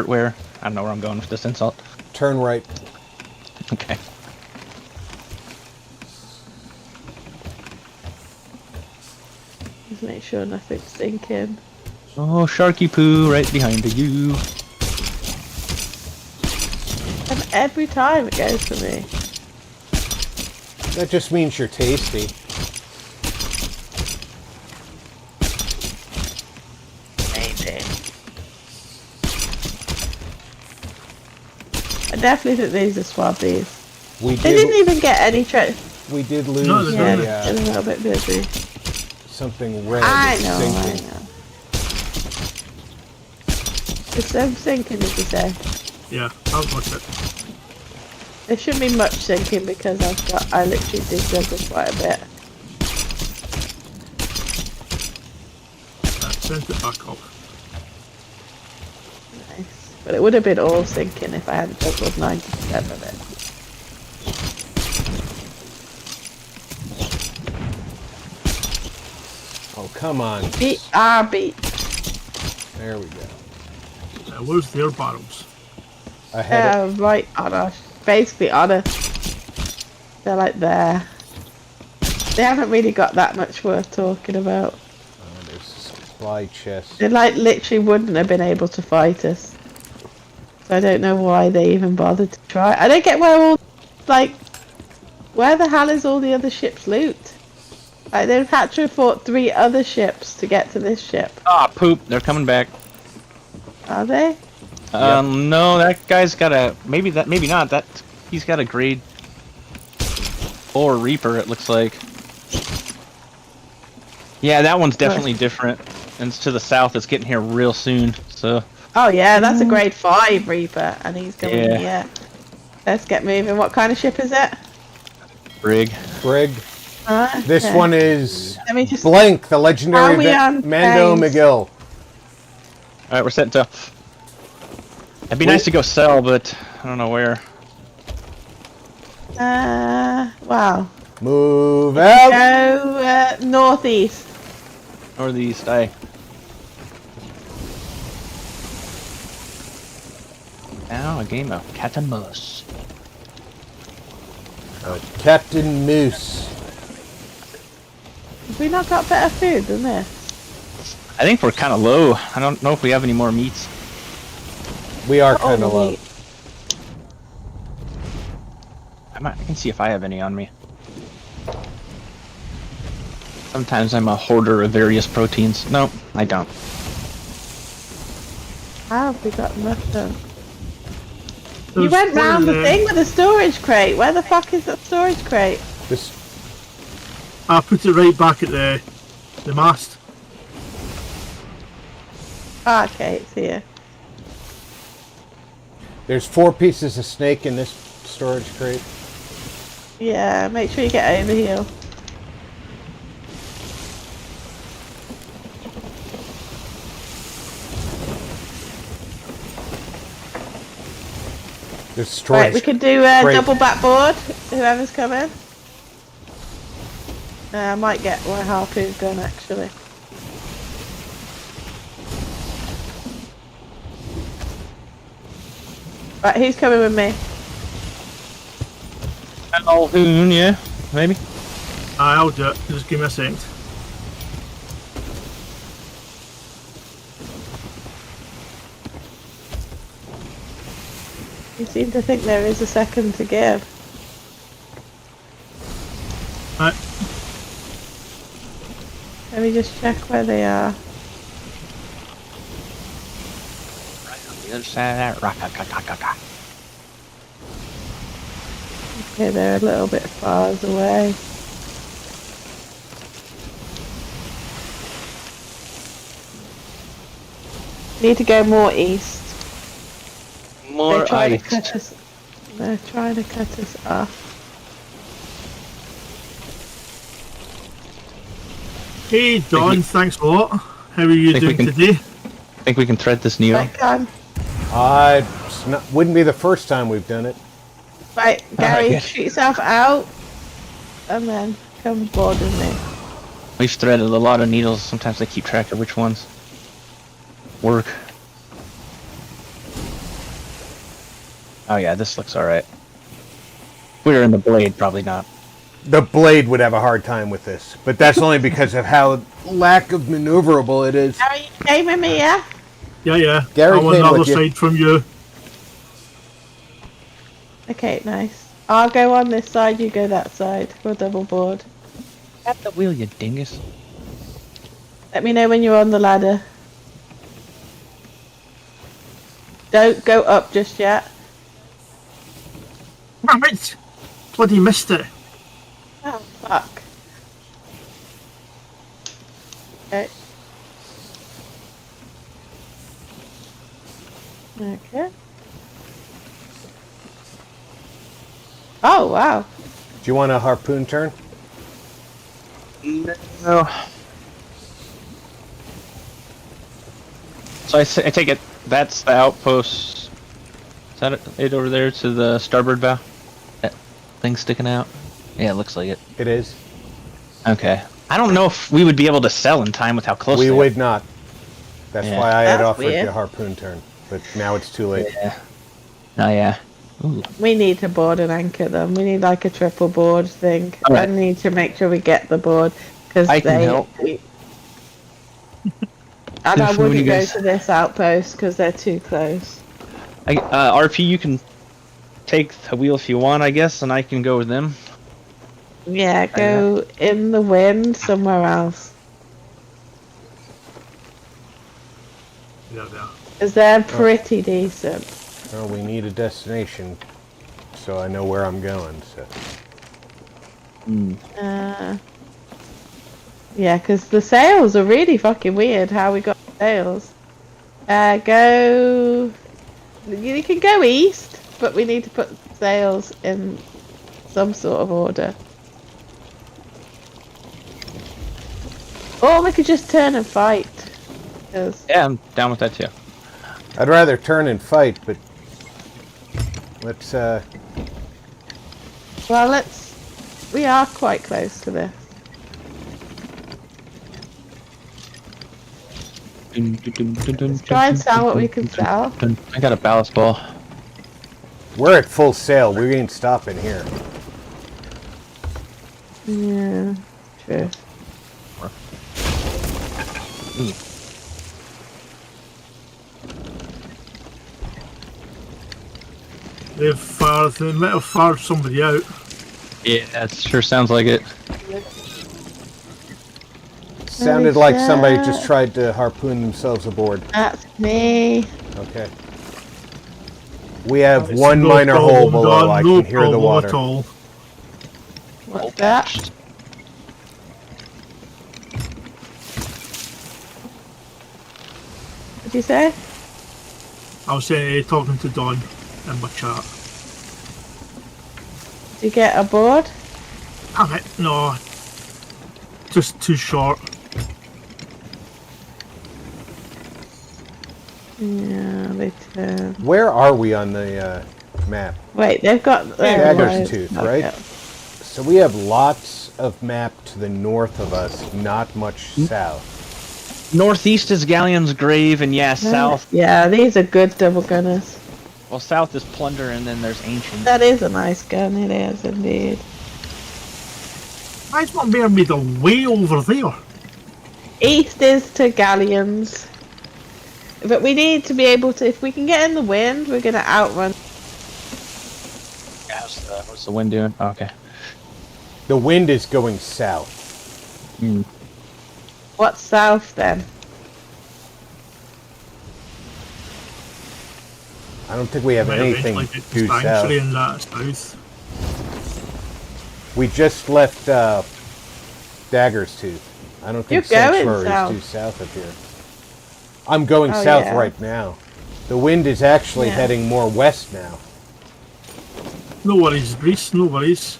wear. I don't know where I'm going with this insult. Turn right. Okay. just make sure nothing's sinking. Oh, Sharky Poo right behind you. And every time it goes for me. That just means you're tasty. Maybe. I definitely think these are swabbies. We They didn't did. even get any treasure. We did lose No, they Yeah, didn't. they're a little bit busy. something red. I know, sinking. I know. It's them sinking, did you say? Yeah, I'll watch it. There shouldn't be much sinking because I literally did juggle quite a bit. Sent it back up. Nice. But it would have been all sinking if I hadn't juggled 90% of it. Oh, come on. Beat our beat. There we go. Where's their barrels? Ahead. Right on us. Basically on us. They're like there. They haven't really got that much worth talking about. Oh, there's a supply chest. They like literally wouldn't have been able to fight us. So I don't know why they even bothered to try. I don't get where the hell is all the other ships' loot? Like they've had to have fought 3 other ships to get to this ship. Ah, poop. They're coming back. Are they? No, that guy's got a... Maybe not. He's got a grade... Or Reaper, it looks like. Yeah, that one's definitely different. And it's to the south. It's getting here real soon. So. Oh yeah, that's a grade 5 Reaper, and he's coming here. Let's get moving. What kind of ship is it? Brig. This one is Let me just... Blank, the legendary Mando McGill. Alright, we're setting to. It'd be nice to go sell, but I don't know where. Wow. Move out. Go northeast. Northeast, aye. Now a game of cat and mouse. Captain Moose. Have we not got better food than this? I think we're kind of low. I don't know if we have any more meats. We are kind of low. I can see if I have any on me. Sometimes I'm a hoarder of various proteins. No, I don't. How have we got nothing? You went round the thing with a storage crate. Where the fuck is that storage crate? I put it right back at the mast. Ah, okay, it's here. There's 4 pieces of snake in this storage crate. Yeah, make sure you get over here. There's storage. Right, we could do a double backboard. Whoever's coming. I might get my harpoon gun actually. Right, who's coming with me? Alhoon, yeah, maybe. I'll do it. Just give me a second. You seem to think there is a second to give. Right. Let me just check where they are. Right on the other side of that rock. Okay, they're a little bit far away. Need to go more east. More They're trying ice. to cut us. They're trying to cut us off. Hey Don, thanks a lot. How are you doing today? Think we can thread this Neo? Wouldn't be the first time we've done it. Right, Gary, shoot yourself out, and then come aboard with me. We've threaded a lot of needles. Sometimes I keep track of which ones work. Oh yeah, this looks alright. We're in the blade, probably not. The blade would have a hard time with this, but that's only because of how lack of maneuverable it is. Gary, you came with me, yeah? Yeah. Gary I'm on the came other with you. side from you. Okay, nice. I'll go on this side, you go that side. We'll double board. At the wheel, you dingus. Let me know when you're on the ladder. Don't go up just yet. Damn it! Bloody missed it. Oh, fuck. Okay. Okay. Oh, wow. Do you want a harpoon turn? No. So I take it that's the outpost. Is that it over there to the starboard bow? That thing sticking out? Yeah, it looks like it. It is. Okay. I don't know if we would be able to sell in time with how close We they would not. That's Yeah. why I had That's offered weird. the harpoon turn, but now it's too late. Yeah. Oh yeah. Ooh. We need to board and anchor them. We need like a triple board thing. Alright. I need to make sure we get the board because I can help. And I If you wouldn't go guys- to this outpost because they're too close. RP, you can take the wheel if you want, I guess, and I can go with them. Yeah, go in the wind somewhere else. Yeah. Because they're pretty decent. Well, we need a destination, so I know where I'm going. So Yeah, because the sails are really fucking weird how we got sails. Go... You can go east, but we need to put sails in some sort of order. Or we could just turn and fight. Yeah, I'm down with that too. I'd rather turn and fight, but let's Well, we are quite close to this. Let's try and sell what we can sell. I got a ballast ball. we're at full sail. We ain't stopping here. Yeah, true. They might have fired somebody out. Yeah, that sure sounds like it. Sounded like somebody just tried to harpoon themselves aboard. That's me. Okay. We have It's one no minor hole problem, below. Don, I no can hear the problem water. at all. What's that? What'd you say? I was saying, talking to Don in my chat. Did you get aboard? Damn it, no. Just too short. Yeah, they turn. Where are we on the map? Wait, they've got Dagger's Tooth, okay. right? So we have lots of map to the north of us, not much south. Northeast is Galleon's Grave, and yeah, south. Yeah, these are good double gunners. Well, south is Plunder, and then there's Ancient. That is a nice gun, it is indeed. Why is my mare made a way over there? East is to galleons. But we need to be able to, if we can get in the wind, we're going to outrun. Yeah, what's the wind doing? Oh, okay. The wind is going south. What's south then? I don't think we have Might anything eventually get due sanctuary south. in that south. We just left Dagger's Tooth. I don't think You're going Sanctuary south. is due south of here. I'm going Oh, south yeah. right now. The wind is actually Yeah. heading more west now. No worries, Reese, no worries.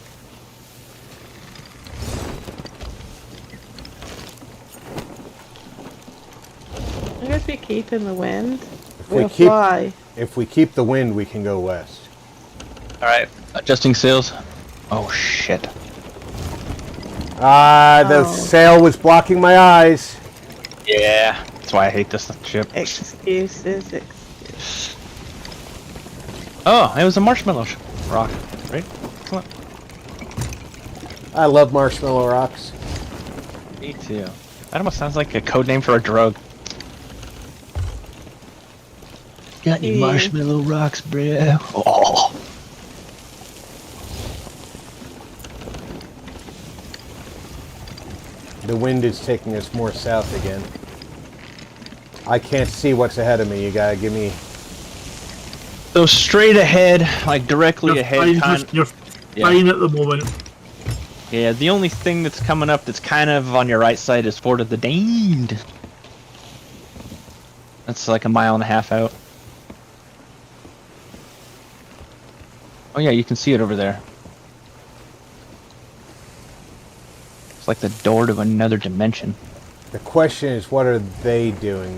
I guess we keep in the wind. we We'll keep- fly. If we keep the wind, we can go west. Alright, adjusting sails. Oh, shit. Ah, the Oh. sail was blocking my eyes. Yeah, that's why I hate this ship. Excuses. Oh, it was a marshmallow rock, right? Excellent. I love marshmallow rocks. Me too. That almost sounds like a code name for a drug. Got any Yeah. marshmallow rocks, bro? Oh. The wind is taking us more south again. I can't see what's ahead of me. You gotta give me... So straight ahead, like directly You're ahead. fine, you're Yeah. fine at the moment. Yeah, the only thing that's coming up that's kind of on your right side is Fort of the Damned. That's like a mile and a half out. Oh yeah, you can see it over there. It's like the door to another dimension. The question is, what are they doing?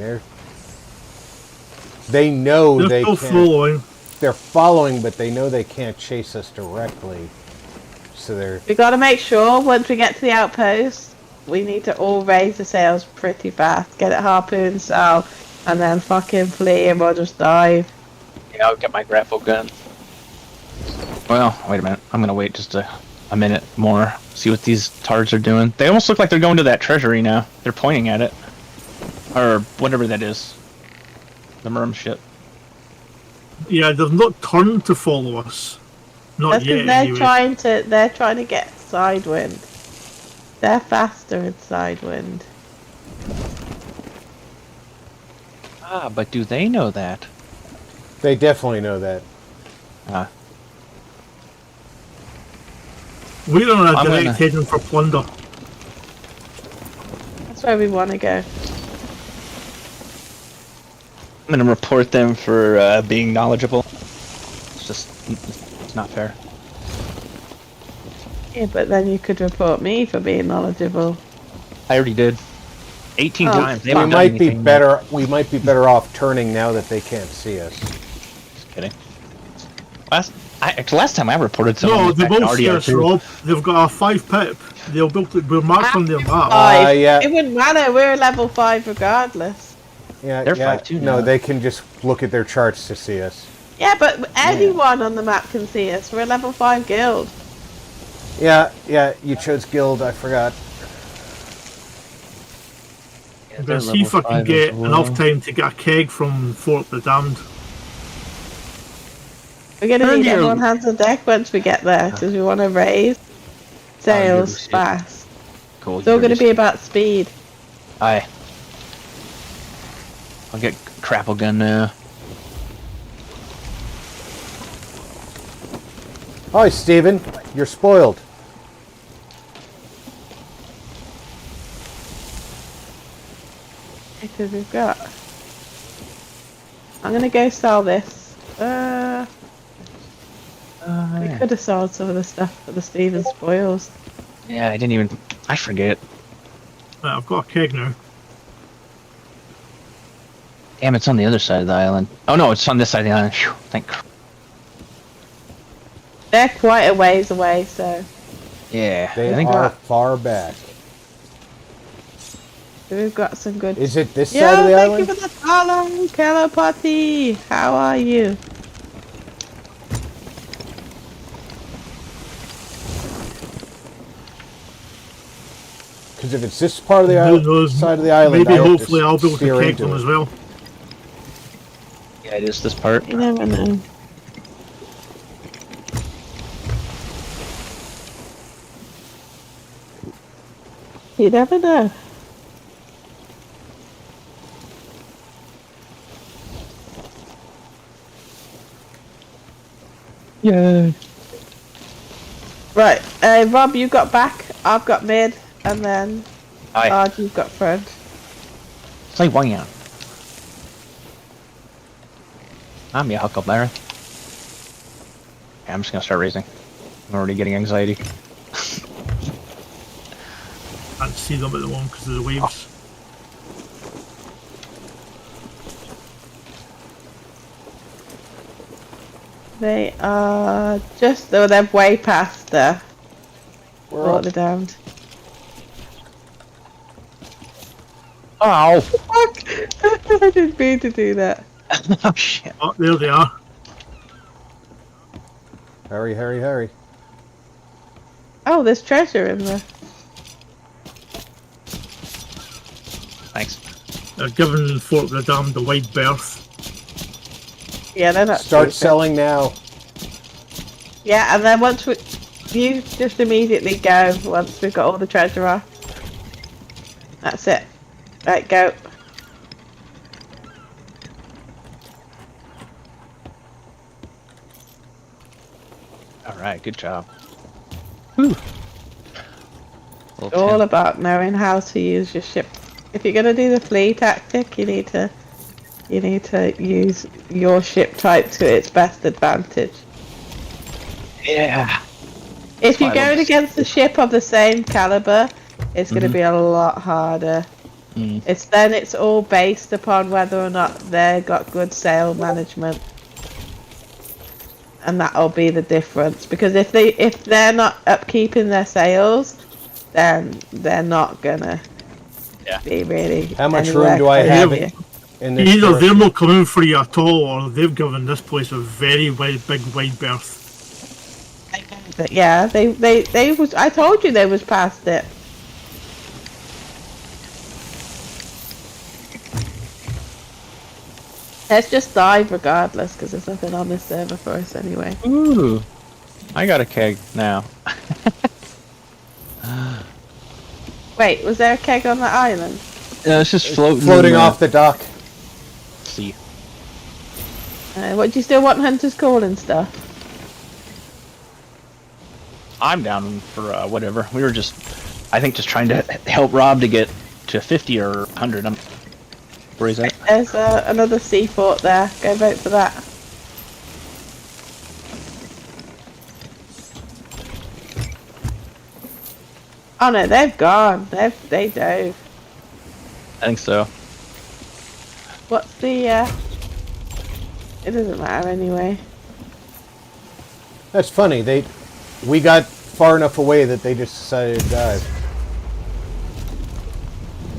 They know They're they still can't... following. They're following, but they know they can't chase us directly. So they're... We got to make sure once we get to the outpost, we need to all raise the sails pretty fast. Get it harpoon style, and then fucking flee and we'll just dive. Yeah, I'll get my grapple gun. Well, wait a minute. I'm gonna wait just a minute more. See what these tards are doing. They almost look like they're going to that treasury now. They're pointing at it. Or whatever that is. The merm ship. Yeah, they've not turned to follow us. Not That's yet, because they're anyway. trying to get sidewind. They're faster in sidewind. Ah, but do they know that? They definitely know that. Ah. We're on a I'm direct gonna- heading for plunder. That's where we want to go. I'm gonna report them for being knowledgeable. It's not fair. Yeah, but then you could report me for being knowledgeable. I already did. 18 Oh, times. They We haven't done might be anything. better. We might be better off turning now that they can't see us. Just kidding. Last time I reported someone No, was they back in both see us, RDR2. Rob. They've got a 5 pip. They'll be able to, we're marked on their map. Yeah. It wouldn't matter. We're level 5 regardless. Yeah, They're yeah. 5-2 No, now. they can just look at their charts to see us. Yeah, but anyone on the map can see us. We're a level 5 guild. Yeah, yeah. You chose guild. I forgot. I'm going to see if I can get enough time to get a keg from Fort the Damned. We're going to Turn need your- everyone hands on deck once we get there, because we want to raise sales fast. Cool. It's all going to be about speed. Aye. I'll get grapple gun now. Hi, Steven. You're spoiled. Because we've got... I'm going to go sell this. We could have sold some of the stuff for the Steven spoils. Yeah, I didn't even. I forget. Right, I've got a keg now. Damn, it's on the other side of the island. Oh no, it's on this side of the island. Phew, thank. They're quite a ways away, so Yeah, They I think. are far back. we've got some good... Is it this side of the thank island? you for the follow, Kello Potty. How are you? Because if it's this part of the Who island, knows? side of the island, Maybe I have hopefully to I'll be able steer to keg into them it. as well. Yeah, it is this part. You never know. You never know. Yeah. Right, Rob, you got back, I've got mid, and then Aye. Arj, you've got front. Play one out. I'm your Huckleberry. Yeah, I'm just gonna start raising. I'm already getting anxiety. Can't see them at the moment because of the waves. They are just, though they're way past the water damned. Oh! Fuck! I didn't mean to do that. Oh shit. Oh, there they are. Hurry, hurry, hurry. Oh, there's treasure in there. Thanks. They're giving Fort the Damned the wide berth. Yeah, they're not Start stupid. selling now. Yeah, and then once we... You just immediately go once we've got all the treasure off. That's it. Right, go. Alright, good job. Whew. It's all about knowing how to use your ship. If you're gonna do the flee tactic, you need to use your ship type to its best advantage. Yeah. If you're why I going love against a ship of the same caliber, it's going to be a lot harder. Mm. It's all based upon whether or not they got good sail management, and that'll be the difference. Because if they're not upkeeping their sails, then they're not gonna be really. How much anywhere room do I close have to you. in this? Either turret? they're not coming for you at all, or they've given this place a very big wide berth. But yeah, they was. I told you they was past it. Let's just dive regardless, because there's nothing on this server for us anyway. Ooh. I got a keg now. Wait, was there a keg on the island? Yeah, it's just floating off the dock. sea. What, do you still want Hunter's Call and stuff? I'm down for whatever. We were just, I think, just trying to help Rob to get to 50 or 100. Where is that? There's another seaport there. Go vote for that. Oh no, they've gone. They dove. I think so. What's the? It doesn't matter anyway. That's funny. We got far enough away that they just decided to dive.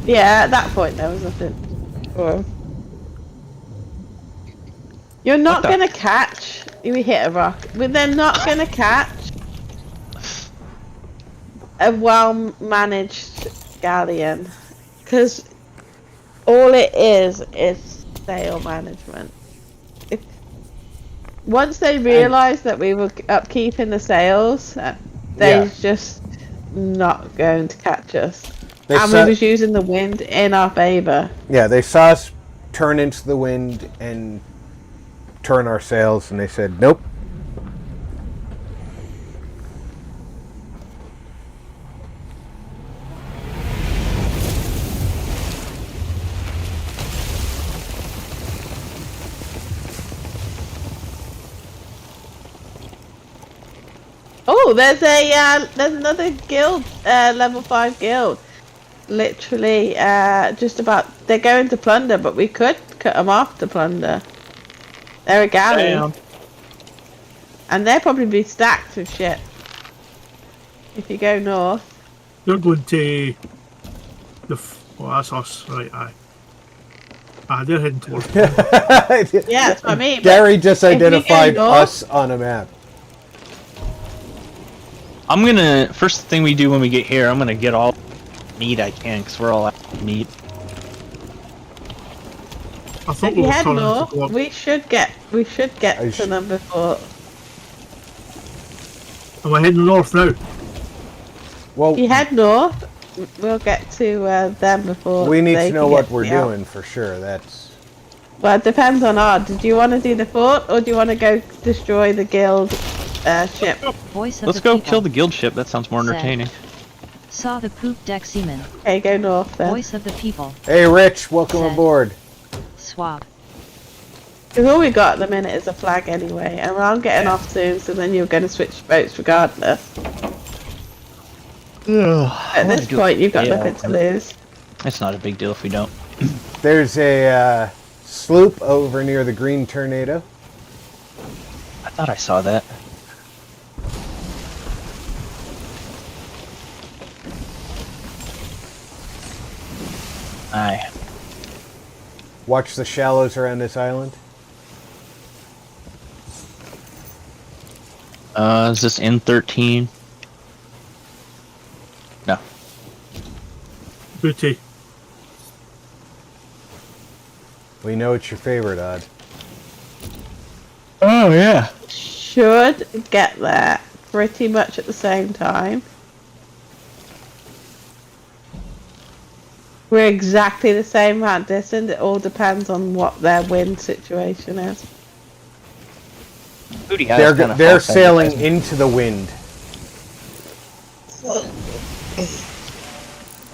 Yeah, at that point there was nothing. Or you're not What the- gonna catch. We hit a rock, but they're not gonna catch a well-managed galleon, because all it is sail management. Once they realised that we were upkeeping the sails, they're just not going to catch us. And we was using the wind in our favour. Yeah, they saw us turn into the wind and turn our sails, and they said, nope. Oh, there's another guild, level 5 guild. Literally, just about. They're going to plunder, but we could cut them off to plunder. They're a galley. Damn. And they'll probably be stacked with shit. If you go north. They're going to well, that's us, right? Aye, they're heading towards. Yeah, that's what I mean. Gary just if we go identified north- us on a map. I'm gonna, first thing we do when we get here, I'm gonna get all meat I can, because we're all out of meat. I thought If we you were head turning to north, go up. we should get to them before. Am I heading north now? Well, If you head north, we'll get to them before. we need they to know can what get we're me out. doing for sure. That's Well, it depends on odd. Do you want to do the fort, or do you want to go destroy the guild ship? Voice of Let's the go people. kill the guild ship. That sounds more Said. entertaining. Saw the poop deck seaman. Okay, go north then. Voice of the people. hey, Rich, welcome Said. aboard. Swab. Because all we got at the minute is a flag anyway, and I'm getting off soon, so then you're going to switch boats regardless. At this point, you've got nothing to lose. It's not a big deal if we don't. There's a sloop over near the Green Tornado. I thought I saw that. Aye. Watch the shallows around this island. Is this N13? No. Booty. We know it's your favorite, Odd. Oh, yeah. Should get there pretty much at the same time. We're exactly the same amount distance. It all depends on what their wind situation is. Booty house kinda They're false sailing advertising. into the wind.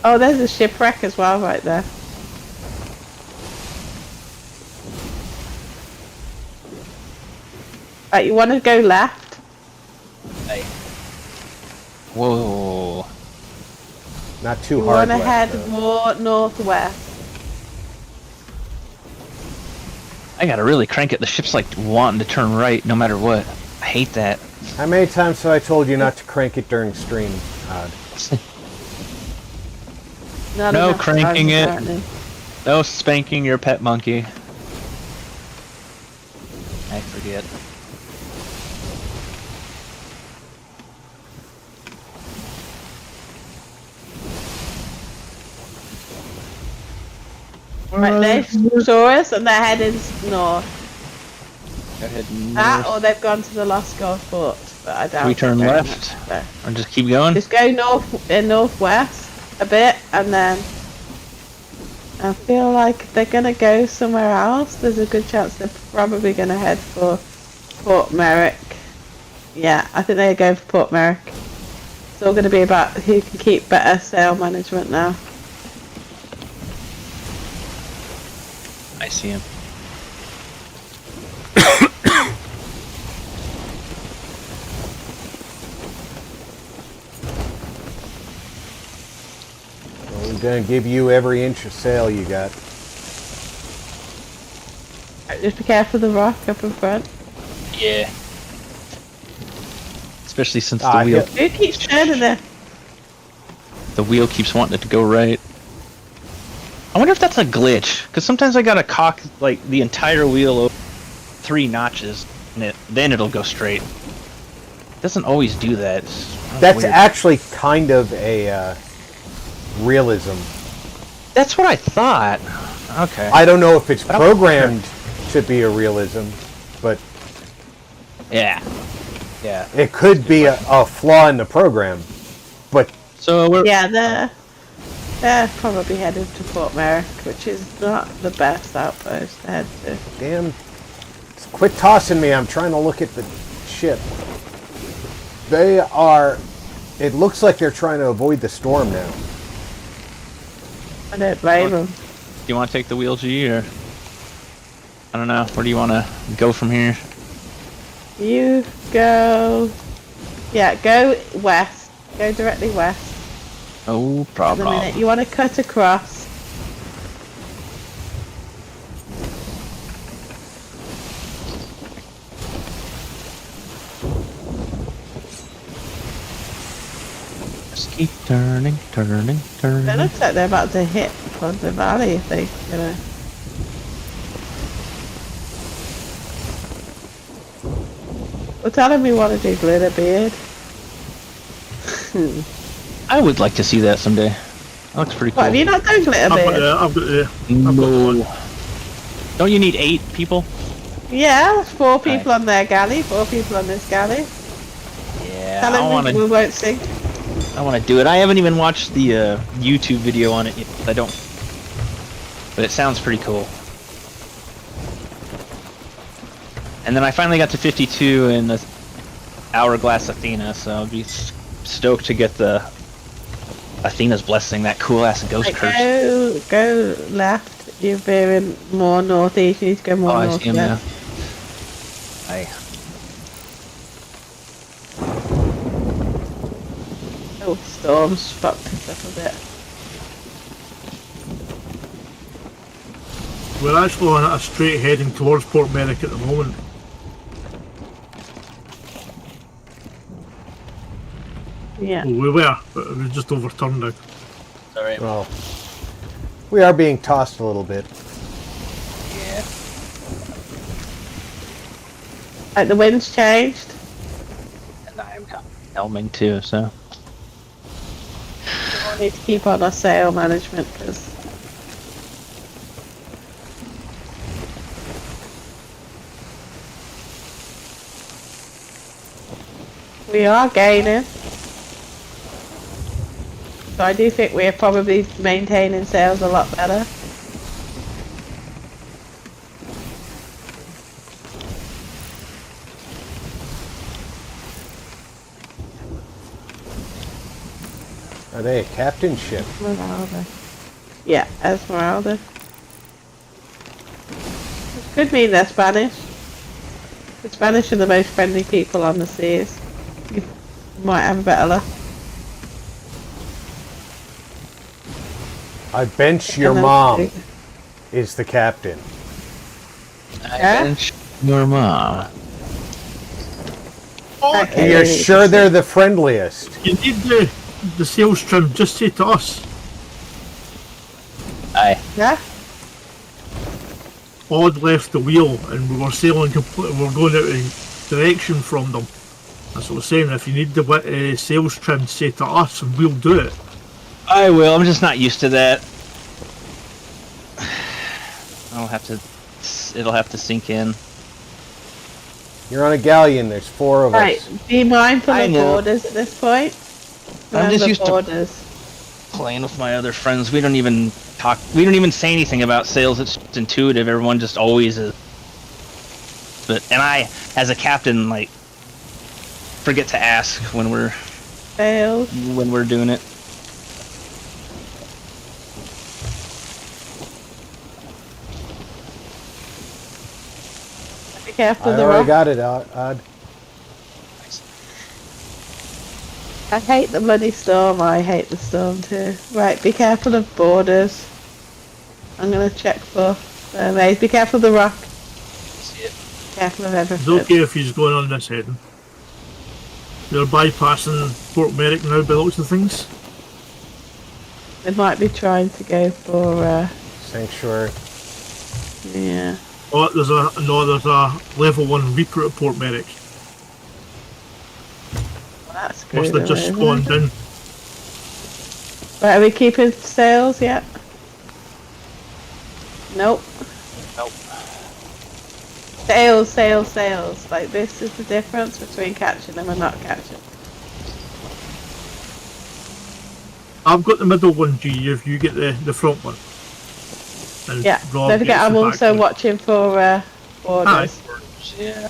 Oh, there's a shipwreck as well right there. Right, you want to go left? Aye. Whoa. Not too You hard. want to left, head though. more northwest. I gotta really crank it. The ship's like wanting to turn right no matter what. I hate that. How many times have I told you not to crank it during stream, Odd? Not No enough cranking times, it. apparently. No spanking your pet monkey. I forget. Right, they saw us and they're heading north. Go ahead That, or they've gone to the Lost Gold Fort, but I doubt. we turn they're going left there. or just keep going. Just go northwest a bit, and then I feel like they're gonna go somewhere else. There's a good chance they're probably gonna head for Port Merrick. Yeah, I think they're going for Port Merrick. It's all going to be about who can keep better sail management now. I see him. Well, we're gonna give you every inch of sail you got. Just be careful of the rock up in front. Yeah. Especially since the wheel. Who keeps turning there? The wheel keeps wanting it to go right. I wonder if that's a glitch, because sometimes I gotta cock like the entire wheel over 3 notches, and then it'll go straight. It doesn't always do that. That's weird. actually kind of a realism. That's what I thought. Okay. I don't know if it's programmed to be a realism, but Yeah. Yeah. it could be a flaw in the program. But So we're Yeah, they're probably headed to Fort Merrick, which is not the best outpost to head to. damn, quit tossing me. I'm trying to look at the ship. They are. It looks like they're trying to avoid the storm now. I don't blame them. Do you want to take the wheel G, or I don't know. Where do you want to go from here? You go. Yeah, go west. Go directly west. No The problem. minute you want to cut across. Just keep turning, turning, turning. It looks like they're about to hit on the valley if they, Well, telling me what to do, glitter beard. I would like to see that someday. That looks pretty cool. What, have you not done glitter beard? I've got No. Don't you need 8 people? Yeah, there's 4 people on their galley, 4 people on this galley. Yeah, Tell I them want we to. won't sink. I want to do it. I haven't even watched the YouTube video on it yet. I don't. But it sounds pretty cool. And then I finally got to 52 in the Hourglass Athena, so I'll be stoked to get the Athena's Blessing, that cool ass ghost Right, curse. go left. You're veering more northeast. You need to go more Oh, I north. see him now. Oh, storm's fucked us up a bit. We're actually on a straight heading towards Port Merrick at the moment. Yeah. Well, we were, but it was just overturned now. Alright. Well, we are being tossed a little bit. Yeah. Like the wind's changed. And I'm helming too, so. We need to keep on our sail management because we are gaining. So I do think we're probably maintaining sails a lot better. Are they a captain ship? Esmeralda. Yeah, Esmeralda. It could mean they're Spanish. The Spanish are the most friendly people on the seas. You might have a better luck. I bench your mom is the captain. I Yeah? bench your mom. Okay. And you're sure they're the friendliest? You need the sails trim, just say to us. Aye. Yeah? Odd left the wheel and we were sailing completely, we were going out in direction from them. That's what I was saying, if you need the sails trimmed, say to us and we'll do it. I will. I'm just not used to that. I'll have to. It'll have to sink in. You're on a galleon. There's 4 of Right, us. be mindful I of know. borders at this point. I'm just Remember used to borders. playing with my other friends. We don't even talk. We don't even say anything about sales. It's just intuitive. Everyone just always is. But I, as a captain, like forget to ask when we're Failed. when we're doing it. Be careful I of the already rock. got it, Odd. I hate the bloody storm. I hate the storm too. Right, be careful of borders. I'm gonna check for mermaids. Be careful of the rock. See it. Careful of It's everything. okay if he's going on this heading. They're bypassing Fort Merrick now by the looks of things. They might be trying to go for, Sanctuary. yeah. Oh, there's a level 1 Reaper at Port Merrick. That's good. Must have just spawned in. Right, are we keeping sails yet? Nope. Nope. Sails, sails, sails. Like, this is the difference between catching them and not catching. I've got the middle one, G, if you get the front one. And Yeah, Rob don't forget gets I'm the back also one. watching for, borders. Yeah.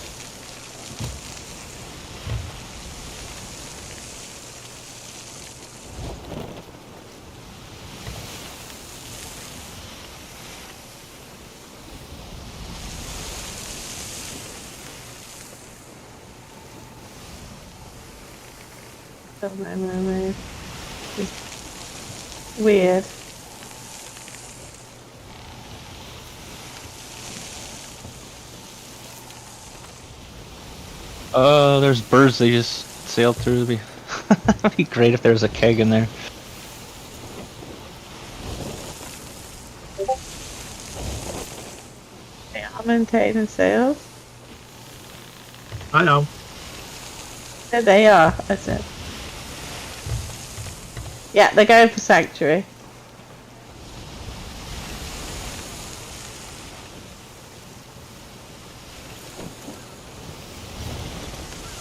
Don't know, mermaid. It's weird. Oh, there's birds they just sailed through. It'd be great if there was a keg in there. Yeah, I'm maintaining sails. I am. There they are, I said. Yeah, they're going for sanctuary.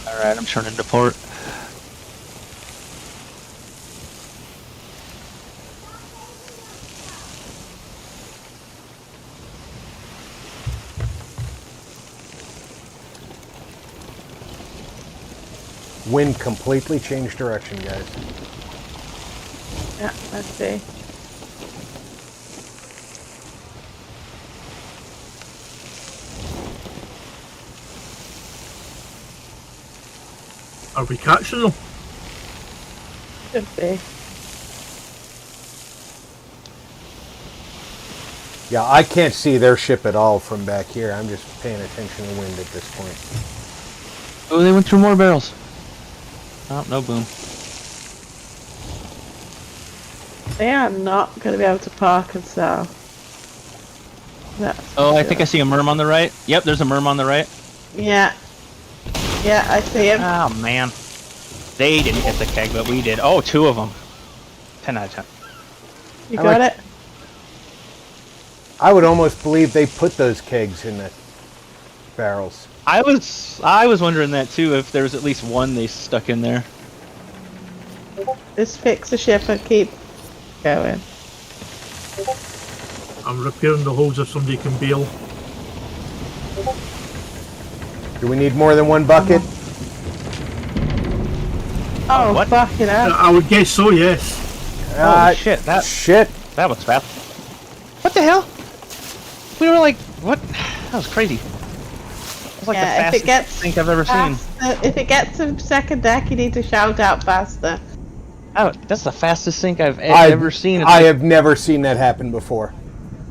Alright, I'm turning to port. Wind completely changed direction, guys. Yeah, let's see. Are we catching them? Should be. Yeah, I can't see their ship at all from back here. I'm just paying attention to wind at this point. Oh, they went through more barrels. Oh, no boom. They are not going to be able to park and sell. That's Oh, I for think I see a merm on the right. Yep, there's a merm on the right. sure. Yeah. Yeah, I see him. Oh, man. They didn't hit the keg, but we did. Oh, 2 of them. 10 out of 10. You I got like- it? I would almost believe they put those kegs in the barrels. I was wondering that too, if there was at least one they stuck in there. Just fix the ship and keep going. I'm repairing the holes if somebody can bail. Do we need more than one bucket? Oh, what? fucking hell. I would guess so, yes. Holy shit, that was fast. What the hell? We were like, what? That was crazy. It was like Yeah, the if fastest it gets sink I've ever seen. If it gets to second deck, you need to shout out faster. Oh, that's the fastest sink I've ever seen. I have never seen that happen before.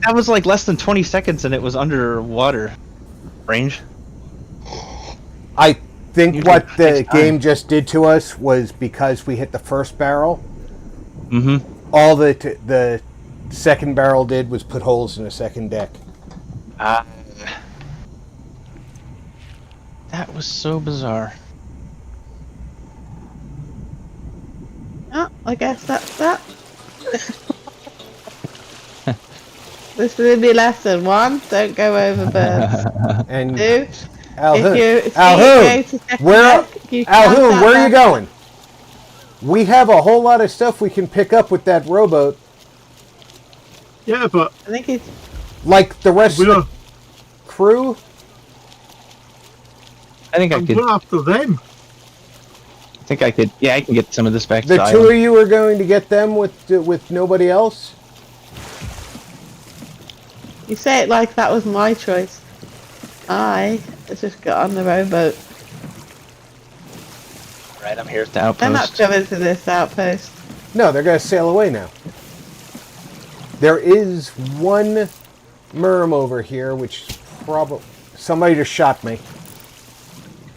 That was like less than 20 seconds and it was underwater range. I think Usually what the takes time. game just did to us was because we hit the first barrel, Mm-hmm. all the second barrel did was put holes in the second deck. That was so bizarre. Oh, I guess that's that. This will be lesson 1. Don't go over birds. And 2. Alhoon, If you go Alhoon, to second where deck, you shout Alhoon, out where are you faster. going? We have a whole lot of stuff we can pick up with that rowboat, Yeah, but I think he's... like the rest of we're, the crew. I think I I'm could. going after them. think I could. Yeah, I can get some of this back. The two of you are going to get them with nobody else? You say it like that was my choice. I just got on the rowboat. Right, I'm here at the outpost. They're not coming to this outpost. No, they're going to sail away now. There is one merm over here, which probably... Somebody just shot me.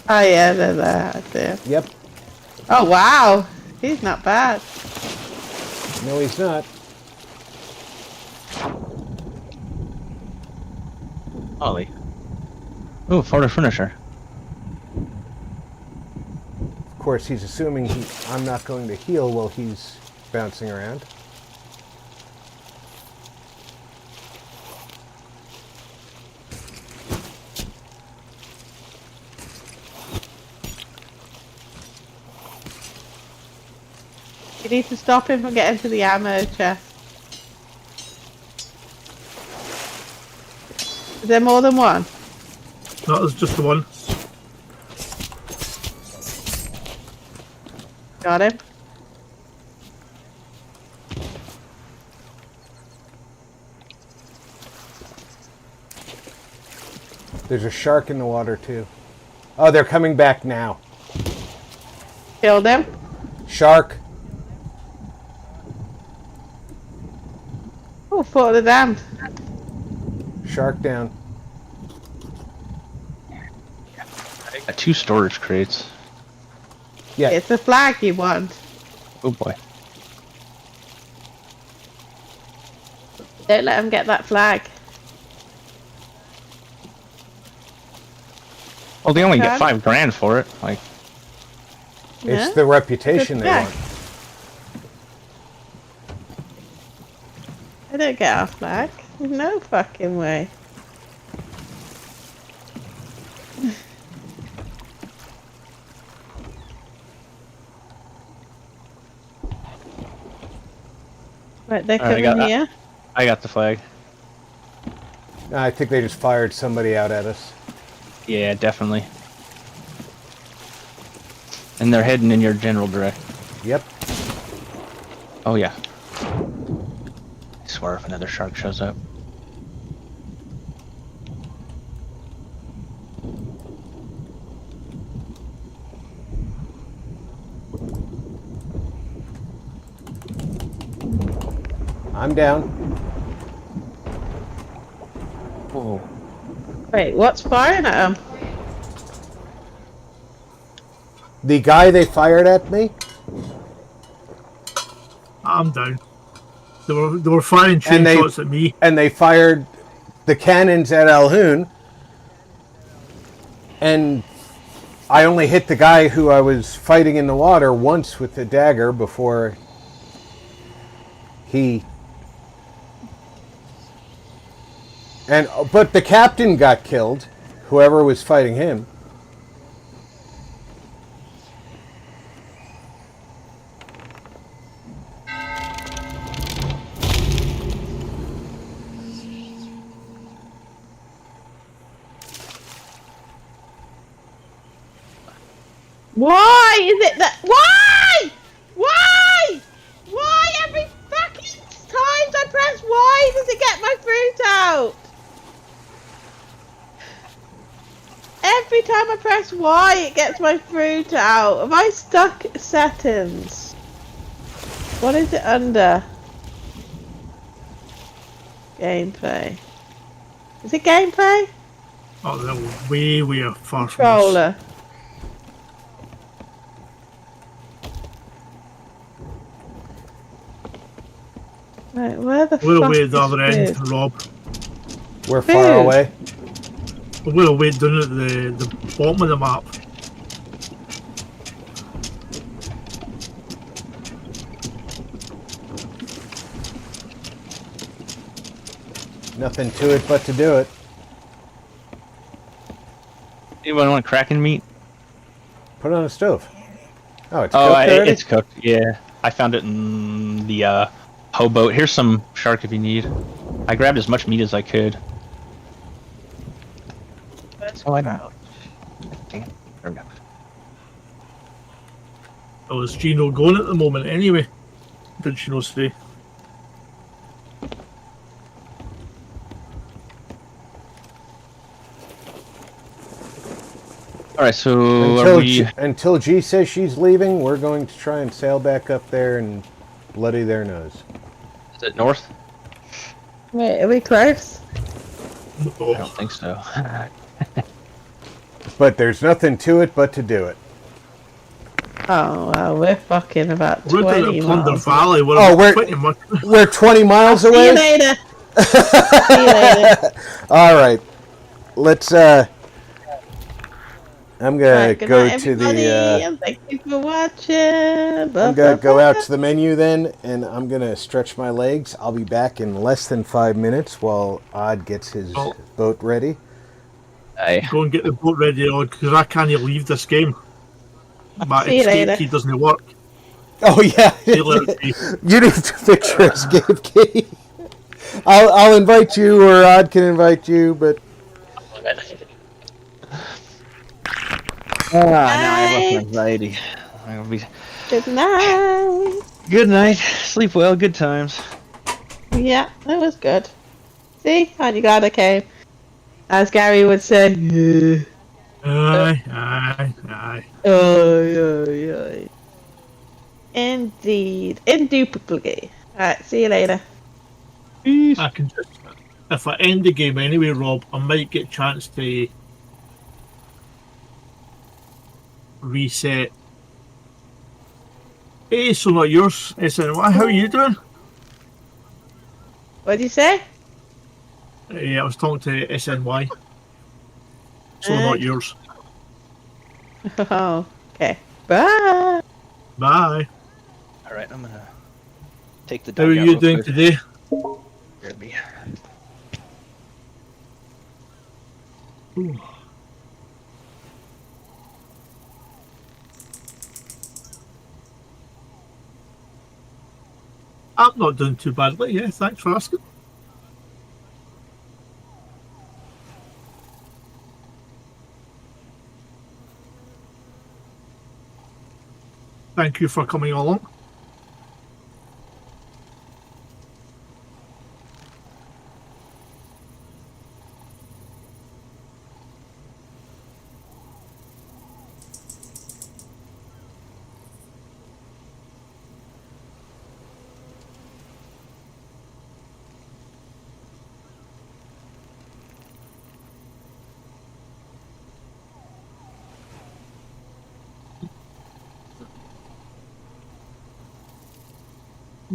Oh yeah, they're there. I see. Yep. Oh wow, he's not bad. No, he's not. Ollie. Oh, photo finisher. Of course, he's assuming I'm not going to heal while he's bouncing around. You need to stop him from getting to the ammo chest. Is there more than one? No, there's just the one. Got him. There's a shark in the water, too. Oh, they're coming back now. Killed him. Shark. Oh, foot of the damned. Shark down. I got 2 storage crates. Yeah. It's a flag you want. Oh boy. Don't let him get that flag. Well, they only get Okay. $5,000 for it. Like, It's Yeah. the reputation they Yeah. want. I don't get our flag. No fucking way. Right, they're Alright, I coming got- here. I got the flag. I think they just fired somebody out at us. Yeah, definitely. And they're heading in your general direction. Yep. Oh yeah. I swear if another shark shows up. I'm down. Whoa. Wait, what's firing at them? The guy they fired at me? I'm down. They were firing And they- shots at me. And they fired the cannons at Alhoon. And I only hit the guy who I was fighting in the water once with the dagger before he... But the captain got killed, whoever was fighting him. Why is it that? Why? Why? Why every fucking time I press Y does it get my fruit out? Every time I press Y it gets my fruit out. Have I stuck settings? What is it under? Gameplay. Is it gameplay? Oh, they're way far from us. Controller. Right, where the We're fuck away at is the other end, food? Rob. We're far Who? away. We're away down at the bottom of the map. Nothing to it but to do it. Anyone want Kraken meat? Put it on the stove. Oh, it's Oh, cooked already? it's cooked. Yeah, I found it in the hoboat. Here's some shark if you need. I grabbed as much meat as I could. So I know. Damn. There we go. Or is Gino going at the moment anyway? Did she not say? Alright, so are we... Until G says she's leaving, we're going to try and sail back up there and bloody their nose. Is it north? Wait, are we close? I don't think so. But there's nothing to it but to do it. Oh, well, we're fucking about We're 20 down at Plunder miles. Valley. We're 20 miles away? See you later. See you later. Alright. Let's, I'm gonna Right, good go night, to the, everybody, and thank you for watching. I'm gonna go out to the menu then, and I'm gonna stretch my legs. I'll be back in less than 5 minutes while Odd gets his boat ready. Aye. Go and get the boat ready, because I can't leave this game. My See you escape later. key doesn't work. Oh yeah, See you later, G. you need to fix your escape key. I'll invite you, or Odd can invite you, but Now I have anxiety. I'll be... Good night. Good night. Sleep well. Good times. Yeah, that was good. See, aren't you glad I came? As Gary would say, yeah. Aye. Oh. Indeed. Indubitably. Alright, see you later. I can just, if I end the game anyway, Rob, I might get a chance to reset. Hey, so not yours. SNY, how are you doing? What'd you say? Yeah, I was talking to SNY. So not yours. Oh, okay. Bye. Bye. Alright, I'm gonna take the How dog are out you real doing quick. today? Grab me. Ooh. I'm not doing too badly, yeah, thanks for asking. Thank you for coming along.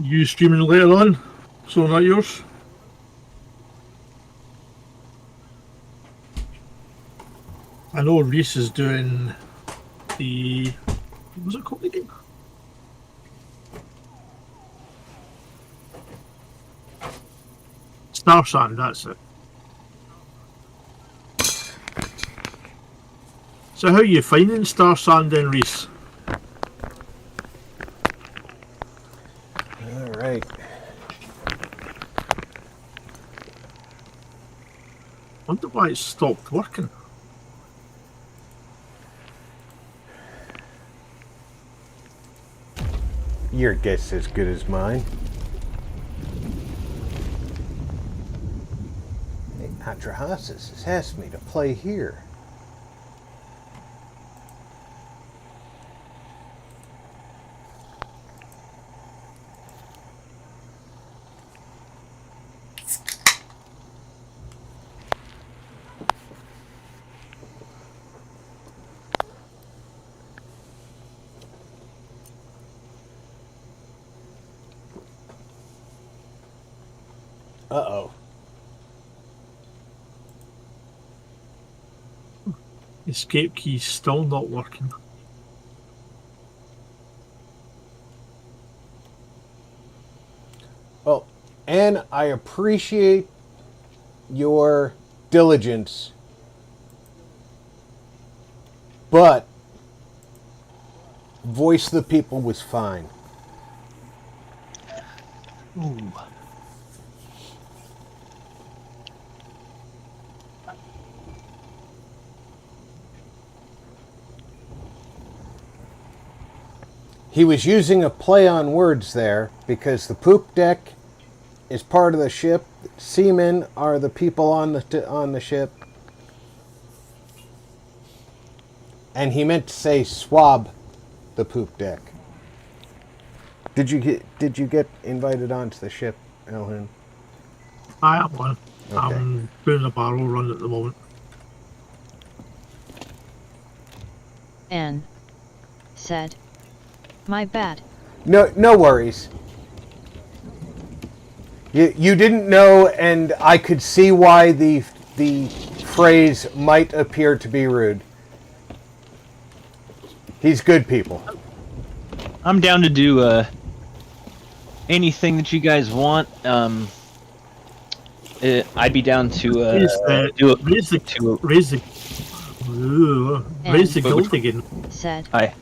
You streaming later on, so not yours. I know Reese is doing the, what was it called again? Star Sand, that's it. So how are you finding Star Sand then, Reese? alright. Wonder why it stopped working. Your guess as good as mine. Hey, Atrahasis has asked me to play here. Uh-oh. Escape key's still not working. Well, and I appreciate your diligence, but Voice of the People was fine. Ooh. He was using a play on words there because the poop deck is part of the ship. Seamen are the people on the ship. And he meant to say swab the poop deck. Did you get invited onto the ship, Alhoon? I am one. Okay. I'm doing a barrel run at the moment. Anne said, "My bad." No worries. You didn't know, and I could see why the phrase might appear to be rude. He's good people. I'm down to do anything that you guys want. I'd be down to do it. Raise the guild again. Said, Hi.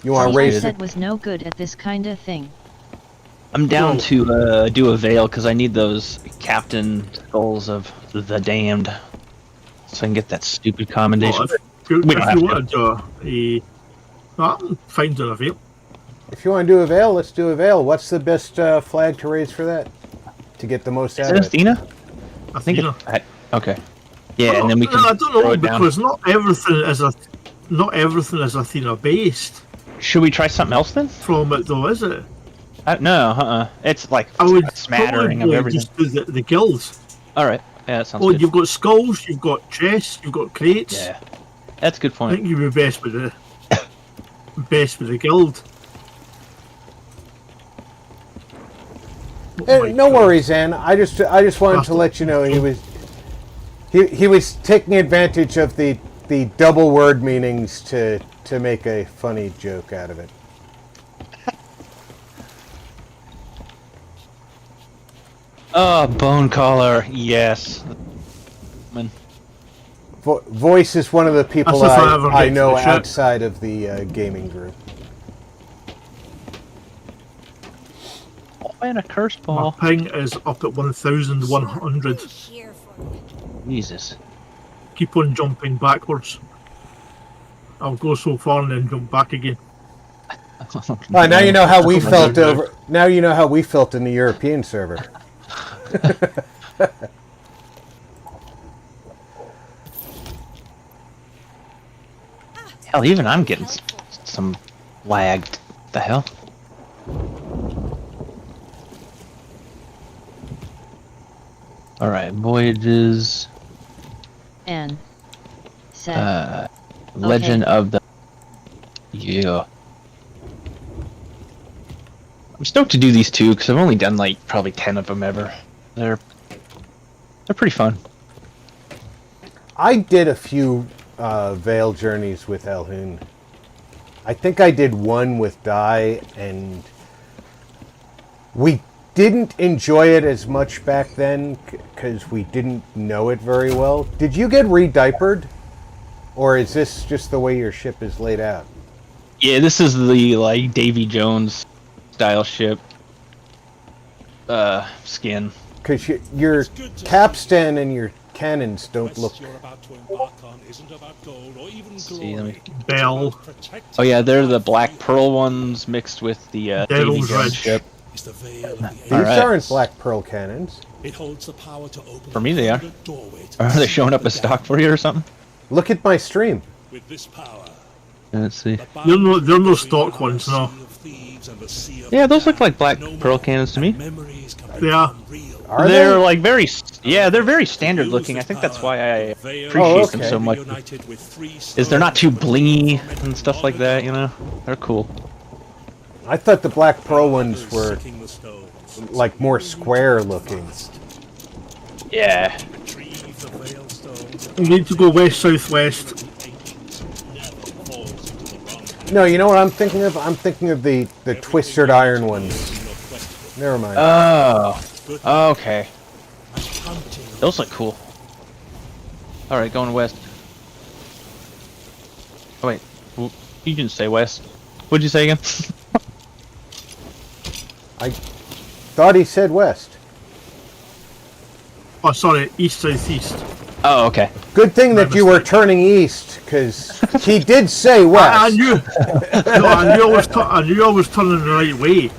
You want to "See, I raise it? said was no good at this kind of thing." I'm down to do a veil because I need those captain skulls of the damned, so I can get that stupid commendation. If you want to do I'm fine doing a veil. If you want to do a veil, let's do a veil. What's the best flag to raise for that? To get the most out of it? Athena? I think it's... Okay. Yeah, and then we can I don't throw know, it down. because not everything is Athena based Should we try something else then? from it though, is it? No, It's like I would a smattering of probably everything. just do the guilds. Alright, yeah, that sounds Oh, good. you've got skulls, you've got chests, you've got crates. Yeah, that's a good I point. think you'd be best with the guild. No worries, Ann. I just wanted to let you know he was taking advantage of the double word meanings to make a funny joke out of it. Oh, bone collar, yes. Voice is one of the people That's if I ever I get know to the ship. outside of the gaming group. Oh, and a curse My ball. ping is up at 1,100. Jesus. Keep on jumping backwards. I'll go so far and then jump back again. Now you know how we felt over. Now you know how we felt in the European server. Hell, even I'm getting some lagged. The hell? Alright, voyages. Anne said, Legend of the... Yeah. I'm stoked to do these two, because I've only done like probably 10 of them ever. They're pretty fun. I did a few Veil journeys with Alhoon. I think I did one with Dai, and we didn't enjoy it as much back then because we didn't know it very well. Did you get re-diapered? Or is this just the way your ship is laid out? Yeah, this is the like Davy Jones style ship skin. Because your capstan and your cannons don't look... See, let me... Bell. Oh yeah, they're the black pearl ones mixed with the Davy Devil's Jones Ridge. ship. These Alright. aren't black pearl cannons. For me they are. Are they showing up as stock for you or something? Look at my stream. Let's see. They're no stock ones, no. Yeah, those look like black pearl cannons to me. They are. Are They're they? like very, yeah, they're very standard looking. I think that's why I appreciate them so much. Is they're not too blingy and stuff like that, you know? They're cool. I thought the black pearl ones were like more square looking. Yeah. You need to go west, southwest. No, you know what I'm thinking of? I'm thinking of the twisted iron ones. Never mind. Oh, okay. Those look cool. Alright, going west. Oh wait, you didn't say west. What'd you say again? I thought he said west. Oh, sorry, east, southeast. Oh, okay. Good thing that you were turning east, because he did say I west. knew. No, I knew I was turning the right way.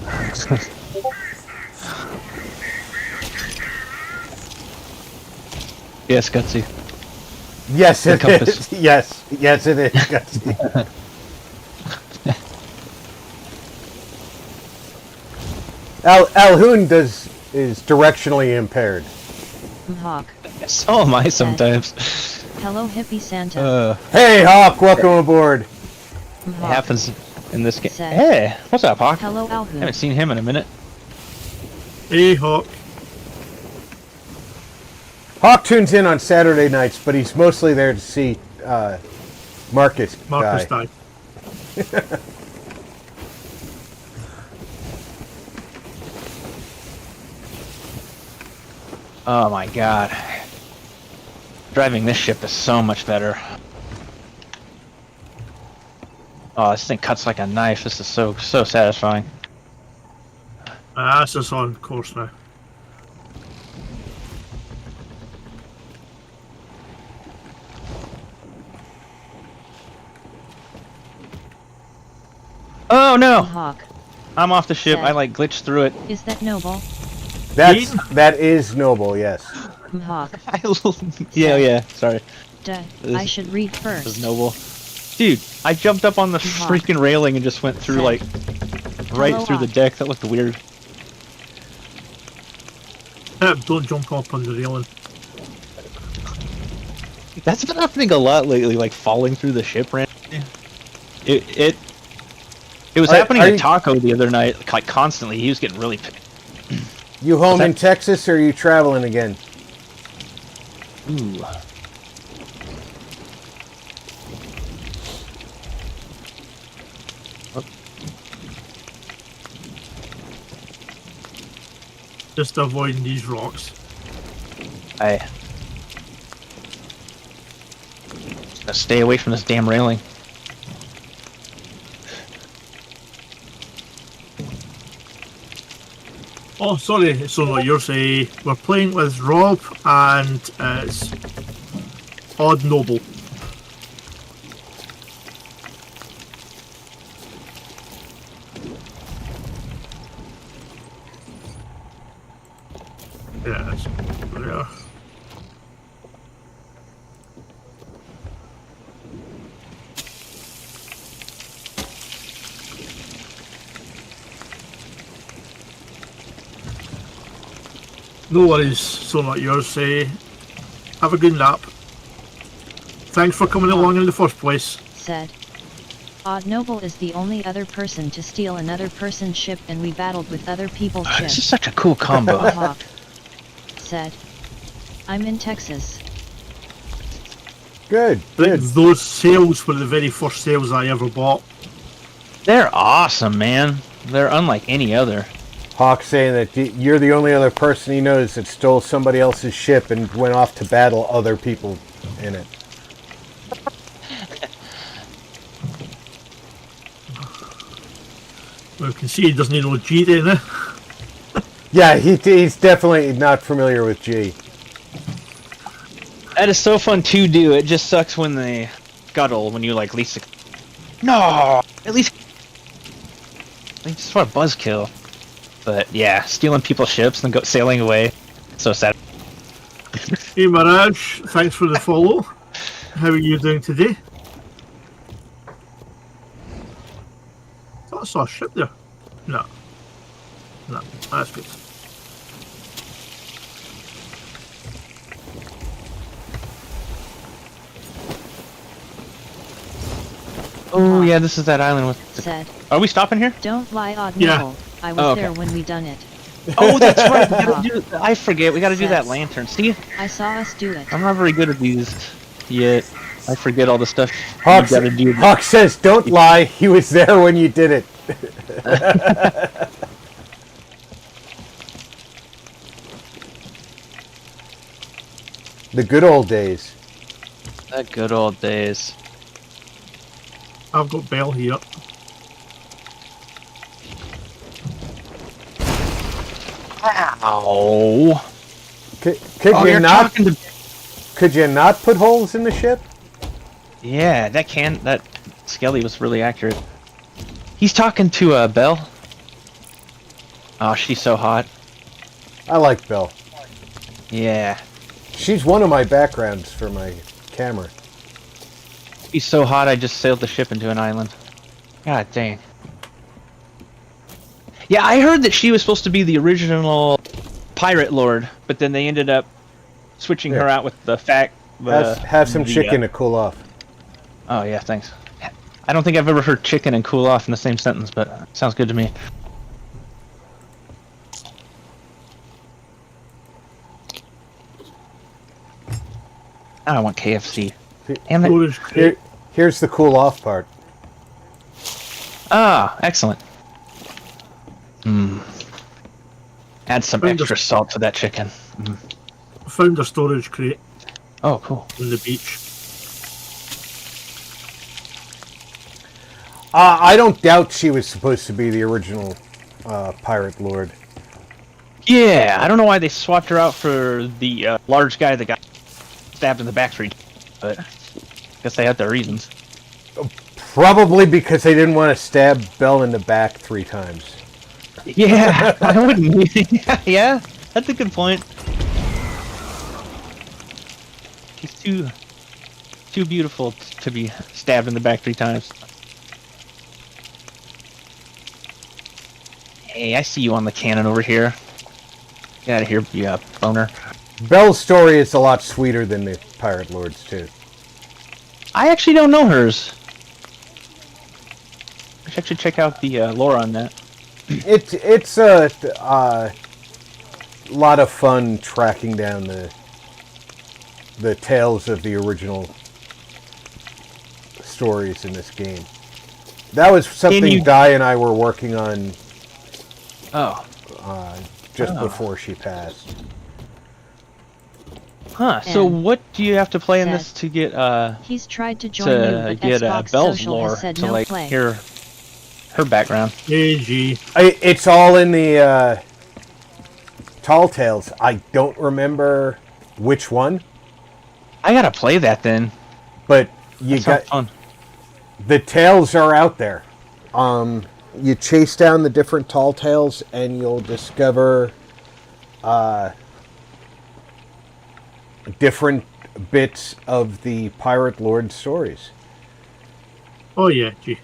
Yes, Gutsy. Yes, The it compass. is. Yes, it is. Gutsy. Alhoon is directionally impaired. Hawk. So am I sometimes. Hello, hippie Santa. Hey, Hawk, welcome aboard. It happens in this game. Said. Hey, what's up, Hawk? Hello, I Alhoon. haven't seen him in a minute. Hey, Hawk. Hawk tunes in on Saturday nights, but he's mostly there to see Marcus Marcus die. died. Oh my god. Driving this ship is so much better. Oh, this thing cuts like a knife. This is so satisfying. That's just on course now. Oh no! Hawk. I'm off the ship. Said. I like glitched through it. Is that noble? That is noble, yes. Hawk. Yeah. Sorry. Duh. This- I should read This first. is noble. Dude, I jumped up on the Hawk. freaking railing and just went through Said. like right Hello, through the Hawk. deck. That looked weird. Don't jump up on the railing. That's been happening a lot lately, like falling through the ship randomly. It was happening are to you- Taco the other night, like constantly. He was getting really pissed. You home What's in that? Texas, or are you traveling again? Ooh. Just avoiding these rocks. I gotta stay away from this damn railing. Oh, sorry, so what you're saying. We're playing with Rob and it's Odd Noble. Yes, there. No worries, so not yours. Say, have a good nap. Thanks for coming along in the first place. Said. Odd Noble is the only other person to steal another person's ship, and we battled with other people's This is ships. such a cool combo. Hawk. Said. I'm in Texas. Good, I think good. those sails were the very first sails I ever bought. They're awesome, man. They're unlike any other. Hawk saying that you're the only other person he knows that stole somebody else's ship and went off to battle other people in it. We can see he doesn't know G then, eh? Yeah, he's definitely not familiar with G. That is so fun to do. It just sucks when they scuttle when you like least. No, at least for a buzzkill. But yeah, stealing people's ships and go sailing away. So sad. Hey Mirage, thanks for the follow. How are you doing today? Thought I saw a ship there. No. No, that's good. Oh yeah, this is that island with. Said. Are we stopping here? Don't lie, Odd Yeah. Noble. I was Oh, okay. there when we done it. Oh, that's right. We gotta do. I forget. We gotta do that Yes. lantern. See, I saw us do it. I'm not very good at these yet. I forget all the stuff. Hawk, You gotta do. Hawk says, "Don't lie. He was there when you did it." The good old days. The good old days. I've got Bell here. Ow. Could Oh, you you're not? talking to. Could you not put holes in the ship? Yeah, that Skelly was really accurate. He's talking to Belle. Oh, she's so hot. I like Belle. Yeah. She's one of my backgrounds for my camera. He's so hot I just sailed the ship into an island. God dang. Yeah, I heard that she was supposed to be the original pirate lord, but then they ended up switching her out with the fact. Have some chicken to cool off. Oh yeah, thanks. I don't think I've ever heard chicken and cool off in the same sentence, but sounds good to me. Now I want KFC. Damn it. Here's the cool off part. Ah, excellent. Add some extra salt to that chicken. I found a storage crate Oh, cool. on the beach. I don't doubt she was supposed to be the original pirate lord. Yeah, I don't know why they swapped her out for the large guy that got stabbed in the back 3 times, but I guess they had their reasons. Probably because they didn't want to stab Belle in the back 3 times. Yeah, I wouldn't. Yeah, that's a good point. He's too beautiful to be stabbed in the back 3 times. Hey, I see you on the cannon over here. Get out of here, you boner. Belle's story is a lot sweeter than the pirate lord's too. I actually don't know hers. I should actually check out the lore on that. It's a lot of fun tracking down the tales of the original stories in this game. That was something Di and I were working on. Oh. Just before she passed. Huh. So what do you have to play in this to get he's tried to join you, but Xbox Belle's Social lore has said to no like play. hear her background? AG. It's all in the Tall Tales. I don't remember which one, I gotta play that then. but you That got sounds fun. the tales are out there. You chase down the different Tall Tales, and you'll discover different bits of the Pirate Lord stories. Oh yeah, gee.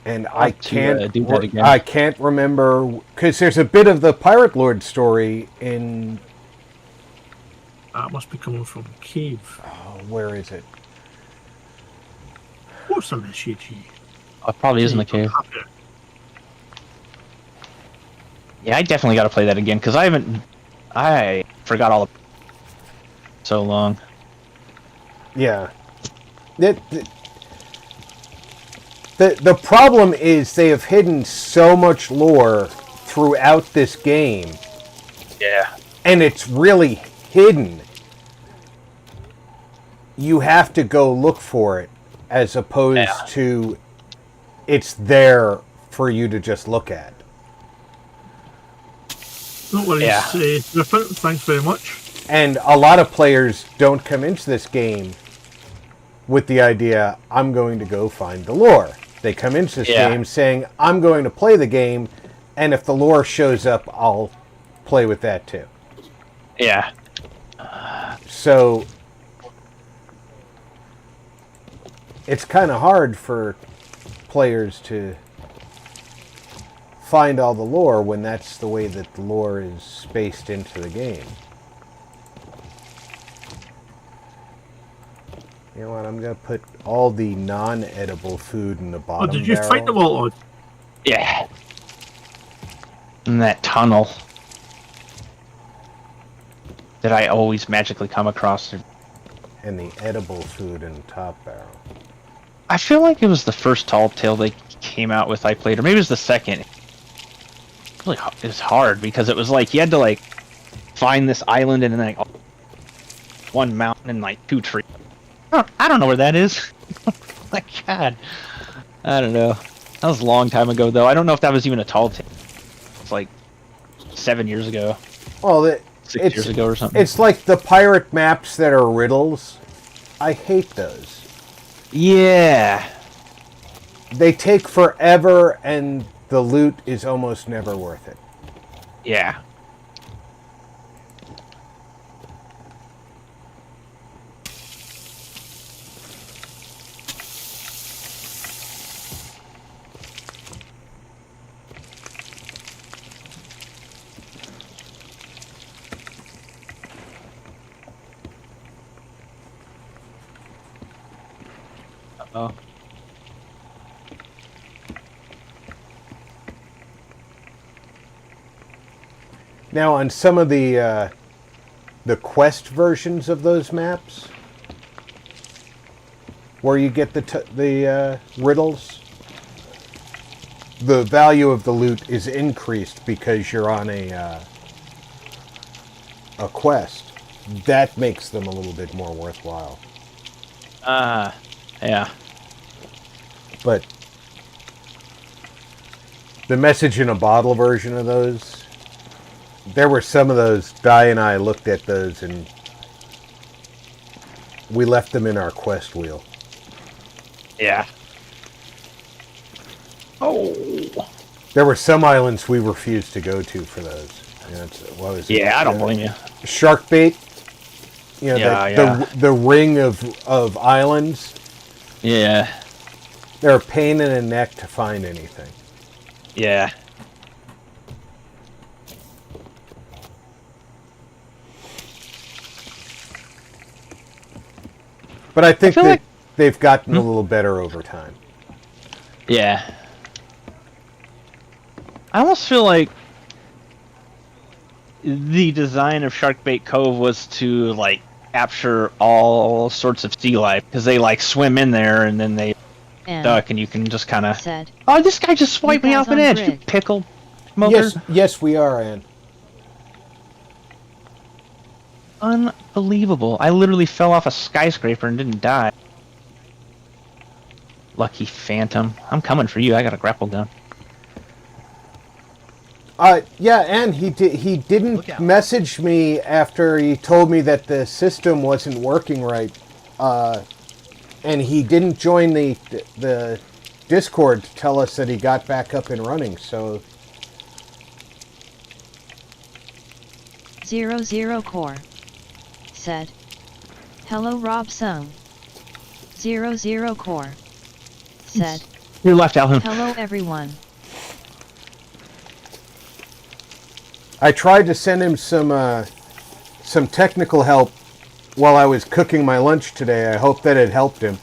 And I'll have to, do that again. I can't remember because there's a bit of the Pirate Lord story in. That must be coming from Cave. Oh, where is it? What's the message? Oh, it probably is in the cave. Yeah, I definitely gotta play that again because I forgot all of so long. Yeah. The problem is they have hidden so much lore throughout this game. Yeah. And it's really hidden. You have to go look for it as opposed to it's there for you to just look at. No worries. Yeah. Different. Thanks very much. And a lot of players don't come into this game with the idea, I'm going to go find the lore. They come into this game saying, I'm going to play the game, and if the lore shows up, I'll play with that too. Yeah. So it's kind of hard for players to find all the lore when that's the way that the lore is spaced into the game. You know what? I'm going to put all the non-edible food in the bottom Oh, did you fight them all? Yeah. In that tunnel that I always magically come across. And the edible food in the top barrel. I feel like it was the first Tall Tale they came out with I played, or maybe it was the second. Really, it was hard because it was like you had to like find this island and then like one mountain and like 2 trees. I don't know where that is. My God, I don't know. That was a long time ago though. I don't know if that was even a Tall Tale. It's like 7 years ago. Well, 6 years ago or something. It's like the pirate maps that are riddles. I hate those. Yeah. They take forever, and the loot is almost never worth it. Yeah. Uh-oh. Now, on some of the quest versions of those maps, where you get the riddles, the value of the loot is increased because you're on a quest. That makes them a little bit more worthwhile. Yeah. But the message in a bottle version of those, there were some of those, Di and I looked at those and we left them in our quest wheel. Yeah. Oh. There were some islands we refused to go to for those. What was it? Yeah, I don't blame you. Shark bait. You know, the ring of islands. Yeah. They're a pain in the neck to find anything. Yeah. But I think that like... they've gotten a little better over time. Yeah. I almost feel like the design of Sharkbait Cove was to, like, capture all sorts of sea life, because they, like, swim in there, and then they duck, and you can just kind of... Oh, this guy just swiped me off an edge, you pickle smoker. Yes, we are, Ann. Unbelievable. I literally fell off a skyscraper and didn't die. Lucky phantom. I'm coming for you. I got a grapple gun. Yeah, and he didn't message me after he told me that the system wasn't working right. And he didn't join the Discord to tell us that he got back up and running, so... 00 Core said, "Hello Rob Sung." 00 Core said, "You're left, Alhoon." "Hello everyone." I tried to send him some technical help while I was cooking my lunch today. I hope that it helped him.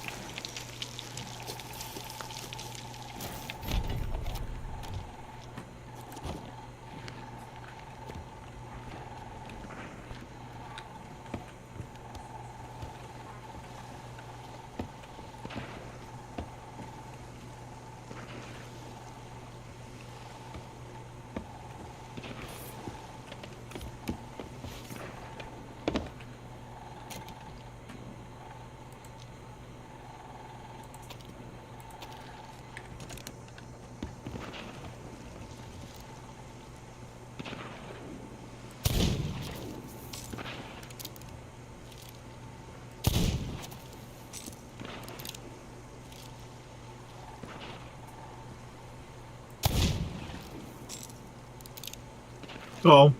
Oh.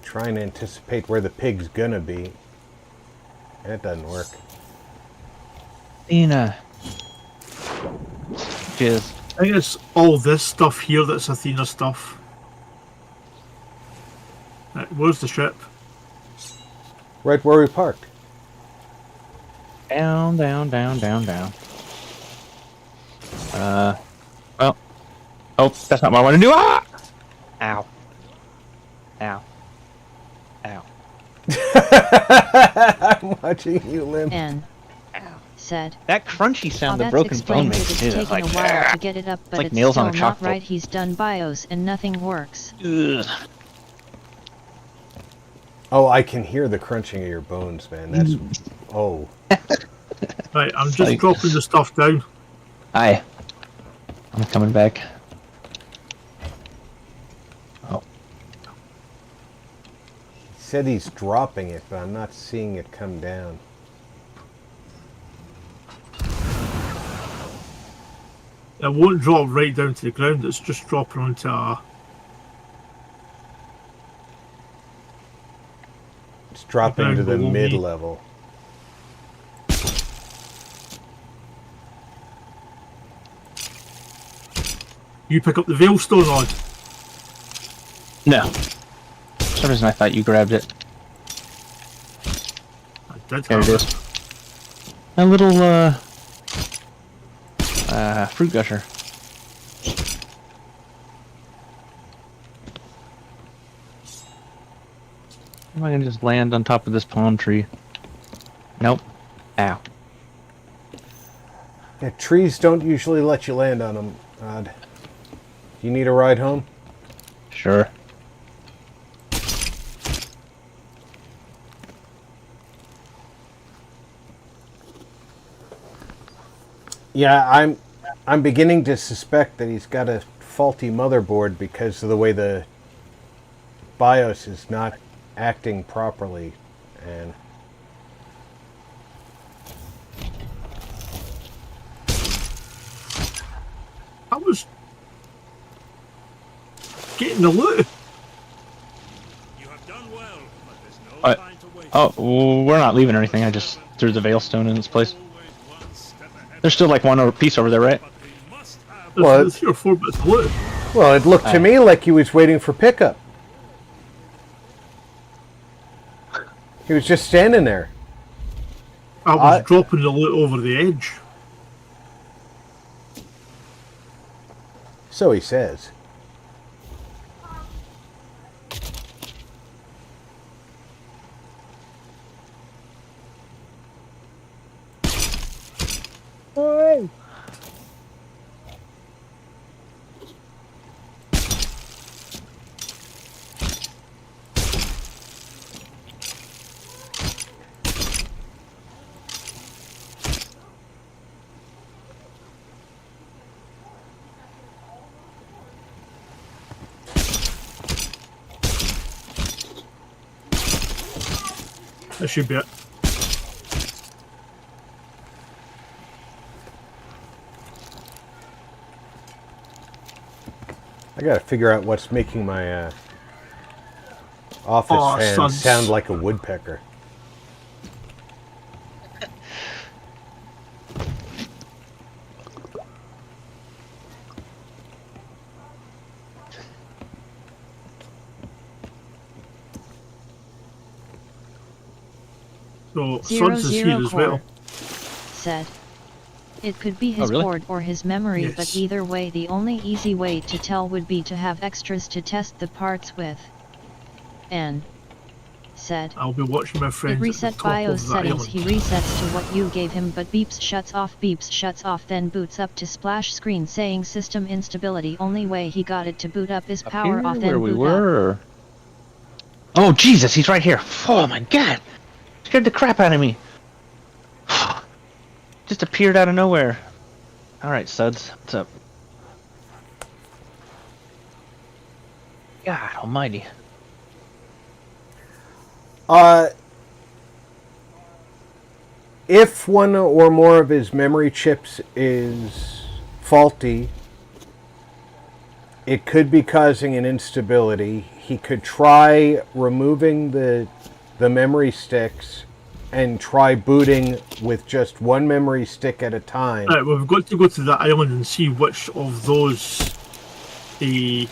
Trying to anticipate where the pig's gonna be. That doesn't work. Athena. Cheers. I think it's all this stuff here that's Athena stuff. Right, where's the ship? Right where we parked. Down, down, down, down, down. Well. Oh, that's not what I want to do. Ah! Ow. Ow. Ow. I'm watching you limp. N said, that crunchy sound the that's broken bone explains makes it's too. taking Like, a while to get it up, but like it's nails still on a not chalkboard. right. He's done BIOS and nothing works. Ugh. Oh, I can hear the crunching of your bones, man. That's... Oh. Right, I'm It's just like- dropping the stuff down. Aye. I'm coming back. Oh. said he's dropping it, but I'm not seeing it come down. It won't drop right down to the ground, it's just dropping onto a... It's dropping to the below me. mid-level. You pick up the Veilstone rod. No. For some reason I thought you grabbed it. I did There it have is. A little, fruit gusher. Am I gonna just land on top of this palm tree? Nope. Ow. Yeah, trees don't usually let you land on them, Odd. You need a ride home? Sure. Yeah, I'm beginning to suspect that he's got a faulty motherboard because of the way the BIOS is not acting properly, and I was getting the loot. You have done well, but there's no time to waste. Oh, well, we're not leaving or anything. I just threw the Veilstone in its place. Always one step ahead. There's still like one piece over there, right? But we must have Well, There's 3 or 4 bits of loot. well, it looked to me like he was waiting for pickup. He was just standing there. I was dropping the loot over the edge. So he says. That should be it. I gotta figure out what's making my office Aw, fan son. sound like a woodpecker. So, Zero Suns is here Zero as well. Core said. It could be his really? board or his memory, Yes. but either way the only easy way to tell would be to have extras to test the parts with. And said. I'll be watching my It friends reset at the top BIOS of that settings, island. he resets to what you gave him but beeps shuts off then boots up to splash screen saying system instability. Only way he got it to boot up is Up power here off then where we boot up. were. Oh Jesus, he's right here. Oh my God, scared the crap out of me. Just appeared out of nowhere. All right, Suds, what's up? God Almighty. If one or more of his memory chips is faulty, it could be causing an instability. He could try removing the memory sticks and try booting with just one memory stick at a time. Right, we've got to go to that island and see which of those I'm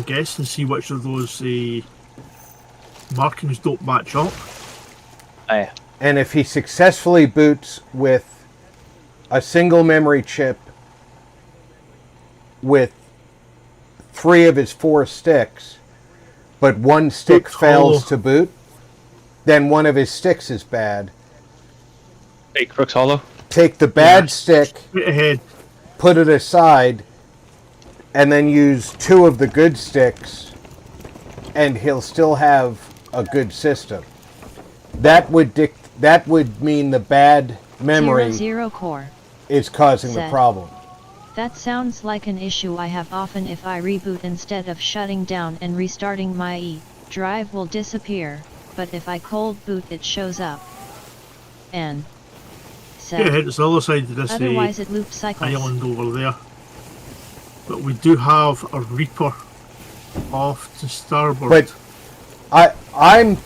guessing see which of those markings don't match up. Aye. And if he successfully boots with a single memory chip with 3 of his 4 sticks, but one stick Oops, fails oh. to boot, then one of his sticks is bad. Hey, Crooks Hollow. Take the bad Yeah. stick, Straight ahead. put it aside, and then use 2 of the good sticks, and he'll still have a good system. That would mean the bad memory Zero Core is causing the said. problem. That sounds like an issue I have often if I reboot instead of shutting down and restarting my drive will disappear, but if I cold boot it shows up. N. Said. Yeah, it's the other side of this Otherwise it loop cycles. island over there. But we do have a Reaper off to starboard. But I'm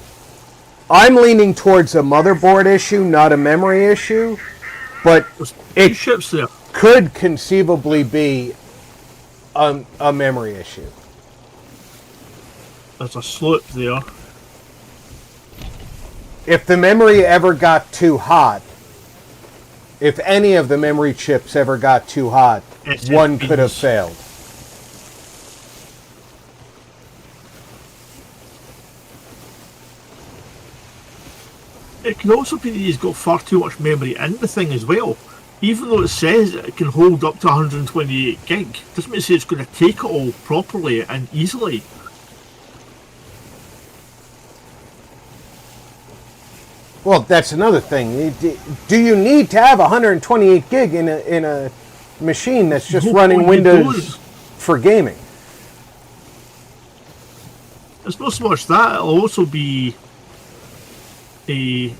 leaning towards a motherboard issue, not a memory issue. But There's it two ships there. could conceivably be a memory issue. There's a slope there. If the memory ever got too hot, if any of the memory chips ever got too hot, one could have failed. It could also be that he's got far too much memory in the thing as well. Even though it says it can hold up to 128 gig, doesn't mean to say it's going to take it all properly and easily. Well, that's another thing. Do you need to have 128 gig in a machine that's just running Windows for gaming? It's not so much that, it'll also be his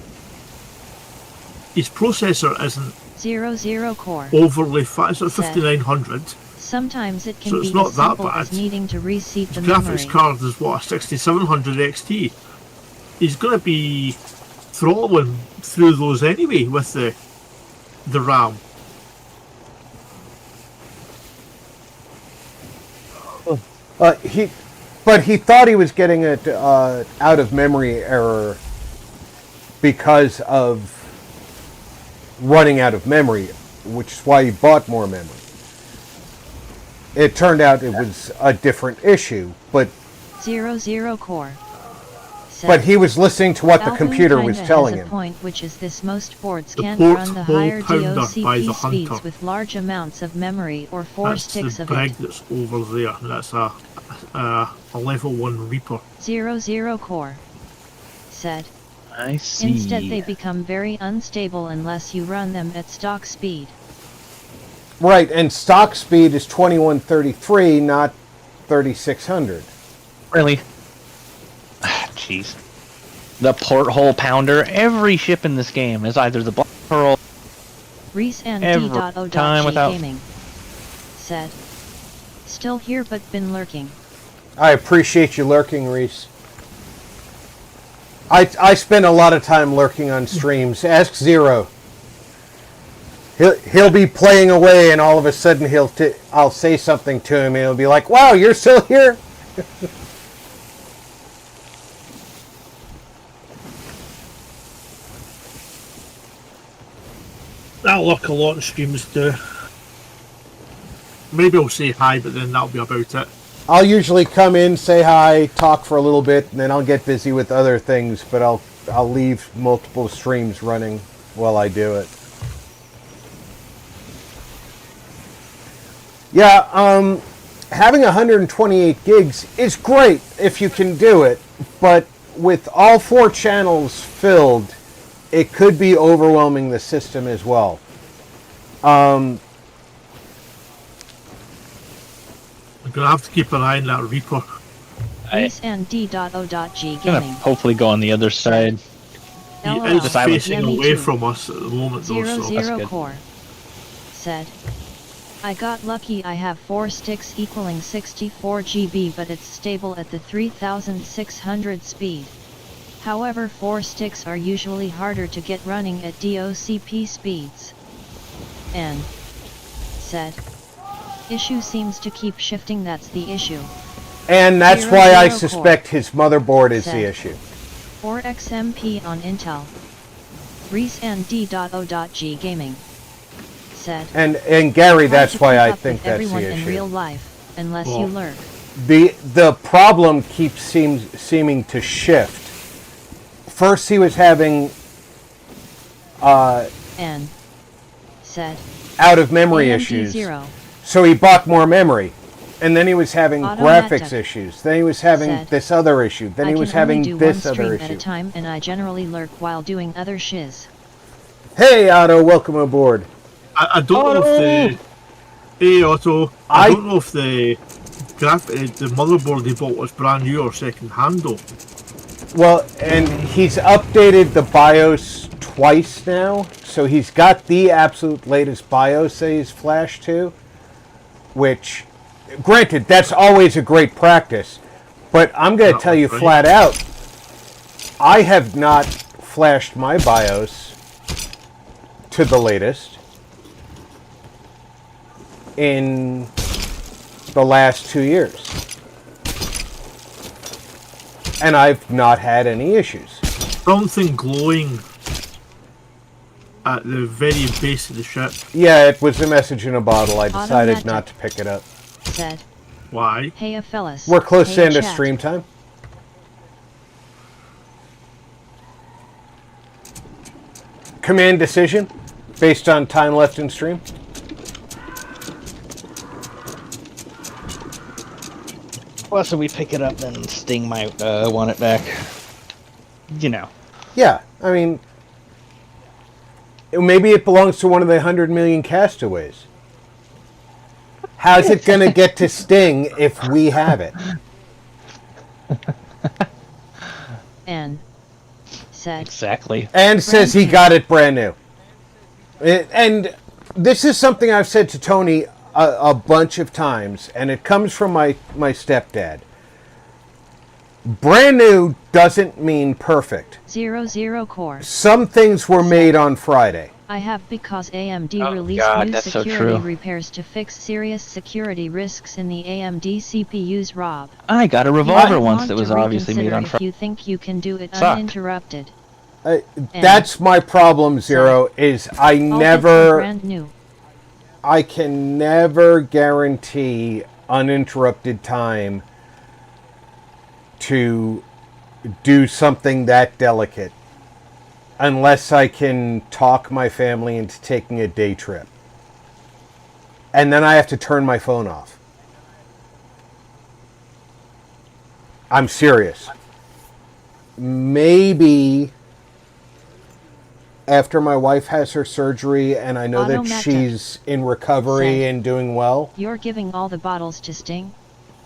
processor isn't 00 core. overly fast. It's at 5900. Sometimes it can So it's be not as that simple bad. as needing to reseat the Graphics memory. card is what, a 6700 XT. He's going to be throttling through those anyway with the RAM. But he thought he was getting it out of memory error because of running out of memory, which is why he bought more memory. It turned out it was a different issue, but 00 core. Said. but he was listening to what the Alhoon computer was kinda telling has a him. point, which is this: most boards The can't port run the hole higher pounder by the DOCP speeds Hunter. with large amounts of memory or 4 That's sticks the of brig it. that's over there. That's a level 1 Reaper. 00 core. Said. I see. Instead they become very unstable unless you run them at stock speed. Right, and stock speed is 2133, not 3600. Really? Jeez. The porthole pounder. Every ship in this game is either the Black Pearl. Reese and Every D.O.G time without- Gaming. Said. Still here but been lurking. I appreciate you lurking, Reese. I spend a lot of time lurking on streams. Ask Zero. He'll be playing away, and all of a sudden I'll say something to him, and he'll be like, "Wow, you're still here." That'll look a lot of streams do. Maybe I'll say hi, but then that'll be about it. I'll usually come in, say hi, talk for a little bit, and then I'll get busy with other things. But I'll leave multiple streams running while I do it. Yeah, having 128 gigs is great if you can do it, but with all 4 channels filled, it could be overwhelming the system as well. I'm gonna have to keep an eye on that Reaper. Reese and D.O.G I'm gonna Gaming. hopefully go on the other side. He LOL. is silence. facing Yeah, me away too. from us at the moment though, so 00 good. core. Said. I got lucky. I have 4 sticks equaling 64 GB, but it's stable at the 3600 speed. However, 4 sticks are usually harder to get running at DOCP speeds. N. Said. Issue seems to keep shifting, that's the issue. And that's 00 why I core. suspect his motherboard is the Said. issue. 4XMP on Intel. Reese and D.O.G Gaming. Said. And Gary, Hard that's to why keep I up think with that's everyone the in real issue. life, unless Well, you lurk. The problem keeps seeming to shift. First, he was having N. Said. out of memory AMD issues, 0. so he bought more memory. And then he was having Automatic. graphics issues. Then he was having Said. this other issue. Then I he can was only having do this one other stream at a issue. time, and I generally lurk while doing other shiz. Hey, Otto, welcome aboard. I don't know if the... Hey Otto, I don't know if the the motherboard he bought was brand new or second hand though. Well, and he's updated the BIOS twice now, so he's got the absolute latest BIOS that he's flashed to, which, granted, that's always a great practice, but I'm going to tell you flat out, I have not flashed my BIOS to the latest in the last 2 years. And I've not had any issues. Something glowing at the very base of the ship. Yeah, it was a message in a bottle. I decided not to pick it up. Said. Why? Hey, fellas. We're close to Hey, end of chat. stream time. Command decision based on time left in stream. Well, so we pick it up and Sting might want it back. You know. Yeah, I mean, maybe it belongs to one of the 100 million castaways. How's it going to get to Sting if we have it? And said. Exactly. And says he got it brand new. And this is something I've said to Tony a bunch of times, and it comes from my stepdad. Brand new doesn't mean perfect. 00 core. Some things were made on Friday. I have because AMD Oh, released God, new that's so security true. repairs to fix serious security risks in the AMD CPUs, Rob. I got a You revolver might once want that to was obviously made reconsider on if Friday. you think you can do it Sucked. uninterrupted. That's my problem, Zero, is All bits are brand new. I can never guarantee uninterrupted time to do something that delicate unless I can talk my family into taking a day trip. And then I have to turn my phone off. I'm serious. Maybe after my wife has her surgery and I know that Automatic. she's in recovery Said. and doing well. You're giving all the bottles to Sting?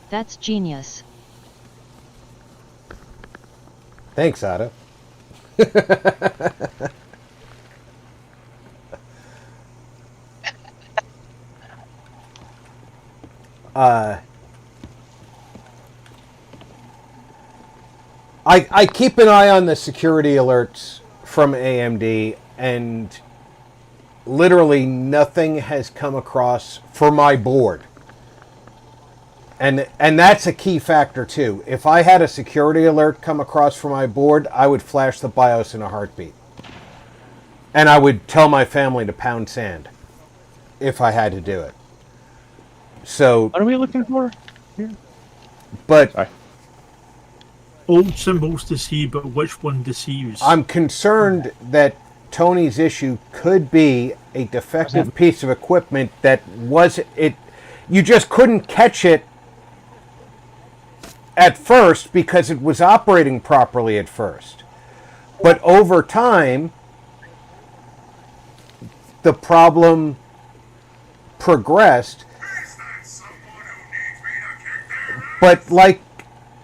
That's genius. Thanks, Ada. I keep an eye on the security alerts from AMD, and literally nothing has come across for my board. And that's a key factor too. If I had a security alert come across for my board, I would flash the BIOS in a heartbeat. And I would tell my family to pound sand if I had to do it. So, What are we looking for? but Sorry. Old symbols to see, but which one deceives? I'm concerned that Tony's issue could be a defective piece of equipment that you just couldn't catch it at first because it was operating properly at first. But over time, the problem progressed. But like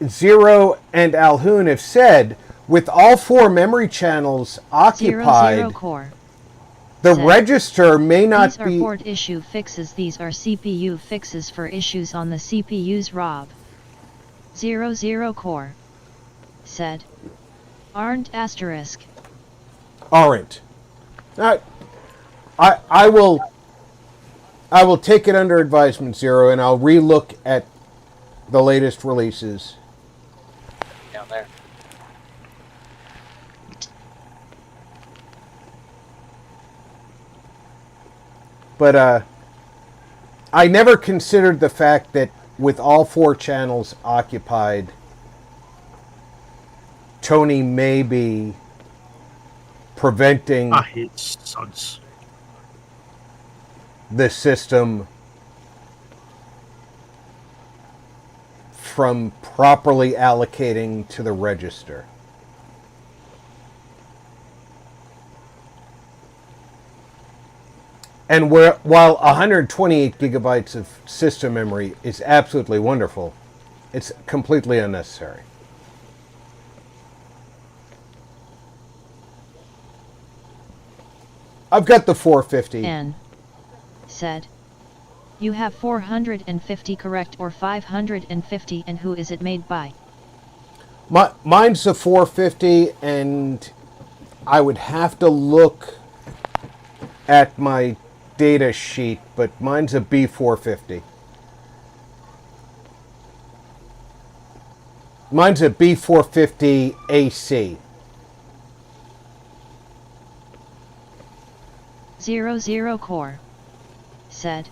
Zero and Alhoon have said, with all 4 memory channels occupied, 00 core. the Said. register may not These are be... board issue fixes. These are CPU fixes for issues on the CPUs, Rob. 00 core. Said. Aren't asterisk. aren't. I will take it under advisement, Zero, and I'll relook at the latest releases. Down there. But I never considered the fact that with all 4 channels occupied, Tony may be preventing I hate suds. the system from properly allocating to the register. And while 128 gigabytes of system memory is absolutely wonderful, it's completely unnecessary. I've got the 450. N said. You have 450 correct or 550, and who is it made by? Mine's a 450, and I would have to look at my data sheet, but mine's a B450. Mine's a B450 AC. 00 Core said.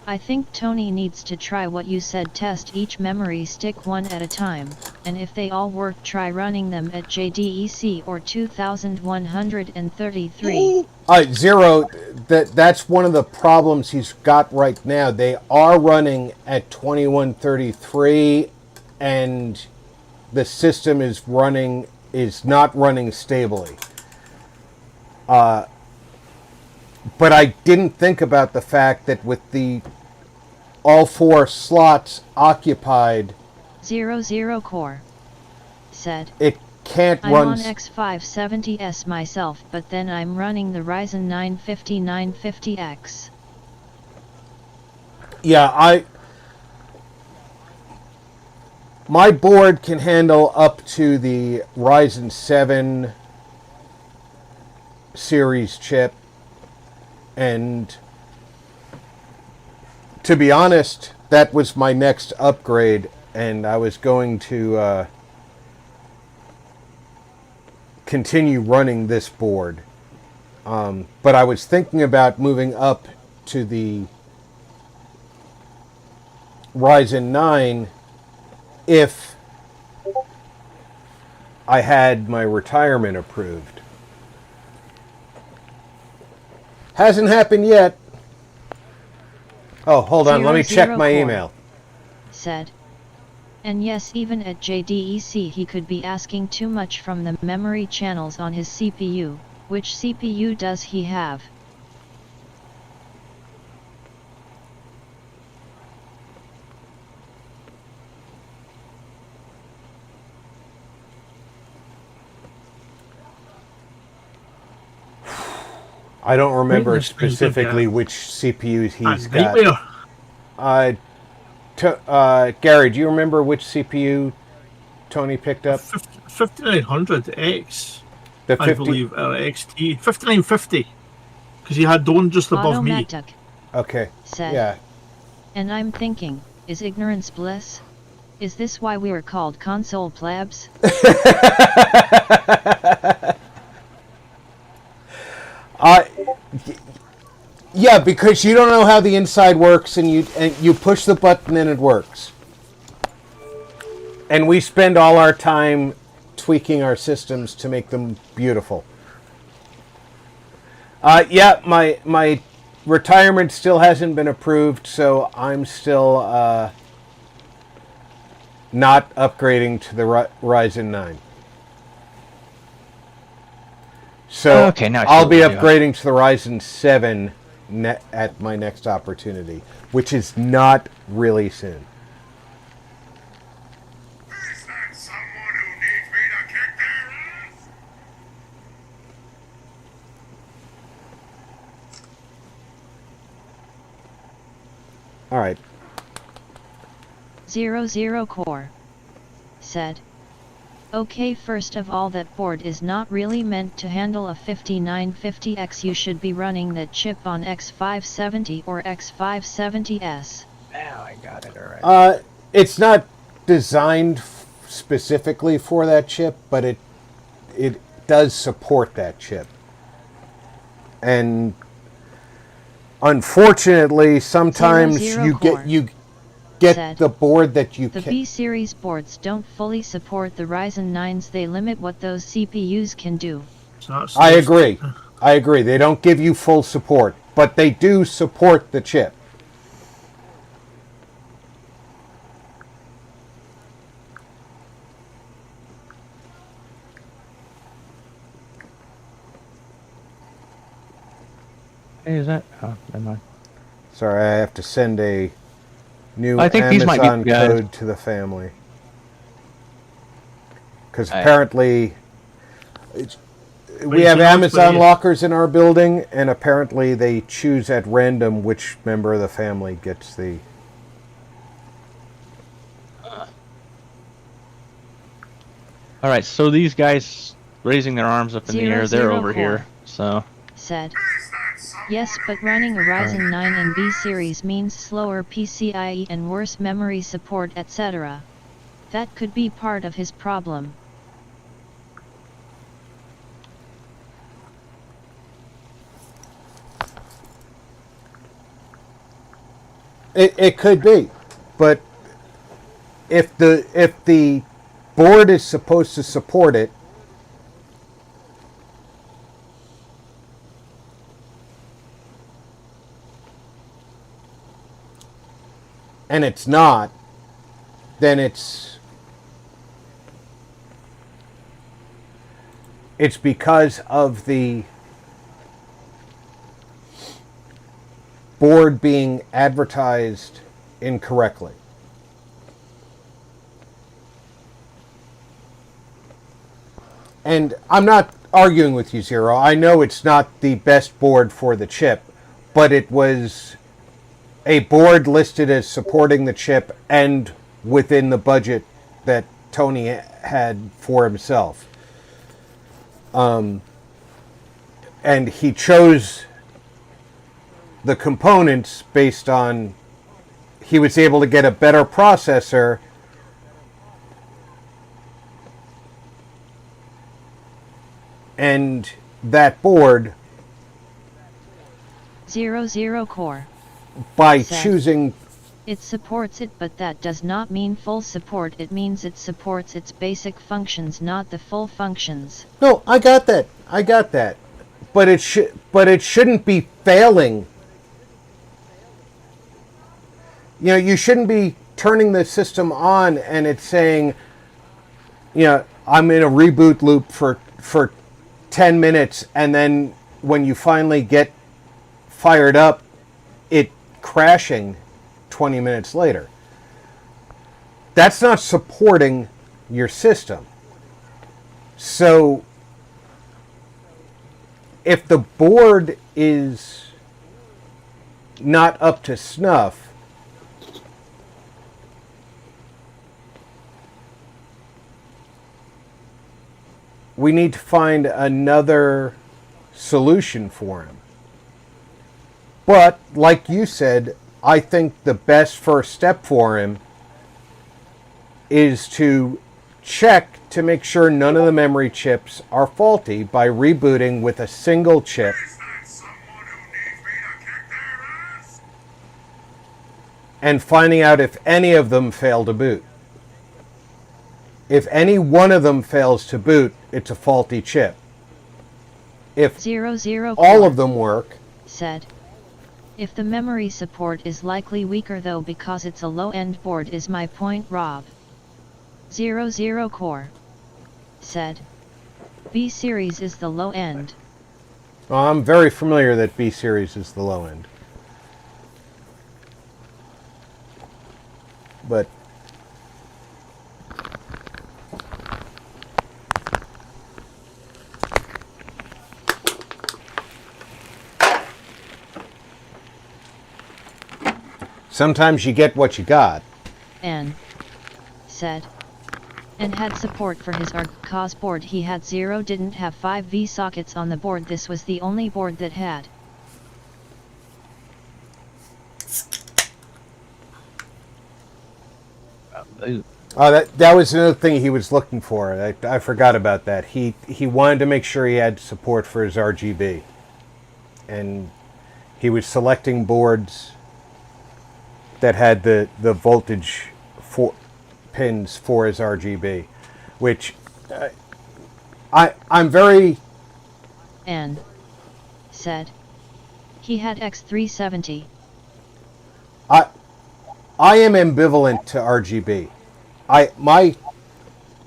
I think Tony needs to try what you said, test each memory stick one at a time, and if they all work try running them at JDEC or 2133. Zero, that's one of the problems he's got right now. They are running at 2133, and the system is not running stably. But I didn't think about the fact that with all 4 slots occupied, 00 Core said. it can't I'm run. on X570S myself, but then I'm running the Ryzen 9 5950X. Yeah, my board can handle up to the Ryzen 7 series chip, and to be honest, that was my next upgrade, and I was going to continue running this board. But I was thinking about moving up to the Ryzen 9 if I had my retirement approved. Hasn't happened yet. Oh, hold on. Let me check my email. Said. And yes, even at JDEC he could be asking too much from the memory channels on his CPU. Which CPU does he have? I don't remember specifically which CPUs he's got. Gary, do you remember which CPU Tony picked up? 5900X, The 50? I believe, XT. 5950, because he had the one just above me. Okay, said. yeah. And I'm thinking, is ignorance bliss? Is this why we were called console plebs? Yeah, because you don't know how the inside works, and you push the button and it works. And we spend all our time tweaking our systems to make them beautiful. Yeah, my retirement still hasn't been approved, so I'm still not upgrading to the Ryzen 9. So okay, now I'll be upgrading to the Ryzen 7 at my next opportunity, which is not really soon. Is that someone who needs me to kick their ass? All right. 00 Core said. Okay, first of all, that board is not really meant to handle a 5950X. You should be running that chip on X570 or X570S. Now I got it alright. It's not designed specifically for that chip, but it does support that chip. And unfortunately, sometimes 00 you Core get said. the board that you The can. B-series boards don't fully support the Ryzen 9s. They limit what those CPUs can do. I agree. They don't give you full support, but they do support the chip. Hey, is that? Oh, never mind. Sorry, I have to send a new I think these might be Amazon the guys. code to the family. Because Alright. apparently, we you have know, it's Amazon pretty- lockers in our building, and apparently they choose at random which member of the family gets the... All right, so these guys raising their arms up in the Zero, air, they're zero over core. here. So Said. Yes, but running a Ryzen 9 and B series means slower PCIe and worse memory support, etc. That could be part of his problem. It could be, but if the board is supposed to support it, and it's not, then it's because of the board being advertised incorrectly. And I'm not arguing with you, Zero. I know it's not the best board for the chip, but it was a board listed as supporting the chip and within the budget that Tony had for himself. And he chose the components based on he was able to get a better processor and that board 00 core. by Said. choosing. It supports it, but that does not mean full support. It means it supports its basic functions, not the full functions. No, I got that. But it shouldn't be failing. You know, you shouldn't be turning the system on and it's saying, you know, I'm in a reboot loop for 10 minutes, and then when you finally get fired up, it crashing 20 minutes later. That's not supporting your system. So if the board is not up to snuff, we need to find another solution for him. But, like you said, I think the best first step for him is to check to make sure none of the memory chips are faulty by rebooting with a single chip. And finding out if any of them fail to boot. If any one of them fails to boot, it's a faulty chip. If 00 all core. of them work, Said. If the memory support is likely weaker though because it's a low-end board is my point, Rob. 00 core. Said. B series is the low end. well, I'm very familiar that B series is the low end. But sometimes you get what you got. N. Said. And had support for his ARC-COS board. He had 0, didn't have 5 V sockets on the board. This was the only board that had. That was another thing he was looking for. I forgot about that. He wanted to make sure he had support for his RGB. And he was selecting boards that had the voltage pins for his RGB, which I'm very... N. Said. He had X370. I am ambivalent to RGB. My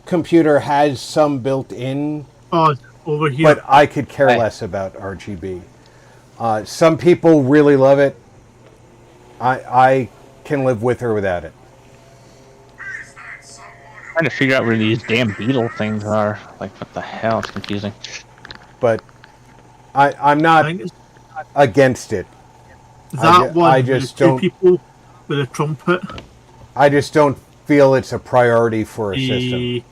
computer has some built in, Oh, over here. but I could care Right. less about RGB. Some people really love it. I can live with or without it. Trying to figure out where these damn beetle things are. Like, what the hell? It's confusing. But I'm I not think it's against it. that one I with the just two don't. people with a trumpet. I just don't feel it's a priority for a system.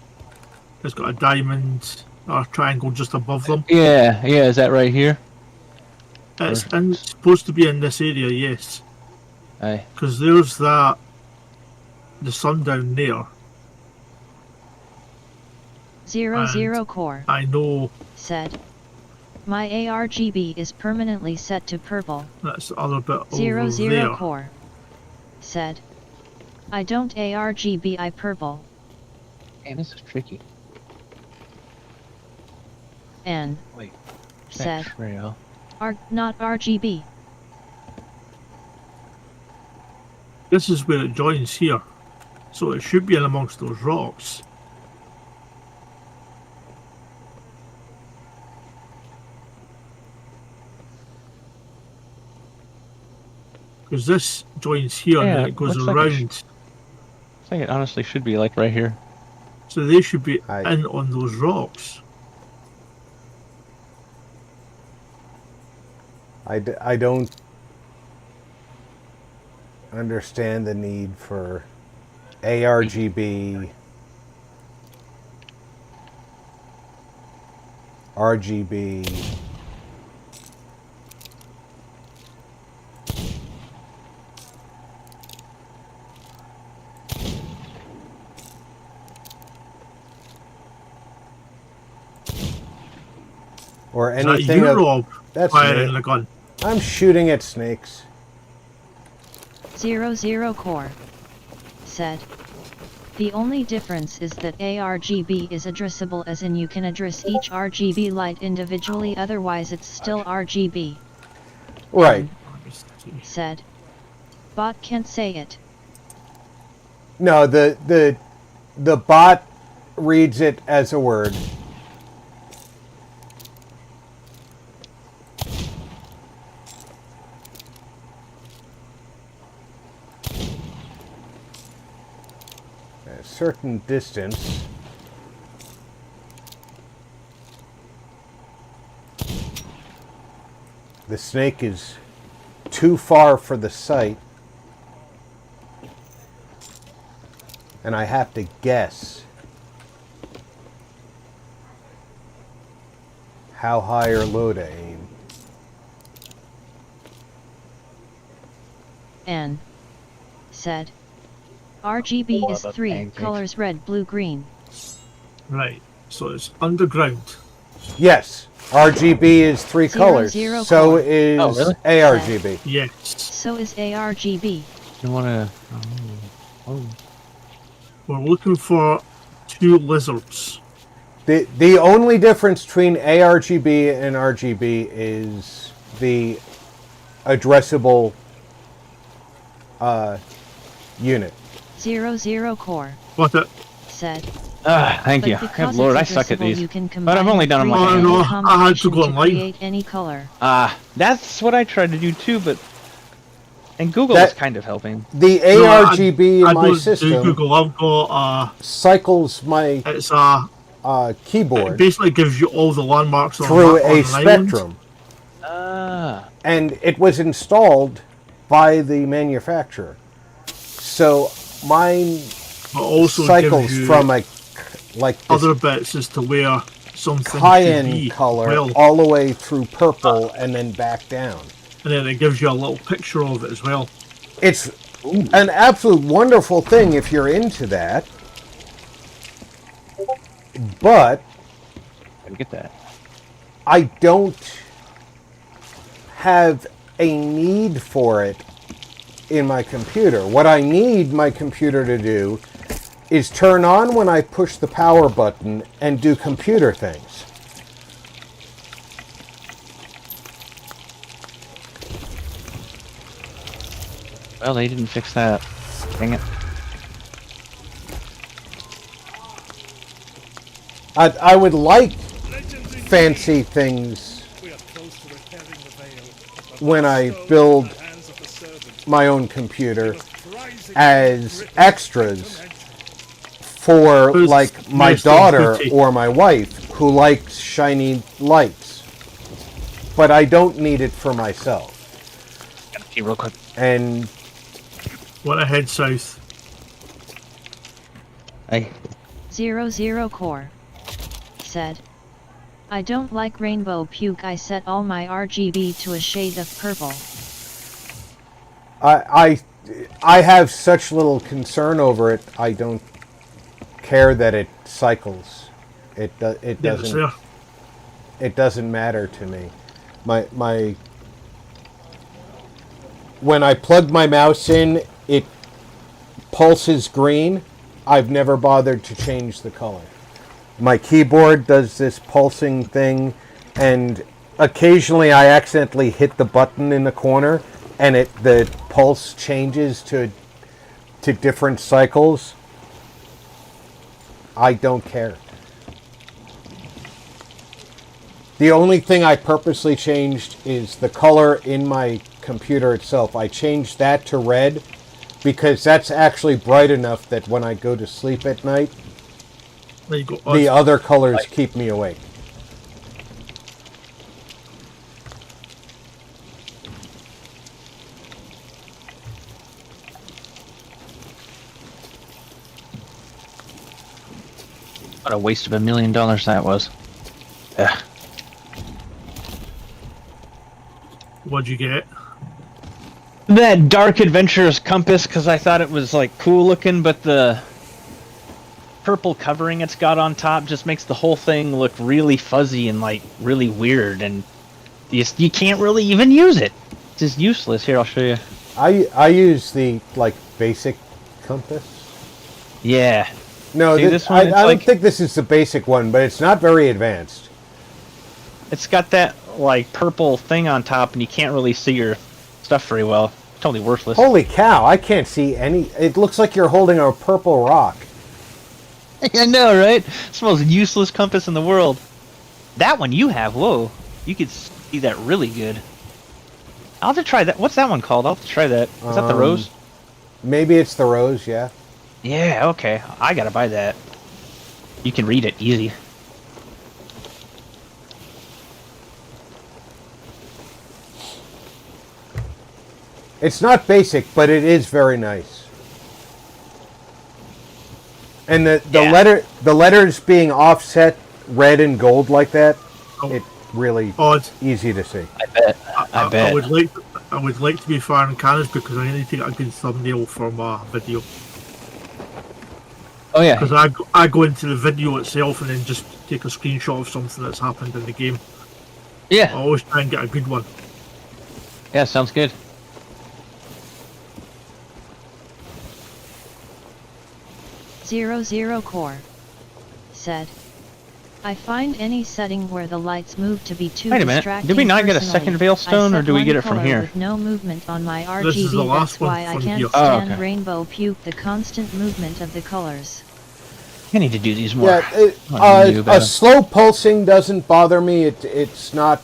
It's got a diamond or a triangle just above them. Yeah, is that right here? It's supposed to be in this area, yes. Aye. Because there's the sun down there. 00 core I know said. My ARGB is permanently set to purple. that's the other bit over 00 there. core said. I don't ARGB, I purple. Man, this is tricky. N Wait. said. Trail. Not RGB. This is where it joins here. So it should be in amongst those rocks. Because this joins here and Yeah, then it goes looks like around. I think it honestly should be like right here. So they should be Aye. in on those rocks. I don't understand the need for ARGB, RGB. Or Is that anything you, of, Rob, that's firing me. the gun? I'm shooting at snakes. 00 core said. The only difference is that ARGB is addressable, as in you can address each RGB light individually, otherwise it's still RGB. Right. Said. Bot can't say it. No, the bot reads it as a word. At a certain distance. The snake is too far for the sight. And I have to guess how high or low to aim. N said. RGB is 3 pancakes. colors: red, blue, green. Right. So it's underground. Yes, RGB is 3 colors. 00 So core. is Oh, really? ARGB. Yes. So is ARGB. You wanna? Oh. We're looking for 2 lizards. The only difference between ARGB and RGB is the addressable unit. 00 core What it? said. Thank But you. because Good Lord, I it's suck at addressable, these. you can But I've combine only the done them three like Oh, a in no, any I had to combination go online. create any color. That's what I tried to do too, but and Google That- is kind of helping. The No, ARGB I in my don't do system Google. I've got cycles my it's a. It keyboard basically gives you all the landmarks on through on a an island. spectrum. Ah. And it was installed by the manufacturer. So mine But also cycles gives you from a like this other bits as to where something should cayenne be. color Well, all the way through purple and then back down. and then it gives you a little picture of it as well. It's an absolute wonderful thing if you're into that. But I get that. I don't have a need for it in my computer. What I need my computer to do is turn on when I push the power button and do computer things. Well, they didn't fix that. Dang it. I would like Legends indeed. fancy things We are close to repairing the veil. when I build my own computer as extras for like my daughter or my wife who likes shiny lights, but I don't need it for myself. Okay, real quick. And wanna head south. Hey. 00 Core said, I don't like rainbow puke. I set all my RGB to a shade of purple. I have such little concern over it. I don't care that it cycles. It doesn't. It doesn't matter to me. My when I plug my mouse in, it pulses green. I've never bothered to change the color. My keyboard does this pulsing thing, and occasionally I accidentally hit the button in the corner, and the pulse changes to different cycles. I don't care. The only thing I purposely changed is the color in my computer itself. I changed that to red because that's actually bright enough that when I go to sleep at night, the other colors keep me awake. What a waste of $1 million that was. Yeah. What'd you get? That dark adventurous compass, because I thought it was like cool looking, but the purple covering it's got on top just makes the whole thing look really fuzzy and like really weird, and you can't really even use it. It's just useless. Here, I'll show you. I use the like basic compass. Yeah. No, See, this one, I don't think this is the basic one, but it's not very advanced. It's got that like purple thing on top, and you can't really see your stuff very well. Totally worthless. Holy cow, I can't see any. It looks like you're holding a purple rock. I know, right? It's the most useless compass in the world. That one you have, whoa. You could see that really good. I'll have to try that. What's that one called? I'll have to try that. Is that the Rose? Maybe it's the Rose, yeah. Yeah, okay. I gotta buy that. You can read it easy. It's not basic, but it is very nice. And the letters being offset red and gold like that, it really easy to see. I bet. I bet. I would like to be firing cannons because I need to get a good thumbnail for my video. Oh yeah. Because I go into the video itself and then just take a screenshot of something that's happened in the game. Yeah. I always try and get a good one. Yeah, sounds good. Zero Core said, I find any setting where the lights move to be too Wait a minute. distracting. Did we not get a Personally, second Veilstone, or do we get it from here? With no movement on my RGB. This is the last That's one why I from can't here. stand okay. rainbow puke, the constant movement of the colors. I need to do these more. Yeah, a slow pulsing doesn't bother me. It's not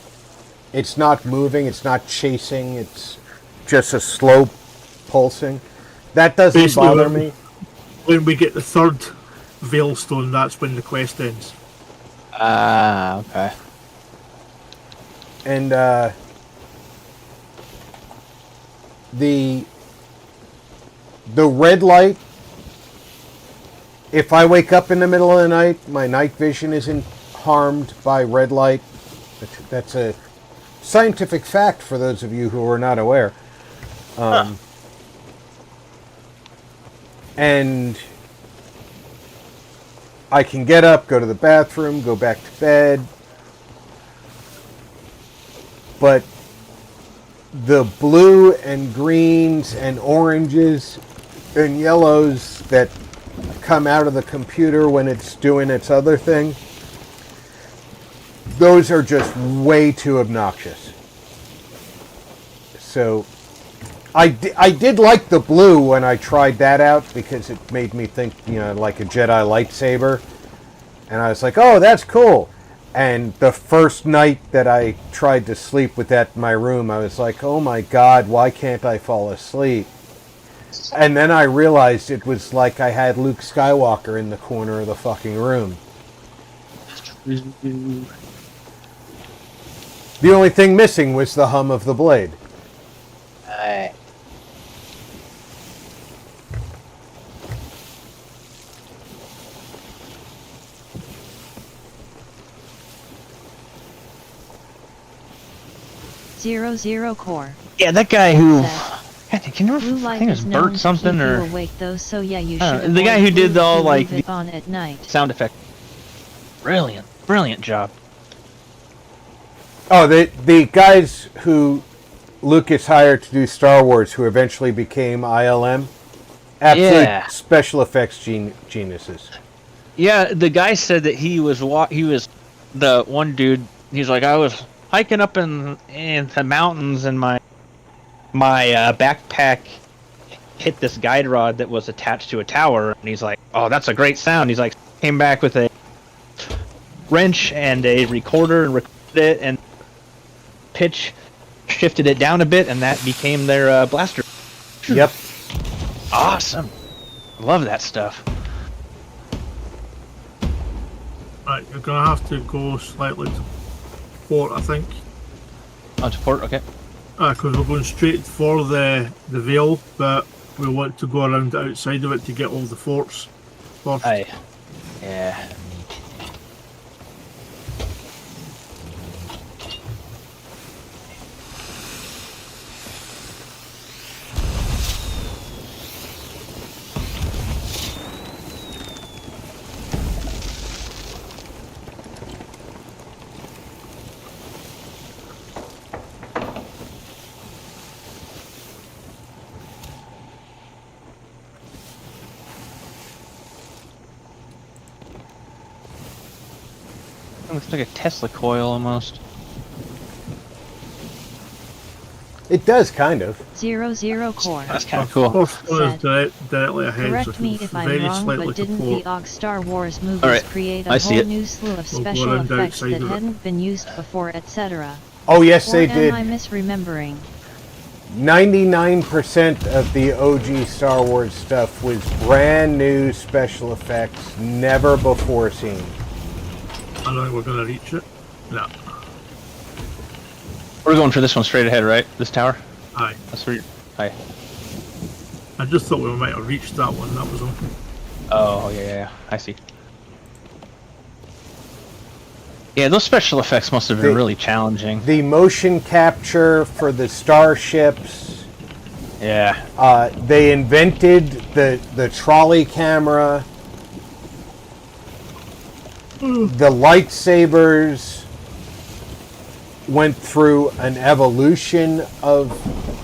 moving. It's not chasing. It's just a slow pulsing. That doesn't Basically, bother me. When we get the third Veilstone, that's when the quest ends. Ah, okay. And the red light, if I wake up in the middle of the night, my night vision isn't harmed by red light. That's a scientific fact for those of you who are not aware. And I can get up, go to the bathroom, go back to bed. But the blue and greens and oranges and yellows that come out of the computer when it's doing its other thing, those are just way too obnoxious. So I did like the blue when I tried that out because it made me think, like a Jedi lightsaber. And I was like, oh, that's cool. And the first night that I tried to sleep with that in my room, I was like, oh my God, why can't I fall asleep? And then I realized it was like I had Luke Skywalker in the corner of the fucking room. The only thing missing was the hum of the blade. Zero core. Yeah, that guy who. Said, God, can you remember? Blue I light think it is was known Bert to something keep or. you awake though, so yeah, you I don't should know, the guy avoid who did blue all to like leave it on at night. sound effect. Brilliant job. Oh, the guys who Lucas hired to do Star Wars, who eventually became ILM, absolute Yeah. special effects geniuses. Yeah, the guy said that he was the one dude. He's like, I was hiking up in the mountains, and my backpack hit this guide rod that was attached to a tower, and he's like, oh, that's a great sound. He's like, came back with a wrench and a recorder and recorded it, and pitch shifted it down a bit, and that became their blaster. Yep. Awesome. Love that stuff. Right, you're gonna have to go slightly to port, I think. On support, okay. Because we're going straight for the Vale, but we want to go around the outside of it to get all the forts first. Aye. Yeah. Looks like a Tesla coil almost. It does, kind of. Zero core. That's kind of cool. First one is Said, directly ahead, Correct so me it's if I'm very wrong, slightly but to didn't port. the OG Star Wars movies Alright, create I a see whole it. new slew of We'll go special around effects outside that of it. hadn't been used before, etc.? Oh, yes, Or they am did. I misremembering? 99% of the OG Star Wars stuff was brand new special effects, never before seen. I don't think we're gonna reach it. No. We're going for this one straight ahead, right? This tower? Aye. That's where you're... Aye. I just thought we might have reached that one, that was all. Oh, yeah. I see. Yeah, those special effects must have been really challenging. The motion capture for the starships. Yeah. They invented the trolley camera. The lightsabers went through an evolution of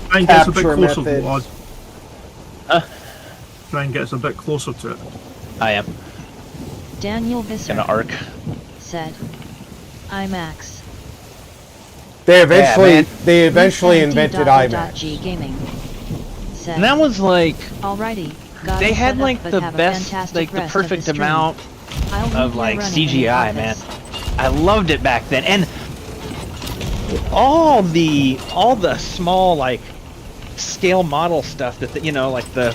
Try and get us a bit capture closer, methods. Lord. Huh? Try and get us a bit closer to it. I am. Daniel Visser Gonna arc. said, IMAX. They eventually Recent invented D.G IMAX. Gaming said, And that was like... Alrighty, got They it had set like up, but the have a best, fantastic like the rest of perfect stream. amount I'll leave of you like running in the CGI, man. office. I loved it back then, and all the small like scale model stuff that you know, like the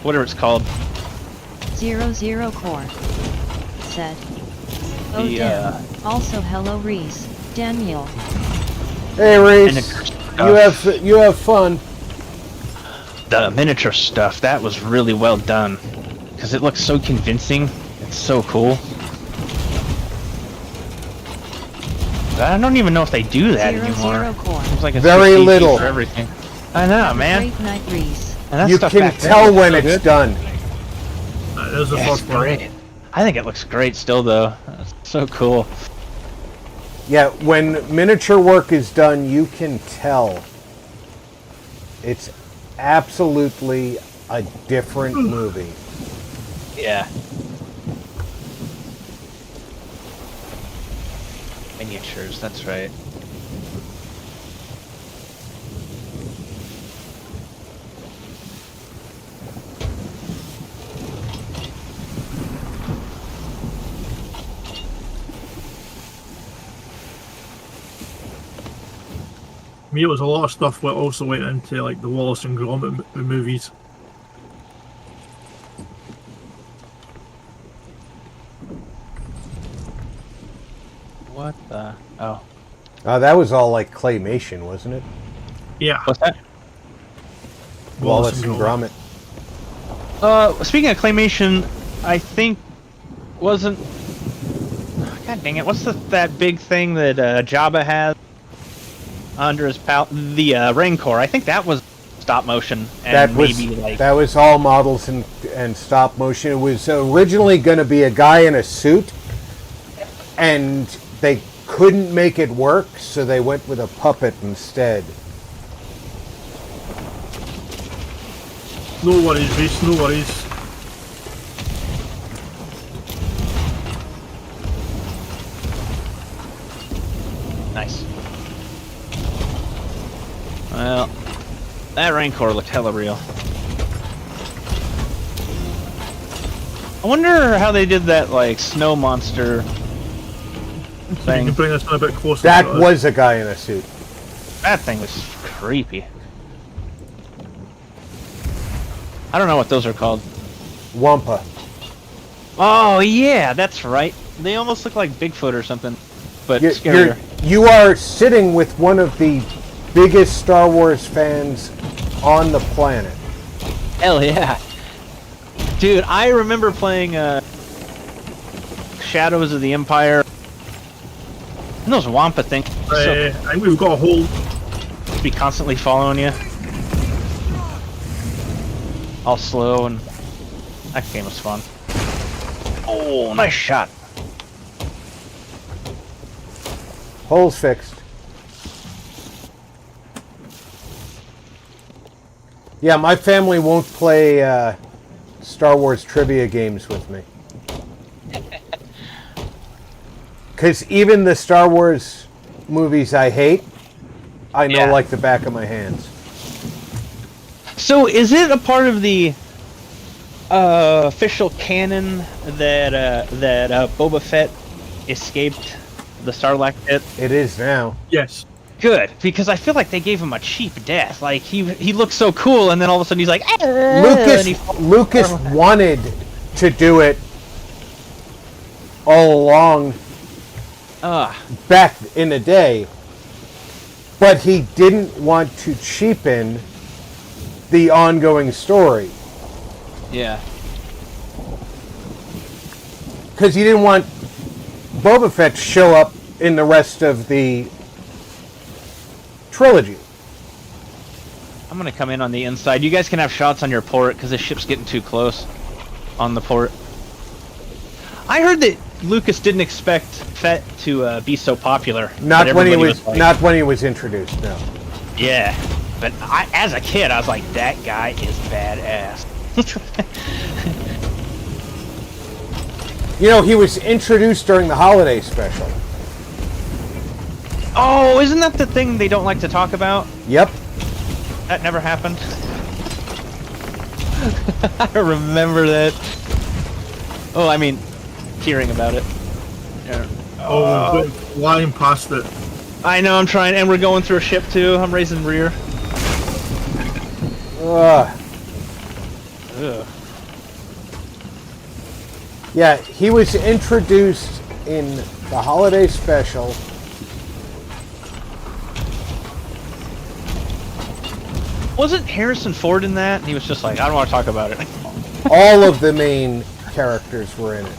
whatever it's called. Zero core said. Oh The, damn. Also hello Reese. Daniel. Hey And Reese, you have fun. the miniature stuff that was really well done because it looks so convincing. It's so cool. I don't even know if they do that anymore. Zero core. It's like a Very 60 little. for everything. I know, Have a man. Great night, Reese. And that You stuff can back then tell was when so it's good. done. There's the Yeah, it's first one. great. I think it looks great still, though. It's so cool. Yeah, when miniature work is done, you can tell. It's absolutely a different movie. Yeah. Miniatures, that's right. me, it was a lot of stuff that also went into like the Wallace and Gromit movies. What the? Oh. That was all like claymation, wasn't it? Yeah. What's that? Wallace and Gromit. Speaking of claymation, I think wasn't. God dang it! What's that big thing that Jabba has under his the Rancor? I think that was stop motion. And that was all models and stop motion. It was originally going to be a guy in a suit, and they couldn't make it work, so they went with a puppet instead. No worries, Reese, no worries. Nice. Well, that Rancor looked hella real. I wonder how they did that, like, snow monster thing. You can bring us in a bit closer. That was a guy in a suit. That thing was creepy. I don't know what those are called. Wampa. Oh, yeah, that's right. They almost look like Bigfoot or something, but scarier. You are sitting with one of the biggest Star Wars fans on the planet. Hell yeah. Dude, I remember playing Shadows of the Empire. And those Wampa things. I think we've got a whole... Be constantly following you. All slow, and that game was fun. Oh, nice shot. Hole's fixed. Yeah, my family won't play Star Wars trivia games with me. Because even the Star Wars movies I hate, I know like the back of my hands. So, is it a part of the official canon that Boba Fett escaped the Sarlacc pit? It is now. Yes. Good, because I feel like they gave him a cheap death. Like he looked so cool, and then all of a sudden he's like, Lucas wanted to do it all along back in the day, but he didn't want to cheapen the ongoing story. Yeah. Because he didn't want Boba Fett to show up in the rest of the trilogy. I'm gonna come in on the inside. You guys can have shots on your port, because the ship's getting too close on the port. I heard that Lucas didn't expect Fett to be so popular. Not when he was introduced, no. Yeah. But as a kid, I was like, that guy is badass. You know, he was introduced during the holiday special. Oh, isn't that the thing they don't like to talk about? Yep. That never happened. I remember that. Oh, I mean, hearing about it. Yeah. Flying past it. I know, I'm trying, and we're going through a ship too. I'm raising rear. Ugh. Yeah, he was introduced in the holiday special. Wasn't Harrison Ford in that? And he was just like, I don't want to talk about it. All of the main characters were in it.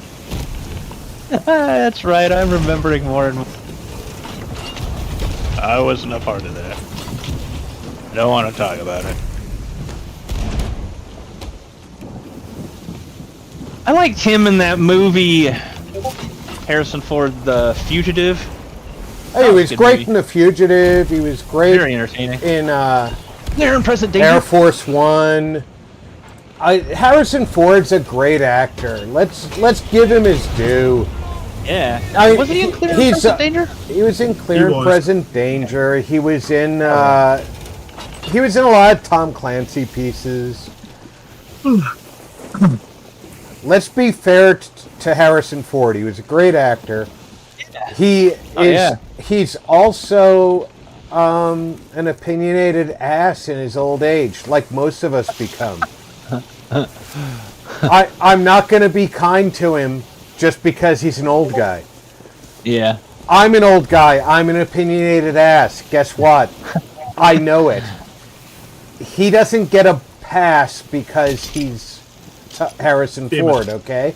That's right, I'm remembering more and more. I wasn't a part of that. I don't want to talk about it. I liked him in that movie, Harrison Ford, The Fugitive. Hey, he was great in The Fugitive. He was great. Very entertaining. In Near and Present Danger. Air Force One. Harrison Ford's a great actor. Let's give him his due. Yeah. Wasn't he in Clear and Present Danger? He was in Clear and Present Danger. He was in a lot of Tom Clancy pieces. Let's be fair to Harrison Ford. He was a great actor. He's also an opinionated ass in his old age, like most of us become. I'm not going to be kind to him just because he's an old guy. Yeah. I'm an old guy. I'm an opinionated ass. Guess what? I know it. He doesn't get a pass because he's Harrison Ford, okay?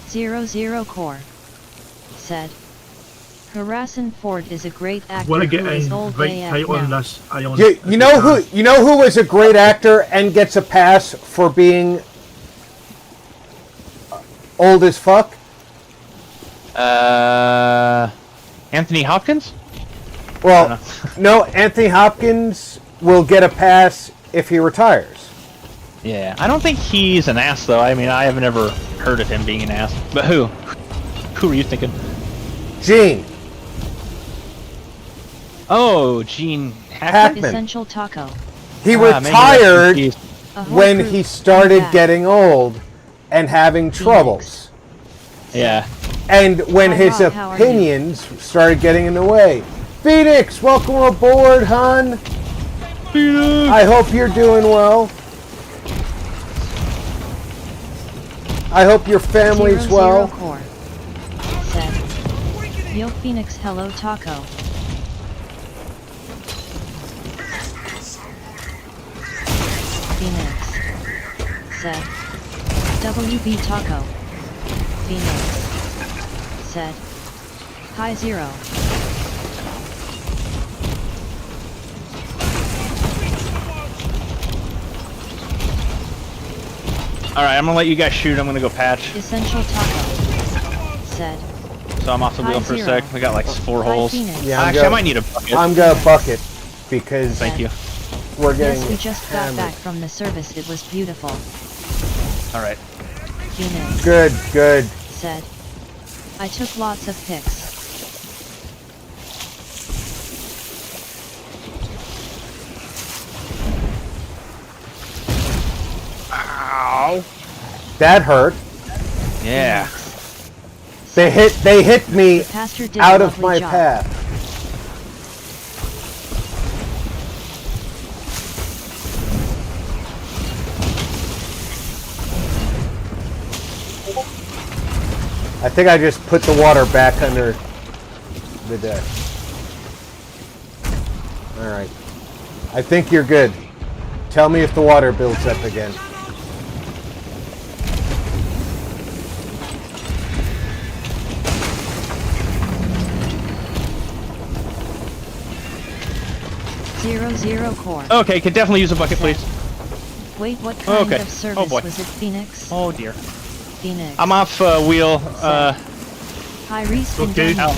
Zero Core said, Harrison Ford is a great actor Want to get who is in old right AF tight on now. this? You know who is a great actor and gets a pass for being old as fuck? Anthony Hopkins? Well, no, Anthony Hopkins will get a pass if he retires. Yeah, I don't think he's an ass though. I mean, I have never heard of him being an ass. But who? Who were you thinking? Gene. Oh, Gene Hackman. Essential Taco. He maybe retired that's when he started getting old and having troubles. Yeah. And when Hi, his Rob, how are you? opinions started getting in the way. Phoenix, welcome aboard, hon. Phoenix. I hope you're doing well. I hope your family's well. Core said, Yo Phoenix, hello Taco. Phoenix said, WB Taco. Phoenix said, Hi Zero. Alright, I'm gonna let you guys shoot. I'm gonna go patch. Essential Taco said, So I'm off the Hi, wheel for a Zero. sec. We got like 4 Hi holes. Phoenix. Yeah, I'm Actually, go- I might need a bucket. I'm gonna bucket because Thank you. we're getting Yes, we just got hammered. back from the service. It was beautiful. Alright. Phoenix Good. said, I took lots of pics. Ow. That hurt. Yeah. They hit me The pastor did out a of lovely my job. path. I think I just put the water back under the deck. Alright. I think you're good. Tell me if the water builds up again. Zero Core. Okay, could definitely use a bucket, please. Wait, what kind Okay. of service Oh, boy. was it, Phoenix? Oh dear. Phoenix. I'm off wheel. High respawn. Okay. Daniel. Ow.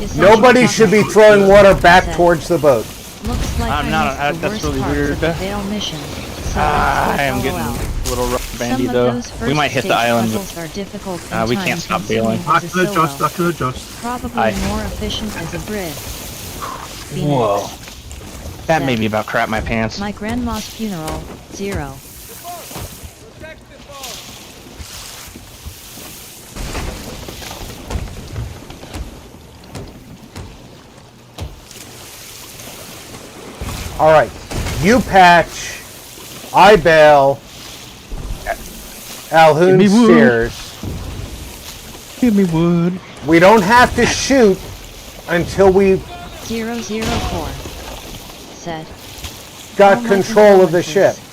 Essential Nobody Taco should be throwing water back said, towards the boat. Looks like I'm I not- missed the that's worst really parts weird. of the Vale mission. So I let's am go getting follow out. a little rough bandy Some though. of those We might hit the first-stage island. puzzles are difficult and We can't stop bailing. I time-consuming can as a adjust, solo. I can adjust. Probably Aye. more efficient as a bridge. Phoenix Whoa. That said, made me about crap my pants. My grandma's funeral. 0. Alright. You patch. I bail. Alhoon Give me wood. steers. Give me wood. We don't have to shoot until we 004 said, got All my control of the ship. condolences.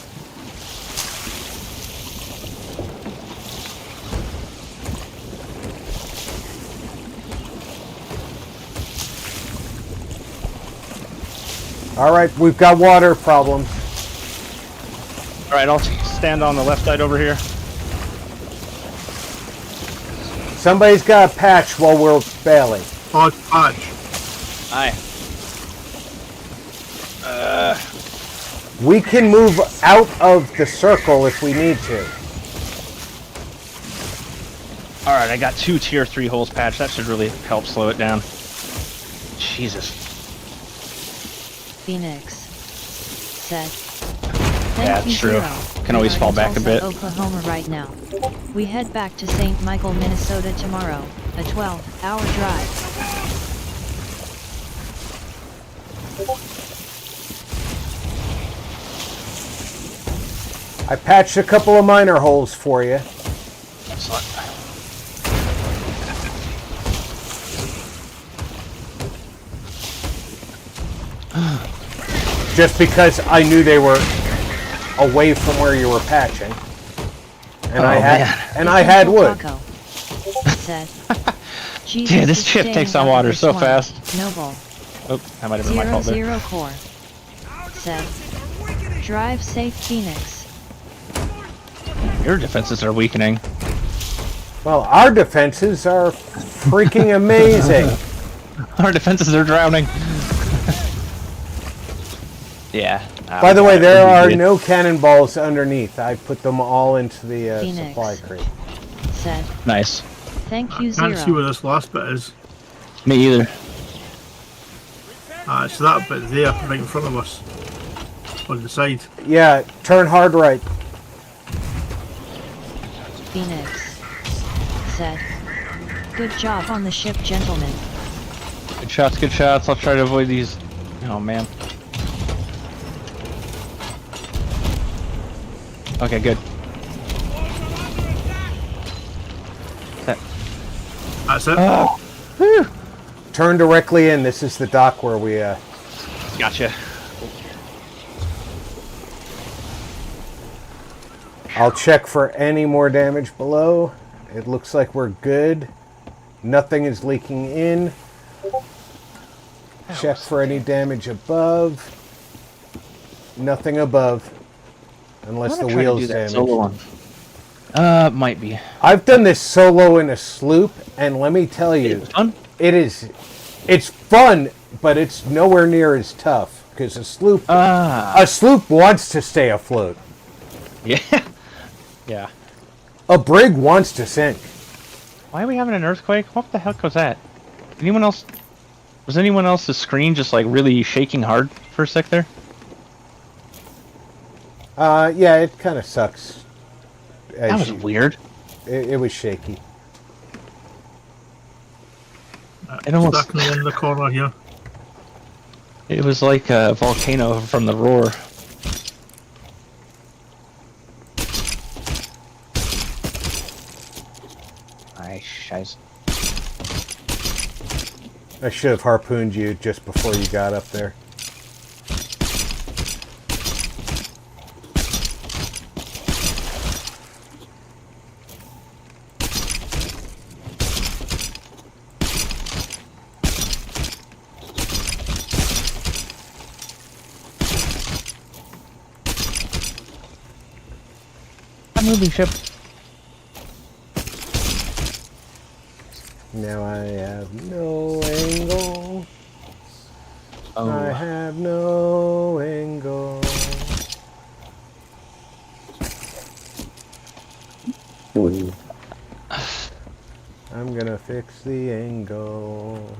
Alright, we've got water problems. Alright, I'll stand on the left side over here. Somebody's got a patch while we're bailing. Hard patch. Aye. We can move out of the circle if we need to. Alright, I got 2 tier 3 holes patched. That should really help slow it down. Jesus. Phoenix said, Yeah, Thank you, it's true. Zero. Can always We are fall in back a Tulsa, bit. Oklahoma right now. We head back to St. Michael, Minnesota tomorrow. a 12-hour drive. I patched a couple of minor holes for you. Excellent. Just because I knew they were away from where you were patching. And I had wood. Taco said, Yeah, this ship takes on water so fast. Noble. Oh, that might have been my fault there. 00 Core said, drive safe Phoenix. Your defenses are weakening. Well, our defenses are freaking amazing. Our defenses are drowning. Yeah. By the way, there are no cannonballs underneath. I put them all into the Phoenix supply crate. said, Nice. thank you, Can't see Zero. where this last bit is. Me either. It's that bit there, right in front of us. On the side. Yeah, turn hard right. Phoenix said, good job on the ship, gentlemen. Good shots, good shots. I'll try to avoid these. Oh, man. Okay, good. That's it. Whew. Turn directly in. This is the dock where we... Gotcha. I'll check for any more damage below. It looks like we're good. Nothing is leaking in. Check for any damage above. Nothing above. Unless the wheel's damaged. Might be. I've done this solo in a sloop, and let me tell you, Fun? it's fun, but it's nowhere near as tough because a sloop wants to stay afloat. Yeah. Yeah. A brig wants to sink. Why are we having an earthquake? What the heck was that? Anyone else? Was anyone else's screen just like really shaking hard for a sec there? Yeah, it kind of sucks. That was weird. It was shaky. It almost. Stuck in the corner here. It was like a volcano from the roar. Scheiße. I should have harpooned you just before you got up there. A moving ship. Now I have no angle. Oh. I have no angle. I'm gonna fix the angle.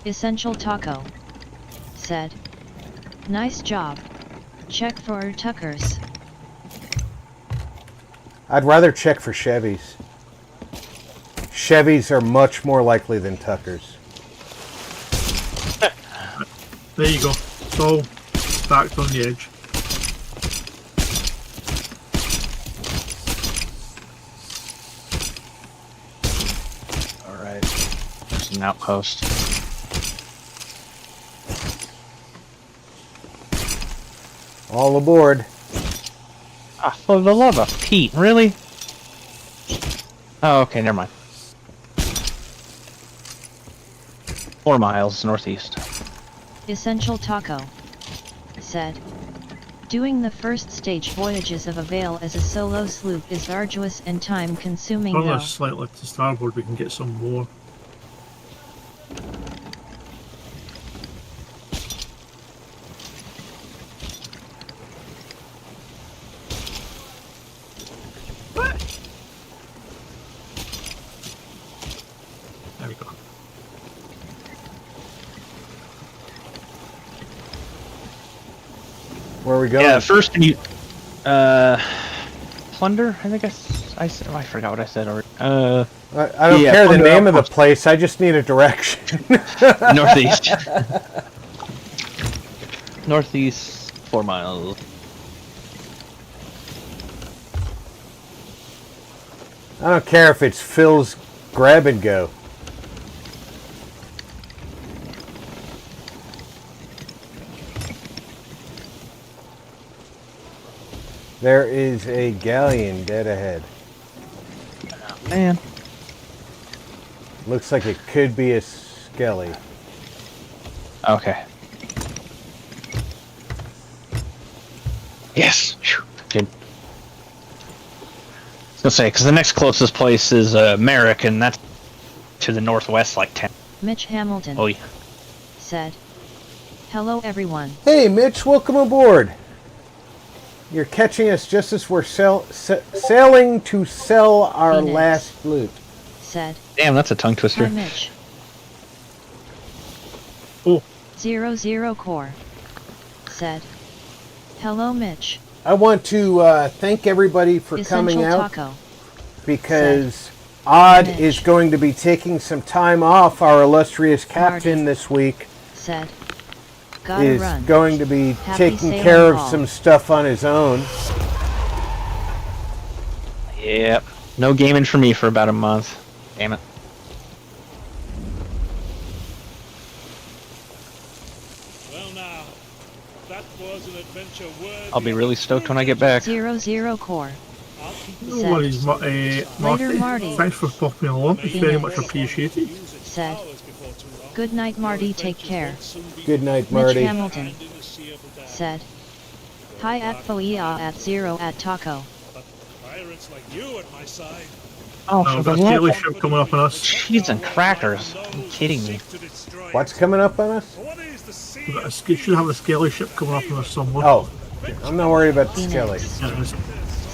Essential Taco said, nice job. Check for Tuckers. I'd rather check for Chevys. Chevys are much more likely than Tuckers. There you go. It's all stacked on the edge. Alright. There's an outpost. All aboard. Ah, for the love of Pete, really? Oh, okay, never mind. 4 miles northeast. Essential Taco said, doing the first stage voyages of a Veil as a solo sloop is arduous and time consuming Turn though. this slightly to starboard, we can get some more. There we go. Where are we going? Yeah, first you plunder. I think I said. Oh, I forgot what I said already. I don't yeah, care the plunder name of the outpost. place. I just need a direction. Northeast. Northeast, 4 miles. I don't care if it's Phil's grab and go. There is a galleon dead ahead. Man. Looks like it could be a skelly. Okay. Yes. Whew. Good. I was gonna say, because the next closest place is Merrick, and that's to the northwest, like 10. Mitch Hamilton Oh, yeah. said, "Hello everyone." Hey, Mitch, welcome aboard. You're catching us just as we're sailing to sell our Phoenix. last loot. Said, Damn, that's a tongue "Hi twister. Mitch." Oh, 00 Core said, "Hello Mitch. I want to thank everybody for coming Essential out Taco because Odd Mitch. is going to be taking some time off. Our illustrious captain this week said, gotta is run. going to be Happy taking sailing care of all." some stuff on his own. Yep. No gaming for me for about a month. Damn it. Well now, that was an adventure worthy. I'll be really stoked when I get back. 00 Core I'll keep no Said. worries, Marty. Marty. Thanks for popping along. It's very much appreciated. said, "Good night Marty, take care." Good night, Mitch Marty. Hamilton said, "Hi at Foia at 0 at Taco." pirates like you at my side. Oh, No, for we've the got a love scaly of ship coming up on us. cheese and crackers. Are you kidding me? What's coming up on us? What is the sea? We've got should have a scaly ship coming up on us somewhere. Oh, I'm not worried about the skelly. Phoenix Yeah, it's-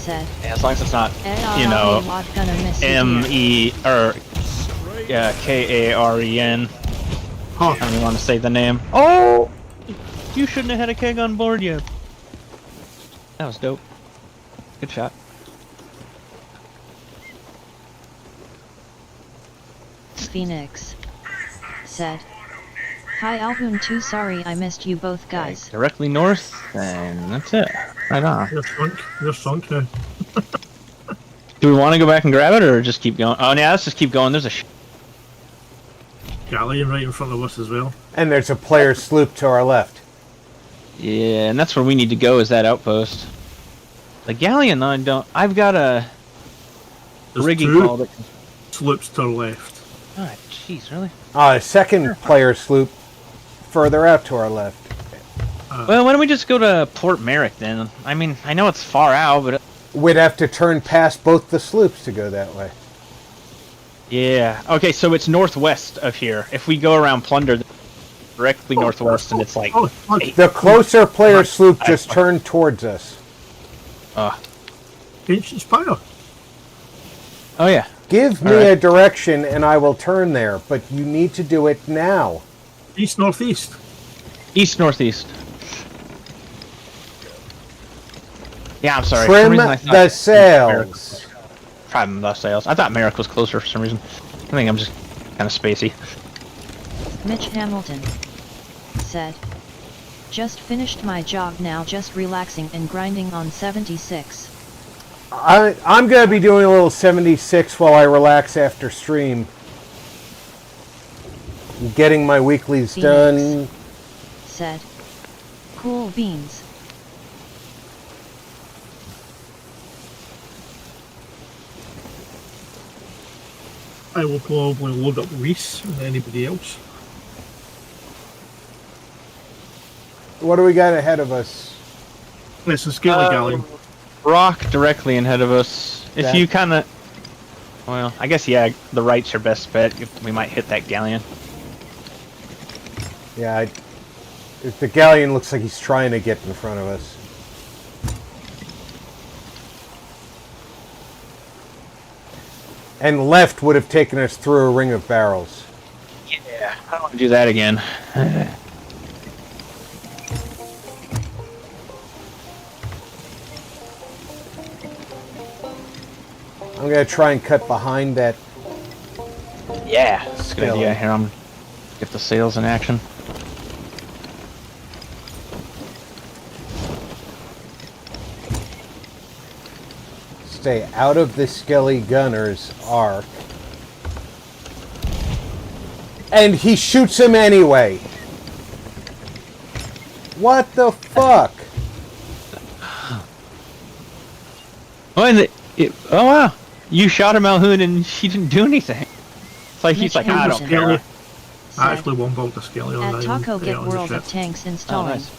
said, Yeah, as long as it's not, you know, gonna miss you, dear." M-E, or, yeah, K-A-R-E-N. Huh. I don't even want to say the name. Oh! You shouldn't have had a keg on board yet. That was dope. Good shot. Phoenix said, "Hi Alhoon, too sorry I missed you both guys." Directly north, and that's it. Right on. You're sunk now. Do we want to go back and grab it, or just keep going? Oh, yeah, let's just keep going. There's a Galleon right in front of us as well. And there's a player sloop to our left. Yeah, and that's where we need to go, is that outpost. The galleon, though, I've got a There's rigging two call that... sloops to our left. Oh, jeez, really? A second player sloop further out to our left. Well, why don't we just go to Port Merrick, then? I mean, I know it's far out, but... We'd have to turn past both the sloops to go that way. Yeah. Okay, so it's northwest of here. If we go around Plunder, directly northwest, and it's like... Oh, look, The closer player sloop just turned towards us. Ancient Spire. Oh, yeah. Give me a direction and I will turn there, but you need to do it now. East northeast. East-northeast. Yeah, I'm sorry. For Trim some reason I thought the sails. Trim the sails. I thought Merrick was closer for some reason. I think I'm just kind of spacey. Mitch Hamilton said, "Just finished my jog now, just relaxing and grinding on 76." I'm going to be doing a little 76 while I relax after stream. Getting my weeklies Phoenix done. said, "Cool beans." I will probably load up Reese and anybody else. What do we got ahead of us? It's a scaly galleon. Rock directly ahead of us. If That- you kind of... Well, I guess, yeah, the right's your best bet. We might hit that galleon. Yeah, the galleon looks like he's trying to get in front of us. And left would have taken us through a ring of barrels. Yeah, I don't want to do that again. I'm gonna try and cut behind that. Yeah, that's a good idea. Here, I'm get the sails in action. Stay out of the Skelly Gunner's arc. And he shoots him anyway. What the fuck? Oh, and oh wow, you shot him, Alhoon, and he didn't do anything. It's like he's like, I don't care. I actually won both the Skelly on At the Taco island, get on the World ship. of Tanks Oh, installing. nice.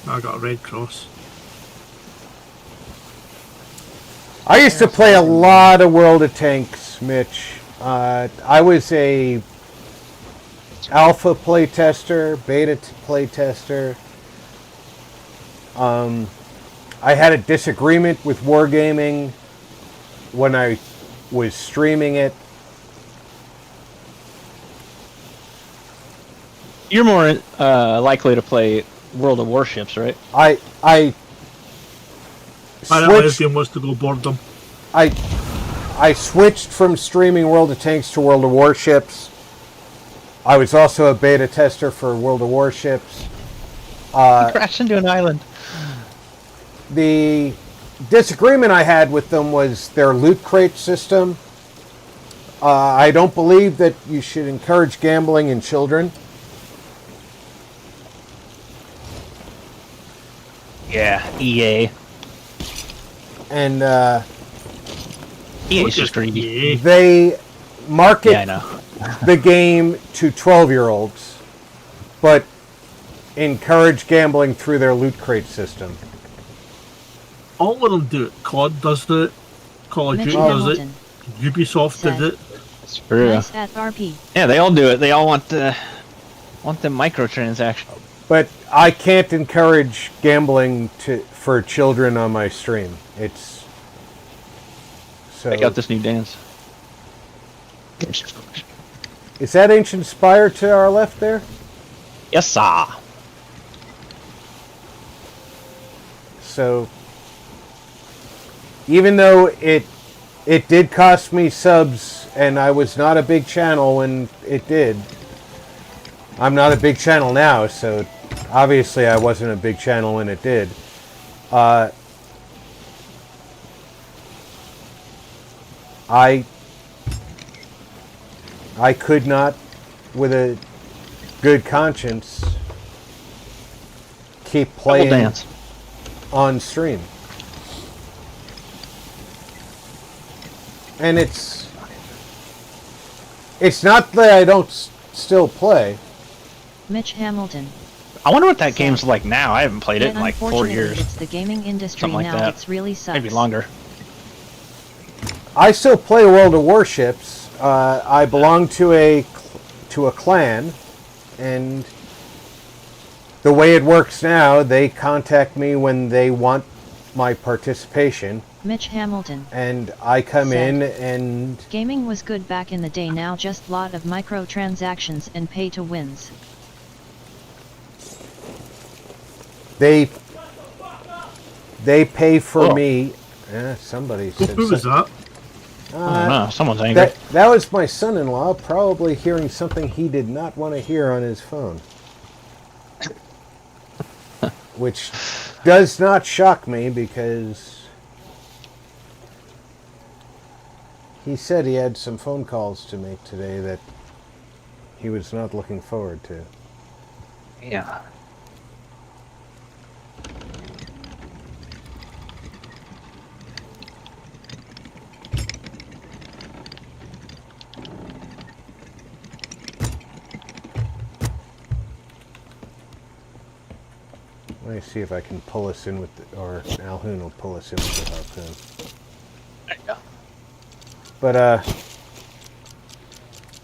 I got a red cross. I used to play a lot of World of Tanks, Mitch. I was a alpha playtester, beta playtester. I had a disagreement with Wargaming when I was streaming it. You're more likely to play World of Warships, right? I My last game was to go board them. I switched from streaming World of Tanks to World of Warships. I was also a beta tester for World of Warships. Crash into an island. The disagreement I had with them was their loot crate system. I don't believe that you should encourage gambling in children. Yeah, EA. And EA's just greedy. they market Yeah, I know. the game to 12-year-olds, but encourage gambling through their loot crate system. All of them do it. COD does it. Call of Mitch Duty does it. Hamilton. Ubisoft did it. It's true. Nice at RP. Yeah, they all do it. They all want the microtransactions. But I can't encourage gambling for children on my stream. It's so. Check out this new dance. Is that Ancient Spire to our left there? Yes, sir. So, even though it did cost me subs, and I was not a big channel when it did, I'm not a big channel now, so obviously I wasn't a big channel when it did. I could not, with a good conscience, keep playing Dance. on stream. And it's not that I don't still play. Mitch Hamilton. I wonder what that game's like now. I haven't played it in like 4 Unfortunately, years. It's the gaming industry Something like now. that. It's really sucks. Maybe longer. I still play World of Warships. I belong to a clan, and the way it works now, they contact me when they want my participation, Mitch Hamilton. and I come in and Gaming was good back in the day, now just lot of microtransactions and pay to wins. they pay for Oh. me. Somebody said Who was that? I don't know. Someone's angry. that was my son-in-law, probably hearing something he did not want to hear on his phone. Which does not shock me, because he said he had some phone calls to make today that he was not looking forward to. Yeah. Let me see if I can pull us in with or Alhoon will pull us in with the harpoon. There you go. But,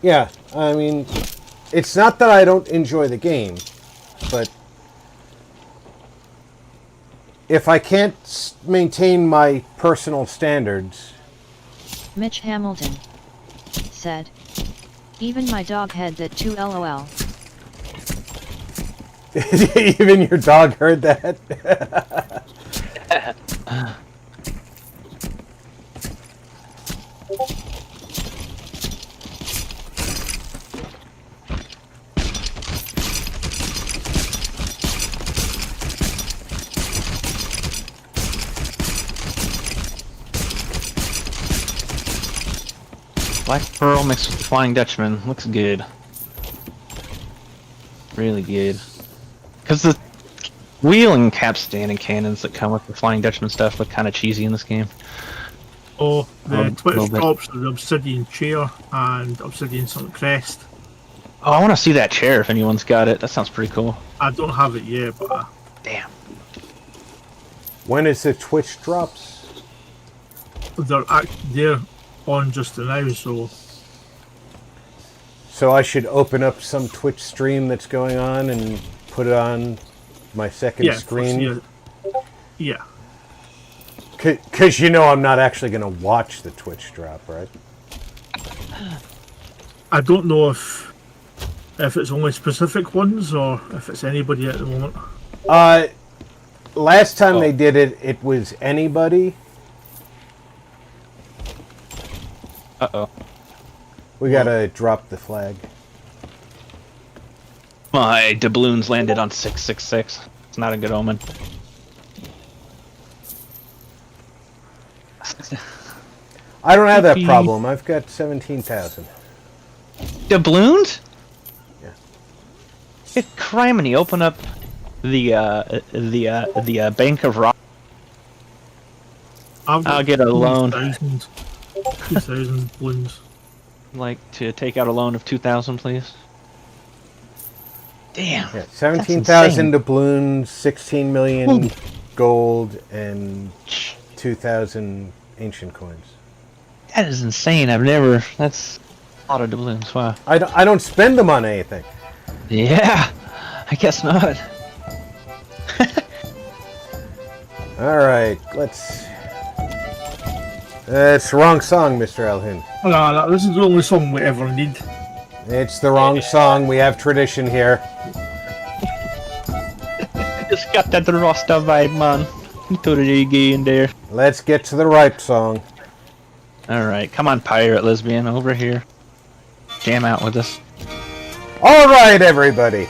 yeah, I mean, it's not that I don't enjoy the game, but if I can't maintain my personal standards... Mitch Hamilton said, even my dog had that too, lol. Even your dog heard that? Black Pearl mixed with Flying Dutchman. Looks good. Really good. Because the wheel and capstan cannons that come with the Flying Dutchman stuff look kind of cheesy in this game. Oh, the A Twitch little bit. drops are the Obsidian Chair and Obsidian Sun Crest. Oh, I want to see that chair if anyone's got it. That sounds pretty cool. I don't have it yet, but Damn. When is the Twitch drops? they're on just now, so So I should open up some Twitch stream that's going on and put it on my second yeah, screen? yeah. Because you know I'm not actually going to watch the Twitch drop, right? I don't know if it's only specific ones or if it's anybody at the moment. Last time they did it, it was anybody. Uh-oh. We gotta drop the flag. My doubloons landed on 666. It's not a good omen. I don't have that problem. I've got 17,000. Doubloons? Yeah. Good criminy, open up the Bank of Rock. I'll get a loan. 2,000 balloons. Like to take out a loan of 2,000, please. Damn. Yeah, 17,000 doubloons, 16 million gold, and 2,000 ancient coins. That is insane. That's a lot of doubloons. Wow. I don't spend them on anything. Yeah, I guess not. All right, it's the wrong song, Mr. Alhoon. No, this is the only song we ever need. It's the wrong song. We have tradition here. Just got that Rasta vibe, man. Throw the reggae in there. Let's get to the right song. Alright, come on, pirate lesbian, over here. Jam out with us. All right, everybody.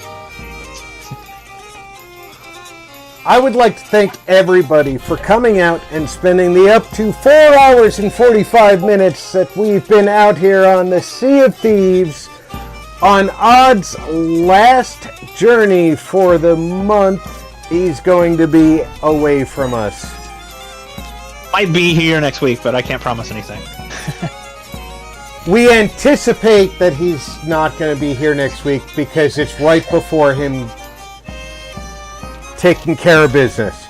I would like to thank everybody for coming out and spending the up to 4 hours and 45 minutes that we've been out here on the Sea of Thieves on Odd's last journey for the month. He's going to be away from us. Might be here next week, but I can't promise anything. We anticipate that he's not going to be here next week because it's right before him taking care of business.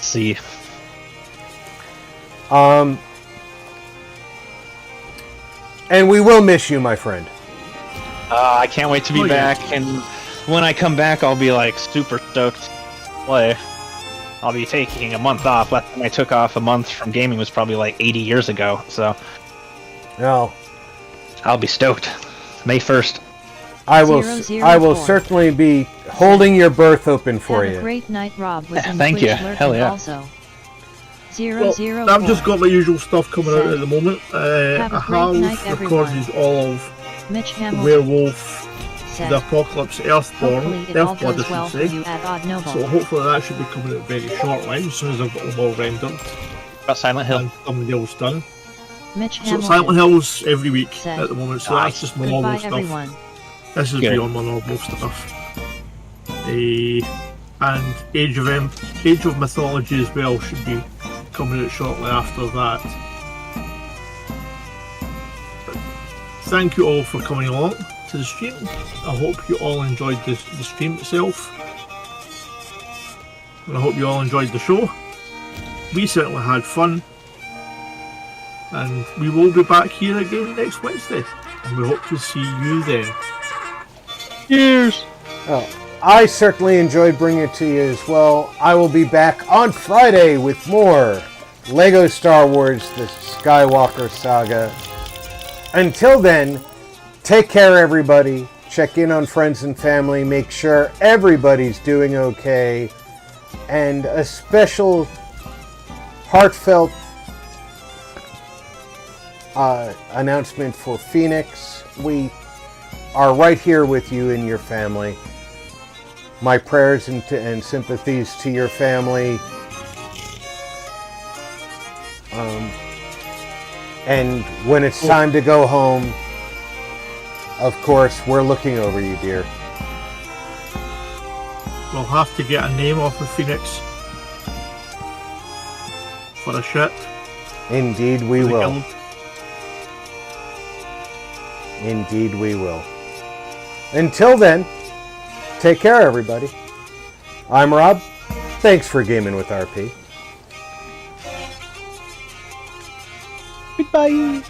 See. And we will miss you, my friend. I can't wait to be back, and when I come back, I'll be like super stoked to play. I'll be taking a month off. Last time I took off a month from gaming was probably like 80 years ago, so No, I'll be stoked. May 1st. I will certainly be holding your berth open for Have you. a great night, Rob. Was in Thank Twitch you. lurking Hell yeah. Also. Well, I've just got my usual stuff coming out at the moment. I Have a great night, have recorded everyone. all of Mitch Hamilton Werewolf, said, the Apocalypse, Earthborn, hopefully it all Earthblood, goes well I for should say. you at Odd Noble. So hopefully that should be coming out very shortly, as soon as I've got them all rendered About Silent Hill. and thumbnails done. Mitch So Hamilton Silent Hills every week said, at the moment, so that's just my normal goodbye, stuff. everyone. This is Good. beyond my normal stuff. And Age of Mythology as well should be coming out shortly after that. But thank you all for coming along to the stream. I hope you all enjoyed the stream itself. And I hope you all enjoyed the show. We certainly had fun. And we will be back here again next Wednesday. And we hope to see you then. Cheers! Oh, I certainly enjoyed bringing it to you as well. I will be back on Friday with more Lego Star Wars The Skywalker Saga. Until then, take care, everybody. Check in on friends and family. Make sure everybody's doing okay. And a special heartfelt announcement for Phoenix. We are right here with you and your family. My prayers and sympathies to your family. And when it's time to go home, of course, we're looking over you, dear. We'll have to get a name off of Phoenix for a ship. Indeed we for the will. guild. Indeed we will. Until then, take care, everybody. I'm Rob. Thanks for gaming with RP. Goodbye.